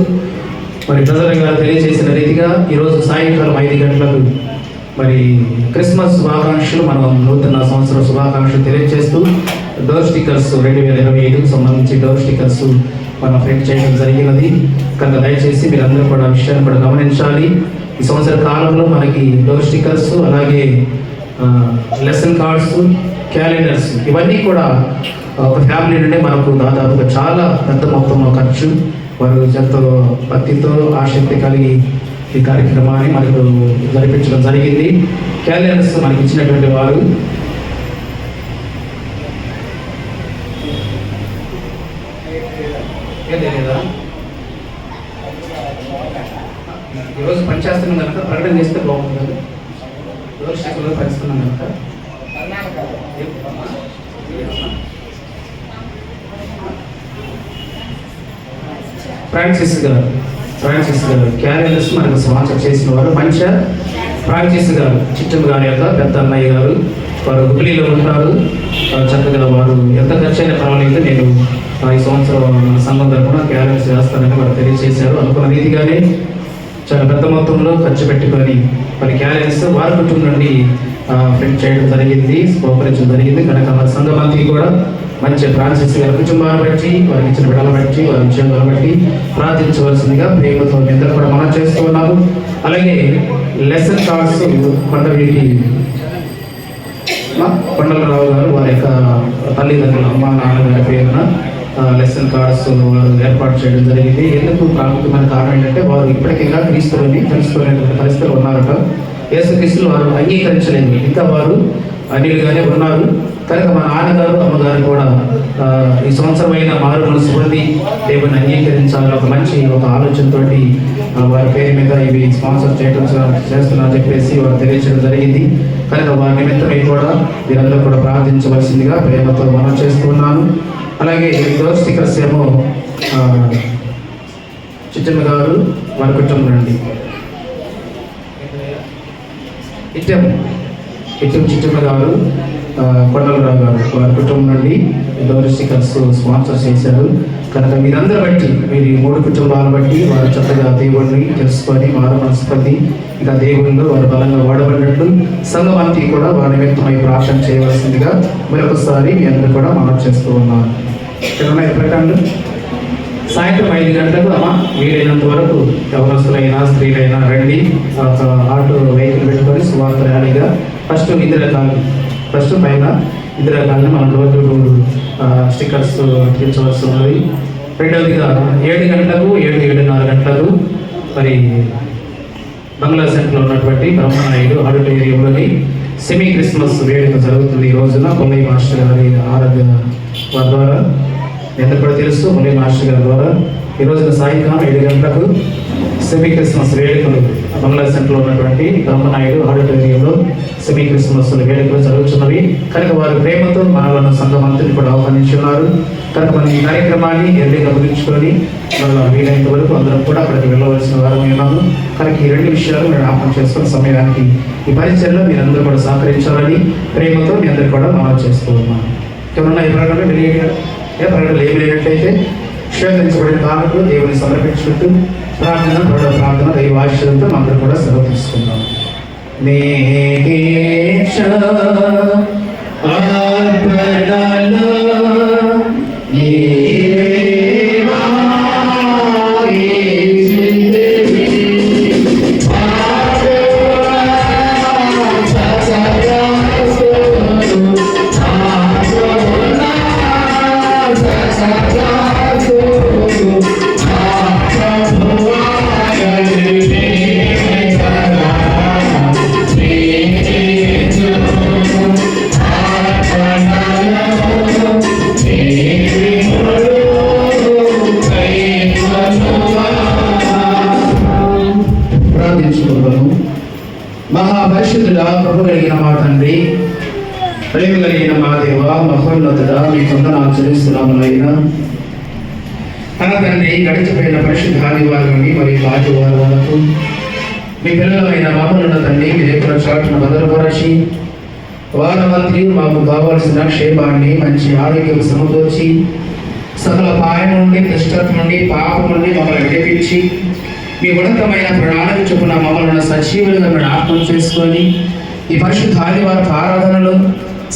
మరి ట్రెజరర్ గారు తెలియజేసిన రీతిగా ఈరోజు సాయంకాలం 5 గంటలకు మరి క్రిస్మస్ శుభాకాంక్షలు మనం నూతన సంవత్సర శుభాకాంక్షలు తెలియజేస్తూ డోర్ స్టిక్కర్స్ 2025కు సంబంధించి డోర్ స్టిక్కర్స్ మనం ప్రింట్ చేయడం జరిగినది. కనుక దయచేసి మీరందరూ కూడా ఆ విషయాన్ని కూడా గమనించాలి. ఈ సంవత్సర కాలంలో మనకి డోర్ స్టిక్కర్స్ అలాగే లెసన్ కార్డ్స్, క్యాలెండర్స్ ఇవన్నీ కూడా ఒక ఫ్యామిలీ నుండి మనకు దాదాపుగా చాలా పెద్ద మొత్తంలో ఖర్చు. వారు ఎంతో భక్తితో ఆసక్తి కలిగి ఈ కార్యక్రమాన్ని మనకు జరిపించడం జరిగింది. క్యాలెండర్స్ మనకి ఇచ్చినటువంటి వారు ఈరోజు పనిచేస్తున్నాం కనుక ప్రకటన చేస్తే బాగుంటుంది కదా. రోజు శక్తిలో పనిస్తున్నాం కనుక ఫ్రాన్సిస్ గారు క్యారియర్స్ మనకు స్పాన్సర్ చేసిన వారు. మంచిగా ఫ్రాన్సిస్ గారు చిట్టమ్మ గారి యొక్క పెద్ద అన్నయ్య గారు, వారు హుబ్లీలో ఉంటారు. చక్కగా వారు ఎంత ఖర్చు అయినా పర్వాలేదు, నేను ఈ సంవత్సరం మన సంఘం తరఫున క్యారియర్స్ చేస్తానని వారు తెలియజేశారు. అనుకున్న రీతిగానే చాలా పెద్ద మొత్తంలో ఖర్చు పెట్టుకొని మరి క్యారియర్స్ వారి కుటుంబం నుండి ప్రింట్ చేయడం జరిగింది, స్పోకరించడం జరిగింది. కనుక మన సంఘమంతి కూడా మంచి ఫ్రాన్సిస్ గారి కుటుంబాన్ని బట్టి, వారికి ఇచ్చిన బిడ్డలు బట్టి, వారి ఉద్యోగాలు బట్టి ప్రార్థించవలసిందిగా ప్రేమతో అందరూ కూడా మనం చేస్తూ ఉన్నాము. అలాగే లెసన్ కార్డ్స్ కొండలరావు గారు వారి యొక్క తల్లిదండ్రులు అమ్మ నాన్నగారి పేరున లెసన్ కార్డ్స్ వారు ఏర్పాటు చేయడం జరిగింది. ఎందుకు ప్రాముఖ్యమైన కారణం ఏంటంటే వారు ఇప్పటికైనా క్రీస్తులని తెలుసుకోలేనటువంటి పరిస్థితులు ఉన్నారట. యేసుక్రీస్తులు వారు అంగీకరించలేదు, ఇంకా వారు అన్యులుగానే ఉన్నారు. కనుక మా నాన్నగారు అమ్మగారు కూడా ఈ సంవత్సరమైన మారు మనసు పొంది దేవుని అంగీకరించాలని ఒక మంచి ఒక ఆలోచనతో వారి పేరు మీద ఇవి స్పాన్సర్ చేస్తున్నా చెప్పేసి వారు తెలియజేయడం జరిగింది. కనుక వారి నిమిత్తమై కూడా వీరందరూ కూడా ప్రార్థించవలసిందిగా ప్రేమతో మనం చేస్తున్నాను. అలాగే డోర్ స్టిక్కర్స్ ఏమో చిట్టమ్మ గారు వారి కుటుంబం రండి ఇట్టం చిట్టమ్మ గారు కొండలరావు గారు వారి కుటుంబం నుండి డోర్ స్టిక్కర్స్ స్పాన్సర్ చేశారు కనుక మీరందరూ బట్టి మీరు ఈ 3 కుటుంబాలను బట్టి వారు చక్కగా దేవుడిని తెలుసుకొని వారు మనస్పతి ఇంకా దేవుళ్ళు వారు బలంగా వాడబడినట్లు సంఘమంతి కూడా వారి నిమిత్తమై ప్రార్థన చేయవలసిందిగా మరొకసారి మీ అందరూ కూడా మనం చేస్తూ ఉన్నారు. ప్రకారం సాయంత్రం 5 గంటలకు అమ్మ వీలైనంత వరకు యవనస్తులైనా స్త్రీలైనా రండి. ఆటో వెహికల్ పెట్టుకొని సువార్త ర్యాలీగా ఫస్ట్ పైన ఇందిరాగాంధీ మనం డోర్ టు డోర్ స్టిక్కర్స్ తీర్చవలసి ఉన్నది. రెండవదిగా 7 గంటలకు 7:30 గంటలకు మరి బంగ్లా సెంటర్లో ఉన్నటువంటి బ్రహ్మనాయుడు ఆడిటోరియంలోని సెమీ క్రిస్మస్ వేడుక జరుగుతుంది. ఈ రోజున పొల్లయ్య మాస్టర్ గారి ఆరాధ్య వారి ద్వారా ఎందుకు కూడా తెలుసు. పొల్లయ్య మాస్టర్ గారి ద్వారా ఈ రోజున సాయంకాలం 7 గంటలకు సెమీ క్రిస్మస్ వేడుకలు బంగ్లా సెంటర్లో ఉన్నటువంటి బ్రహ్మనాయుడు ఆడిటోరియంలో సెమీ క్రిస్మస్ వేడుకలు జరుగుతున్నవి కనుక వారి ప్రేమతో మనలను సంఘమంతుని కూడా ఆహ్వానించున్నారు. కనుక మనం ఈ కార్యక్రమాన్ని ఎర్లీగా ముగించుకొని మళ్ళీ వీలైనంత వరకు అందరం కూడా అక్కడికి వెళ్ళవలసిన వారమై ఉన్నాము. కనుక ఈ 2 విషయాలు నేను ఆహ్వానం చేసుకున్న సమయానికి ఈ పరిచయంలో మీరందరూ కూడా సహకరించాలని ప్రేమతో మీ అందరూ కూడా మనం చేస్తూ ఉన్నాను. ఎవరన్నా ఏ ప్రకటనలు ఏమి లేనట్లయితే క్షేత్రించబడిన కారణకు దేవుని సమర్పించుకుంటూ ప్రార్థన దైవాశ్రయంతో అందరూ కూడా సెలవు తీసుకుందాం. మహాపరిశుద్ధుడా, ప్రభు కలిగిన మా తండ్రి, ప్రేమ కలిగిన మా దేవ, మహోన్నతుడా, మీ వందనాలు చెల్లిస్తున్నాము నాయనా. తండ్రి, గడిచిపోయిన పరిశుద్ధ ఆదివారం నుండి మరియు ఆదివారం వరకు మీ పిల్లలమైన మమ్మల్ని తండ్రి మీరు ఎక్కడ చాటున భద్రపరచి వారమంత్రి మాకు కావాల్సిన క్షేమాన్ని మంచి ఆరోగ్యం సమకూర్చి సకల పాయం నుండి దుష్టత్వం నుండి పాపం నుండి మమ్మల్ని విడిపించి మీ ఉన్నతమైన ప్రణాళిక చొప్పున మమ్మల్ని సజీవులుగా మీరు ఆత్మ చేసుకొని ఈ పరిశుద్ధ ఆదివారపు ఆరాధనలో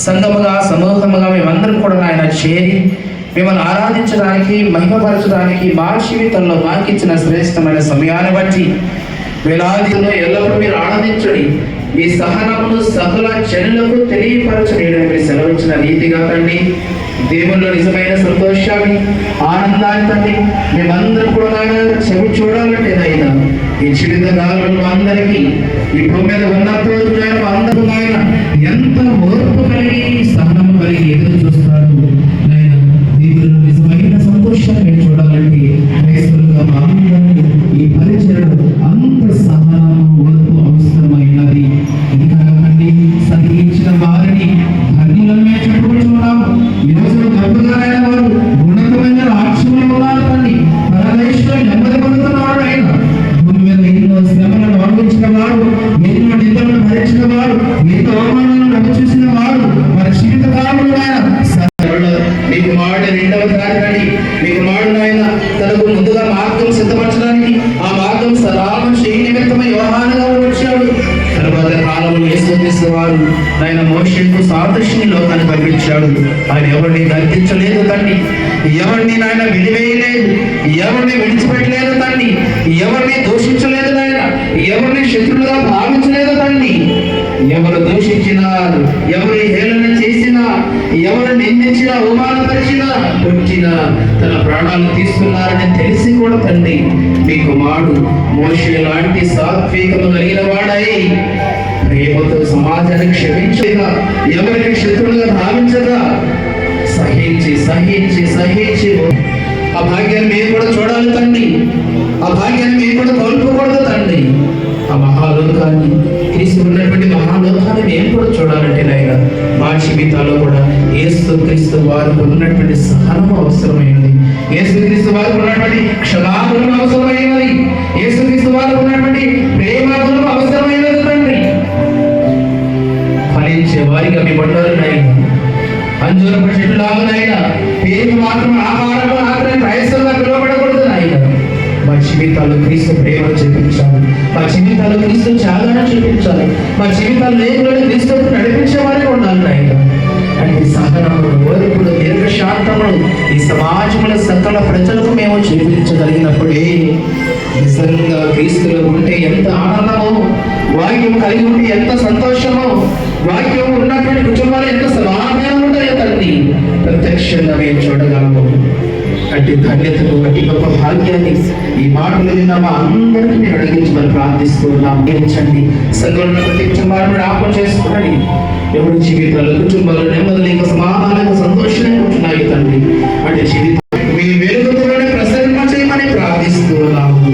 సంఘముగా సమూహముగా మేమందరం కూడా ఆయన చేరి మిమ్మల్ని ఆరాధించడానికి మహిమపరచడానికి మా జీవితంలో మాకిచ్చిన శ్రేష్టమైన సమయాన్ని బట్టి వేలాదిలో ఎల్లప్పుడూ మీరు ఆనందించండి. మీ సహనమును సకల జనులకు తెలియపరచని మీరు సెలవించిన రీతిగా తండ్రి దేవుల్లో నిజమైన సంతోషాన్ని ఆనందాన్ని తండ్రి మేమందరం కూడా నాయన చెవి చూడాలంటే నాయన ఈ జీవితకాలంలో అందరికీ ఈ భూమి మీద ఉన్నప్పుడు అందరూ నాయన ఎంత ఓర్పు కలిగి సహనము కలిగి ఎదురు చూస్తారు నాయన దేవుళ్ళు నిజమైన సంతోషాన్ని మేము చూడాలంటే క్రైస్తవులుగా మా అందరికీ ఈ పరిచయలు అంత సహనము ఓర్పు అవసరమైనది. ఇది కాకండి సహించిన వారిని ధన్యులను మేము చెప్పుకుంటున్నాము. ఈ రోజు గొప్పగారైన వారు ఉన్నతమైన రాజ్యంలో ఉన్నారు తండ్రి. పరదేశంలో నెమ్మది పొందుతున్నాడు ఆయన. భూమి మీద ఎన్నో శ్రమలను అనుభవించిన వాడు, ఎన్నో నిందలను భరించిన వాడు, ఎన్నో అవమానాలను చూసిన వాడు వారి జీవిత కాలంలో ఆయన మీకు మాట రెండవ దారి మీకు మాట ఆయన తనకు ముందుగా మార్గం సిద్ధపరచడానికి ఆ మార్గం సరాలం చేయి నిమిత్తమై యోహానుగా వచ్చాడు. తర్వాత కాలంలో యేసుక్రీస్తు వారు ఆయన మోషేకు సాదృశ్యం లోకాన్ని పంపించాడు. ఆయన ఎవరిని గర్తించలేదు తండ్రి, ఎవరిని నాయన విడివేయలేదు, ఎవరిని విడిచిపెట్టలేదు తండ్రి, ఎవరిని దూషించలేదు నాయన, ఎవరిని శత్రులుగా భావించలేదు తండ్రి. ఎవరు దూషించినా, ఎవరు హేళన చేసినా, ఎవరు నిందించినా, అవమానపరిచినా, కొట్టినా తన ప్రాణాలు తీసుకున్నారని తెలిసి కూడా తండ్రి మీ కుమారుడు మోషే లాంటి సాత్వికము కలిగిన వాడై ప్రేమతో సమాజాన్ని క్షమించగా, ఎవరికి శత్రులుగా భావించగా సహించి సహించి సహించి ఆ భాగ్యాన్ని మేము కూడా చూడాలి తండ్రి. ఆ భాగ్యాన్ని మేము కూడా కోల్పోకూడదు తండ్రి. ఆ మహాలోకాన్ని క్రీస్తు ఉన్నటువంటి మహాలోకాన్ని మేము కూడా చూడాలంటే నాయన మా జీవితాల్లో కూడా యేసు క్రీస్తు వారికి ఉన్నటువంటి సహనము అవసరమైనది. యేసు క్రీస్తు వారికి ఉన్నటువంటి క్షమాగుణం అవసరమైనది. యేసు క్రీస్తు వారికి ఉన్నటువంటి ప్రేమాగుణం అవసరమైనది తండ్రి. ఫలించే వారిగా మీ పడ్డారు నాయన. అంజూరపు చెట్టు లాగునైనా పేరు మాత్రం ఆహారం మాత్రం క్రైస్తవులుగా పిలువబడకూడదు నాయన. మా జీవితాల్లో క్రీస్తు ప్రేమను చూపించాలి, మా జీవితాల్లో క్రీస్తు త్యాగాన్ని చూపించాలి, మా జీవితాల్లో లేకులను క్రీస్తుకు నడిపించే వారికి ఉండాలి నాయన. అంటే సహనములు, ఓర్పులు, దీర్ఘశాంతములు ఈ సమాజంలో సకల ప్రజలకు మేము చూపించగలిగినప్పుడే నిజంగా క్రీస్తులో ఉంటే ఎంత ఆనందమో, వాక్యం కలిగి ఉంటే ఎంత సంతోషమో, వాక్యం ఉన్నటువంటి కుటుంబాలు ఎంత సమాధానం ఉంటాయో తండ్రి ప్రత్యక్షంగా మేము చూడగలము. అట్టి ధన్యతను, అట్టి గొప్ప భాగ్యాన్ని ఈ మాటలు విన్న మా అందరికీ మీరు అడిగించమని ప్రార్థిస్తున్నాం. గెలిచండి సంఘంలో ప్రతి కుటుంబాన్ని జ్ఞాపకం చేసుకోండి. ఎవరి జీవితాలు, కుటుంబాలు నెమ్మది లేక సమాధానం, సంతోషంగా ఉంటున్నాయి తండ్రి. అంటే జీవితం మీ వెలుగుతోనే ప్రసరణ చేయమని ప్రార్థిస్తున్నాము.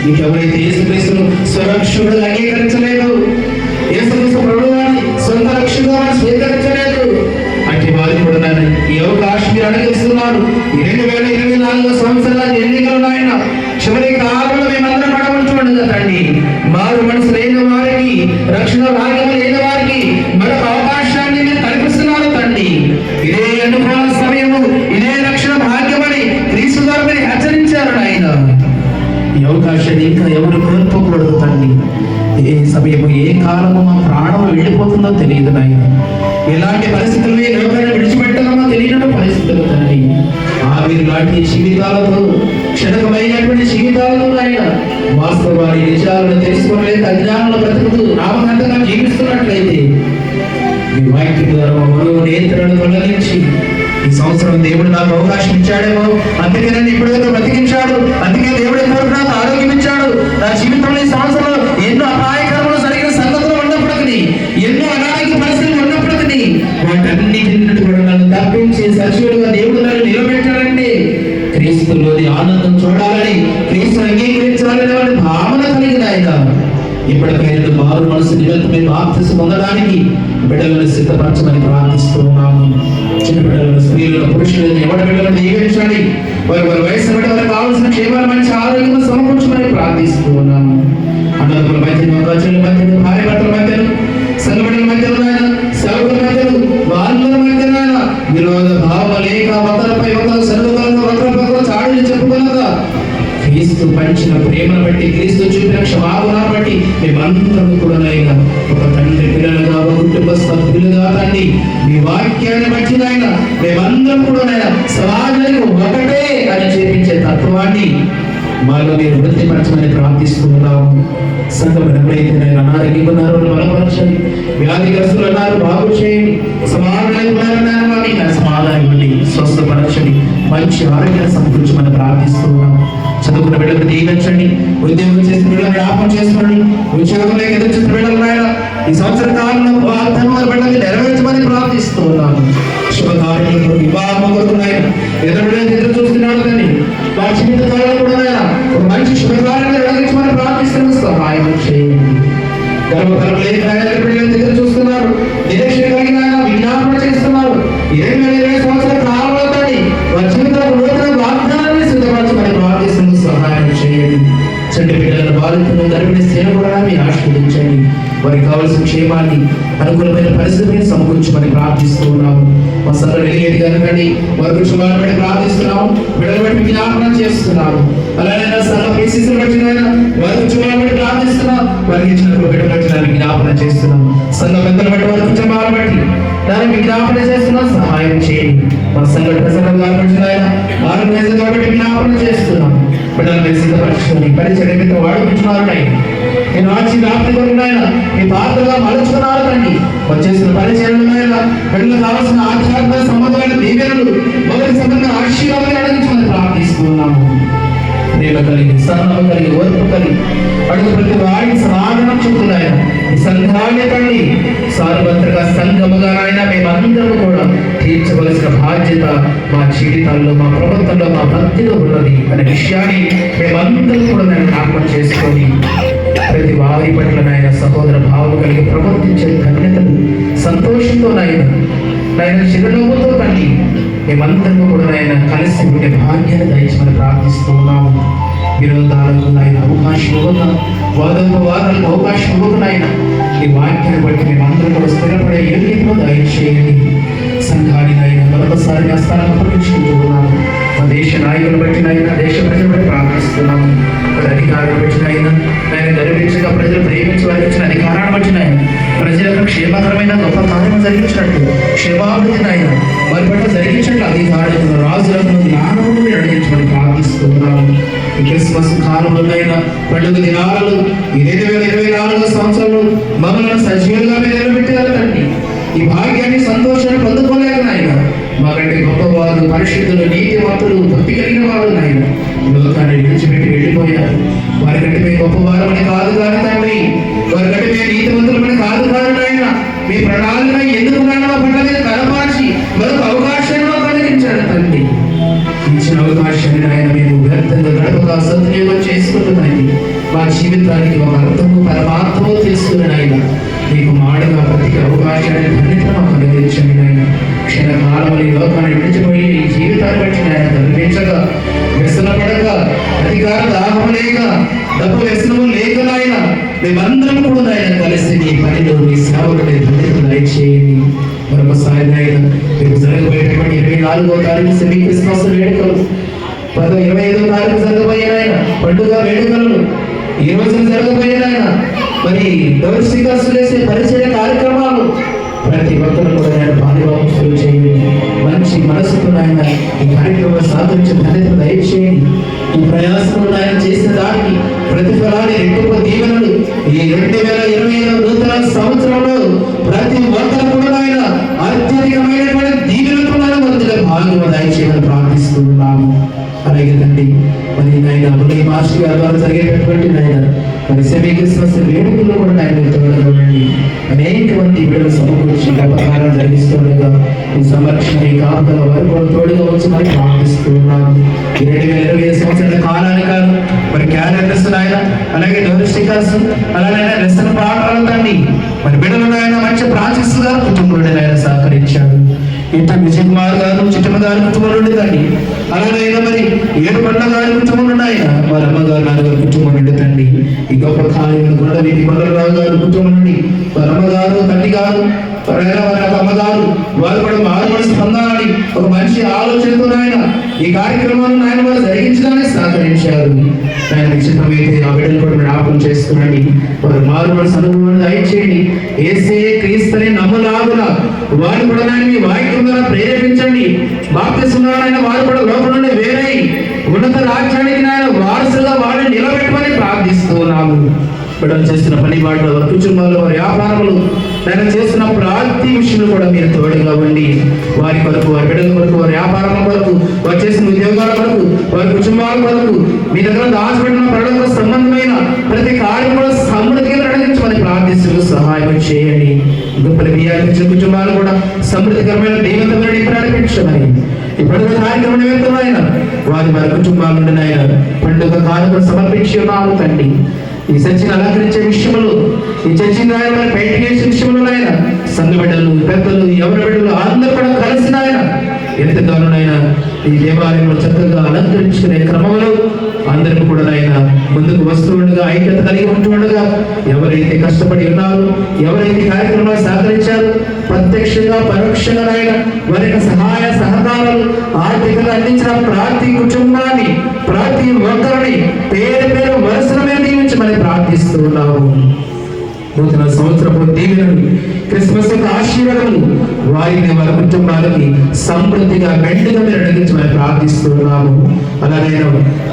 ఇంకెవరైతే యేసుక్రీస్తును స్వరక్షకుడు అంగీకరించలేదు, యేసుక్రీస్తు ప్రభువాన్ని సొంత రక్షకుడుగా స్వీకరించలేదు, అంటే వారు కూడా ఈ అవకాశం మీరు అనుగ్రహిస్తున్నారు. 2024 సంవత్సరాల ఎన్నికలు ఆయన చివరి కాలంలో మేమందరం పడవచ్చుండగా తండ్రి, మారు మనసు లేని వారికి, రక్షణ భాగ్యం లేని వారికి మరొక అవకాశాన్ని మీరు కల్పిస్తున్నారు తండ్రి. ఇదే అనుభవ సమయము, ఇదే రక్షణ భాగ్యమని క్రీస్తు ద్వారా మీరు హెచ్చరించారు ఆయన. ఈ అవకాశాన్ని ఇంకా ఎవరు కోల్పోకూడదు తండ్రి. ఏ సమయము, ఏ కాలము మా ప్రాణం వెళ్ళిపోతుందో తెలియదు నాయన. ఎలాంటి పరిస్థితులు ఏ లోకాన్ని విడిచిపెట్టామో తెలియని పరిస్థితులు తండ్రి. ఆవిరి లాంటి జీవితాలతో, క్షణకమైనటువంటి జీవితాలతో ఆయన వాస్తవాన్ని, నిజాలను తెలుసుకోలేక అజ్ఞానంలో బ్రతుకుతూ నామకంతగా జీవిస్తున్నట్లయితే మీ వాక్యం ద్వారా మరో నేత్రను తొలగించి ఈ సంవత్సరం దేవుడు నాకు అవకాశం ఇచ్చాడేమో, అందుకే నన్ను ఇప్పటివరకు బ్రతికించాడు, అందుకే దేవుడు ఎంతవరకు నాకు ఆరోగ్యం ఇచ్చాడు, నా జీవితంలో ఈ సంవత్సరంలో ఎన్నో అపాయకరములు జరిగిన సంగతులు ఉన్నప్పటికీ, ఎన్నో అనారోగ్య పరిస్థితులు ఉన్నప్పటికీ వాటన్నిటి నుండి కూడా నన్ను తప్పించి సజీవులుగా దేవుడు నన్ను నిలబెట్టాడంటే క్రీస్తులోని ఆనందం చూడాలని, క్రీస్తు అంగీకరించాలని వాడి భావన కలిగిన ఆయన ఇప్పటికైనా మారు మనసు నిమిత్తమే బాప్తిసం పొందడానికి బిడ్డలను సిద్ధపరచమని ప్రార్థిస్తున్నాము. చిన్న బిడ్డలను, స్త్రీలను, పురుషులను, ఎవరి బిడ్డలను దీవించండి. వారి వయసు బట్టి వారికి కావాల్సిన క్షేమాలు, మంచి ఆరోగ్యం సమకూర్చమని ప్రార్థిస్తున్నాము. అన్నదమ్ముల మధ్యను, ఖర్చుల మధ్యను, భార్య భర్తల మధ్యను, సంఘ బిడ్డల మధ్యలో, సేవకుల మధ్యను, వాళ్ళ మధ్యన విరోధ భావ లేక ఒకరిపై ఒకరు సర్వకాలంలో ఒకరిపై చాడులు చెప్పుకున్నదా క్రీస్తు పంచిన ప్రేమను బట్టి, క్రీస్తు చూపిన క్షమాగుణ బట్టి మేమందరం కూడా ఒక తండ్రి పిల్లలుగా, ఒక కుటుంబ సభ్యులుగా తండ్రి మీ వాక్యాన్ని బట్టి నాయన మేమందరం కూడా సమాజానికి ఒకటే అని చూపించే తత్వాన్ని మాలో మీరు వృత్తిపరచమని ప్రార్థిస్తున్నాము. సంఘం ఎవరైతే నేను అనారోగ్యం ఉన్నారో బలపరచండి, వ్యాధిగ్రస్తులు అన్నారు బాగు చేయండి, సమాధానం ఇవ్వండి, స్వస్థపరచండి, మంచి ఆరోగ్యాన్ని సమకూర్చమని ప్రార్థిస్తున్నాము. చదువుకున్న బిడ్డలు దీవించండి, ఉద్యోగం చేసిన బిడ్డలు జ్ఞాపకం చేసుకోండి, ఉద్యోగం లేక ఎదురు చూసిన బిడ్డలు ఈ సంవత్సర కాలంలో వాగ్దానాల బిడ్డలు నెరవేర్చమని ప్రార్థిస్తున్నాను. శుభకార్యాలు, వివాహం కొరకు ఎదురు చూస్తున్నాడు కానీ వారి జీవిత కాలంలో కూడా ఒక మంచి శుభకార్యాలు నెరవేర్చమని ప్రార్థిస్తున్న సహాయం చేయండి. గర్భఫలం లేని బిడ్డలు ఎదురు చూస్తున్నారు, నిరీక్షణ కలిగిన విజ్ఞాపన చేస్తున్నారు. 2020 సంవత్సరాల కాలంలో వారి జీవితాలకు నూతన వాగ్దానాన్ని సిద్ధపరచమని ప్రార్థిస్తున్న సహాయం చేయండి. చెడ్డి బిడ్డలను, బాధితులను, గర్భిణీ స్త్రీలను కూడా మీరు ఆశీర్వదించండి. వారికి కావాల్సిన క్షేమాన్ని, అనుకూలమైన పరిస్థితిని సమకూర్చమని ప్రార్థిస్తున్నాము. మా సంఘ వెలిగేది కనుకండి వారి కుటుంబాలను బట్టి ప్రార్థిస్తున్నాము, బిడ్డలు బట్టి విజ్ఞాపన చేస్తున్నాము. అలానే సంఘ పరిస్థితులు బట్టి వారి కుటుంబాలను బట్టి ప్రార్థిస్తున్నాం, వారికి ఇచ్చిన బిడ్డ బట్టి విజ్ఞాపన చేస్తున్నాము. సంఘ పెద్దలు బట్టి వారి కుటుంబాలను బట్టి దాన్ని విజ్ఞాపన చేస్తున్నాం, సహాయం చేయండి. మా సంఘ ప్రసంగంగా కాబట్టి విజ్ఞాపన చేస్తున్నాం. బిడ్డలను సిద్ధపరచుకొని పరిచయ నిమిత్తం వాడుకుంటున్నారు. నేను ఆచి వ్యాప్తి కొరినాయన మీ పాత్రగా మలుచుకున్నారు తండ్రి. వచ్చేసిన పరిచయాలు బిడ్డలకు కావాల్సిన ఆధ్యాత్మిక సంబంధమైన దీవెనలు, మొదటి సంబంధ ఆశీర్వాదాలు అడిగించమని ప్రార్థిస్తున్నాము. ప్రేమ కలిగి, సహనం కలిగి, ఓర్పు కలిగి అడుగు ప్రతి వాడికి సమాధానం చెప్తున్నాయి. ఈ సంఘాన్ని తండ్రి సార్వత్రిక సంఘముగా ఆయన మేమందరూ కూడా తీర్చవలసిన బాధ్యత మా జీవితాల్లో, మా ప్రభుత్వంలో, మా భక్తిలో ఉన్నది అనే విషయాన్ని మేమందరూ కూడా నేను జ్ఞాపకం చేసుకొని ప్రతి వారి పట్ల నాయన సహోదర భావం కలిగి ప్రవర్తించే ధన్యతలు సంతోషంతో నాయన చిరునవ్వుతో తండ్రి మేమందరూ కూడా నాయన కలిసి ఉండే భాగ్యాన్ని దయచమని ప్రార్థిస్తున్నాము. విరోధాలకు నాయన అవకాశం ఇవ్వక, వాదోపవాదాలకు అవకాశం ఇవ్వక నాయన ఈ వాక్యాన్ని బట్టి మేమందరూ కూడా స్థిరపడే యోగ్యతను దయచేయండి. సంఘాన్ని నాయన మరొకసారి నా స్థానం అప్పగించుకుంటున్నాము. మా దేశ నాయకులు బట్టినైనా, దేశ ప్రజలు బట్టి ప్రార్థిస్తున్నాము. మరి అధికారులు బట్టినైనా, ఆయన గర్వించగా ప్రజలు ప్రేమించి వారికి ఇచ్చిన అధికారాన్ని బట్టినైనా ప్రజలకు క్షేమకరమైన గొప్ప కార్యం జరిగించినట్టు క్షేమాభివృద్ధినైనా వారి పట్ల జరిగించినట్లు అధికారులకు రాజులకు జ్ఞానము నడిగించమని ప్రార్థిస్తున్నాము. ఈ క్రిస్మస్ కాలంలోనైనా పండుగ దినాలలో ఈ 2024 సంవత్సరంలో మమ్మల్ని సజీవులుగా మీరు నిలబెట్టారు తండ్రి. ఈ భాగ్యాన్ని సంతోషాన్ని పొందుకోలేక నాయన మాకంటే గొప్పవారు, పరిశుద్ధులు, నీతివంతులు, భక్తి కలిగిన వారు నాయన లోకాన్ని విడిచిపెట్టి వెళ్ళిపోయారు. వారికంటే మేము గొప్పవారు అని కాదు కాదు తండ్రి, వారికంటే మేము నీతివంతులమని కాదు కాదు నాయన. మీ ప్రణాళిక ఎందుకు నాయన మా పట్ల మీద కనపరిచి మరొక అవకాశాన్ని కలిగించారు తండ్రి. ఇచ్చిన అవకాశాన్ని ఆయన మేము వ్యర్థంగా గడపగా సద్వినియోగం చేసుకుంటున్నాయి. మా జీవితానికి ఒక అర్థము పరమాత్మము తీసుకుని ఆయన మీకు మాడగా ప్రతి అవకాశాన్ని ధన్యత మాకు అనుగ్రహించండి ఆయన. క్షణకాలంలో ఈ లోకాన్ని విడిచిపోయి ఈ జీవితాన్ని బట్టి ఆయన గర్వించగా, వ్యసనపడక, అధికార దాహం లేక, డబ్బు వ్యసనము లేక నాయన మేమందరం కూడా ఆయన కలిసి మీ పనిలో మీ సేవకుని ధన్యత దయచేయండి. మరొకసారి ఆయన మీకు జరగబోయేటువంటి 24వ తారీఖు సెమీ క్రిస్మస్ వేడుకలు, 25వ తారీఖు జరగబోయే ఆయన పండుగ వేడుకలను, ఈ రోజున జరగబోయే ఆయన మరి డోర్సికర్స్ చేసే పరిచయ కార్యక్రమాలు ప్రతి ఒక్కరు కూడా ఆయన పాలిభాగస్తులు చేయండి. మంచి మనసుతో ఆయన ఈ కార్యక్రమం సాధించిన ధన్యత దయచేయండి. ఈ ప్రయాసంలో ఆయన చేసిన దానికి ప్రతిఫలాన్ని రెట్టింపు దీవెనలు ఈ 2025 నూతన సంవత్సరంలో ప్రతి ఒక్కరు కూడా ఆయన అత్యధికమైనటువంటి దీవెనతో మందిలో భాగం దయచేయమని ప్రార్థిస్తున్నాము. అలాగే తండ్రి మరి నాయన ఈ మాస్టర్ గారి ద్వారా జరిగేటటువంటి నాయన మరి సెమీ క్రిస్మస్ వేడుకల్లో కూడా నాయన తోడగలండి. అనేక మంది బిడ్డలు సమకూర్చి ప్రకారం జరిగిస్తుండగా ఈ సంరక్షణ ఈ కాపుదల వారు కూడా తోడుగా వచ్చి ప్రార్థిస్తున్నాము. ఈ 2025 సంవత్సరాల కాలానికి మరి క్యాలెండర్స్ నాయన, అలాగే డొమెస్టికర్స్, అలాగే లెసన్ పాఠాలు తండ్రి మరి బిడ్డలు నాయన మంచి ప్రాసెస్ గా కుటుంబంలో ఆయన సహకరించాడు. ఇటు విజయ్ కుమార్ గారు, చిట్టమ్మ గారి కుటుంబం నుండి తండ్రి, అలాగే మరి ఏడుకొండ గారి కుటుంబం నుండి ఆయన వారి అమ్మగారు నాన్నగారి కుటుంబం నుండి తండ్రి ఈ గొప్ప కార్యం కూడా వీటి కొండలరావు గారి కుటుంబం నుండి వారి అమ్మగారు, తండ్రి గారు, వారి అమ్మగారు వారు కూడా మారుమనసు పొందాలని ఒక మంచి ఆలోచనతో ఆయన ఈ కార్యక్రమాలను ఆయన వారు జరిగించడానికి సహకరించారు. ఆయన నిశ్చితమైతే ఆ బిడ్డలు కూడా జ్ఞాపకం చేసుకునండి. వారు మారుమనసు అనుభవాన్ని దయచేయండి. యేసే క్రీస్తుని నమ్మలాగున వారు కూడా ఆయన మీ వాక్యం ద్వారా ప్రేరేపించండి. బాప్తిస్మరణ వారు కూడా లోపల నుండి వేరై ఉన్నత రాజ్యానికి ఆయన వారసుగా వారిని నిలబెట్టమని ప్రార్థిస్తున్నాము. బిడ్డలు చేస్తున్న పని బాటలు, వారి కుటుంబాలు, వారి వ్యాపారములు, నేను చేస్తున్న ప్రతి విషయంలో కూడా మీరు తోడుగా ఉండి వారి కొరకు, వారి బిడ్డల కొరకు, వారి వ్యాపారం కొరకు, వారు చేసిన ఉద్యోగాల కొరకు, వారి కుటుంబాల కొరకు మీ దగ్గర దాచిపెట్టిన ప్రజలకు సంబంధమైన ప్రతి కార్యం కూడా సమృద్ధిగా నడిపించమని ప్రార్థిస్తూ సహాయం చేయండి. గొప్పలు బియ్యాలు కుటుంబాలు కూడా సమృద్ధికరమైన దైవతమైన నడిపించమని ఈ పండుగ కార్యక్రమం నిమిత్తమైన వారి కుటుంబాల నుండి ఆయన పండుగ కార్యక్రమం సమర్పించి ఉన్నారు తండ్రి. ఈ చర్చిని అలంకరించే విషయంలో, ఈ చర్చిని ఆయన బయటకు వేసే విషయంలో ఆయన సంఘ బిడ్డలు, పెద్దలు, ఎవరి బిడ్డలు అందరూ కూడా కలిసిన ఆయన ఎంతగానోనైనా ఈ దేవాలయంలో చక్కగా అలంకరించుకునే క్రమంలో అందరికీ కూడా ఆయన ముందుకు వస్తూ ఉండగా, ఐక్యత కలిగి ఉంటుండగా, ఎవరైతే కష్టపడి ఉన్నారో, ఎవరైతే కార్యక్రమాలు సహకరించారో ప్రత్యక్షంగా పరోక్షంగా ఆయన వారి యొక్క సహాయ సహకారాలు ఆర్థికంగా అందించిన ప్రతి కుటుంబాన్ని, ప్రతి ఒక్కరిని పేరు పేరు వరుసల మీద దీవించమని ప్రార్థిస్తూ ఉన్నాము. నూతన సంవత్సరపు దీవెనలు, క్రిస్మస్ యొక్క ఆశీర్వాదములు వారిని, వారి కుటుంబాలకి సమృద్ధిగా మెండుగా మీరు అడిగించమని ప్రార్థిస్తున్నాము. అలాగే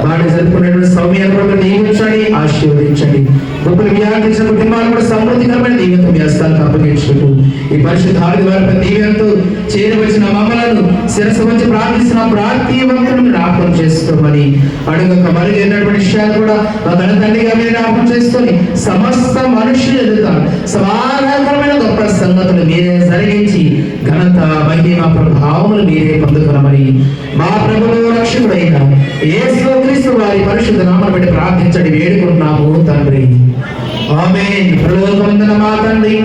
వారిని జరుపుకునేటువంటి సౌమ్యాన్ని కూడా దీవించండి, ఆశీర్వదించండి. గొప్పలు వ్యాపించిన కుటుంబాలు కూడా సమృద్ధికరమైన దీవెనతో మీ హస్తాలకు అప్పగించుకుంటూ ఈ పరిశుద్ధాది వారి దీవెనతో చేరవలసిన మమ్మలను శిరస్సు వచ్చి ప్రార్థిస్తున్న ప్రతి ఒక్కరిని జ్ఞాపకం చేసుకోమని అడుగక మరుగైనటువంటి విషయాలు కూడా మా తన తండ్రిగా మీరు జ్ఞాపకం చేసుకొని సమస్త మనుషులు సమాధానకరమైన గొప్ప సంగతులు మీరే జరిగించి ఘనత, మహిమ, ప్రభావములు మీరే పొందుకున్నామని మా ప్రభువు రక్షకుడైన యేసుక్రీస్తు వారి పరిశుద్ధ నామమును బట్టి ప్రార్థించండి వేడుకుంటున్నాము తండ్రి. ఆమేన్. పరలోకమందున్న మా తండ్రి,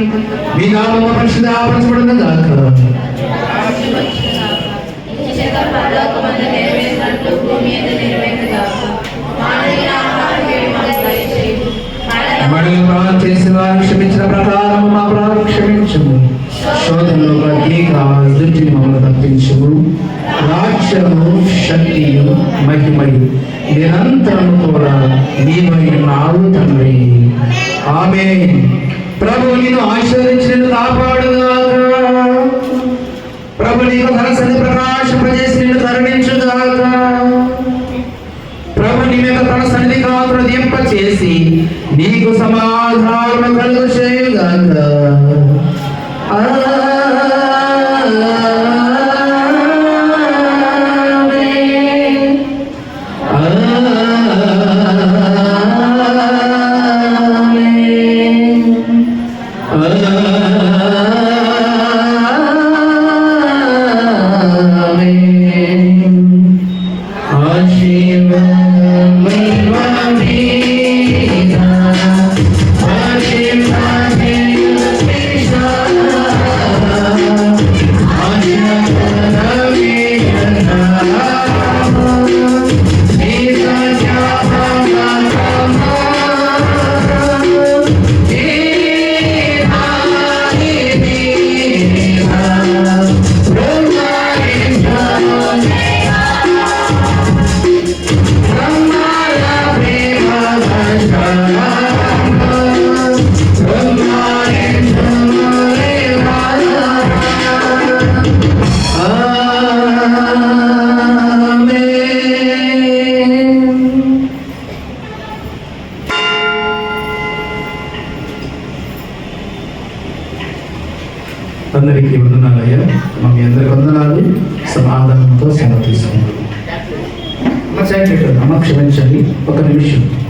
మీ నామము పరిశుద్ధపరచబడును గాక. మనల్ని ప్రాణం చేసిన వారిని క్షమించిన ప్రకారం మా ప్రాణం క్షమించము. శోధన లోకంలో ప్రత్యేక ఎదుటిని మమ్మల్ని తప్పించుము. రాజ్యము, శక్తియు, మహిమయు నిరంతరము కూడా నీవై ఉన్నావు తండ్రి. ఆమేన్. ప్రభు నిన్ను ఆశీర్వదించి నిన్ను కాపాడుగాక. ప్రభు నీకు తన సన్నిధి ప్రకాశింపజేసి నిన్ను కరుణించుగాక. ప్రభు నీ మీద తన సన్నిధి కాంతులు దింపచేసి నీకు సమాధానం కలుగు చేయుగాక. అందరికీ వందనాలయ్యా. మీ అందరికి వందనాలు. సమాధానంతో సెలవు తీసుకుంటాం. అమ్మ క్షమించండి, ఒక నిమిషం.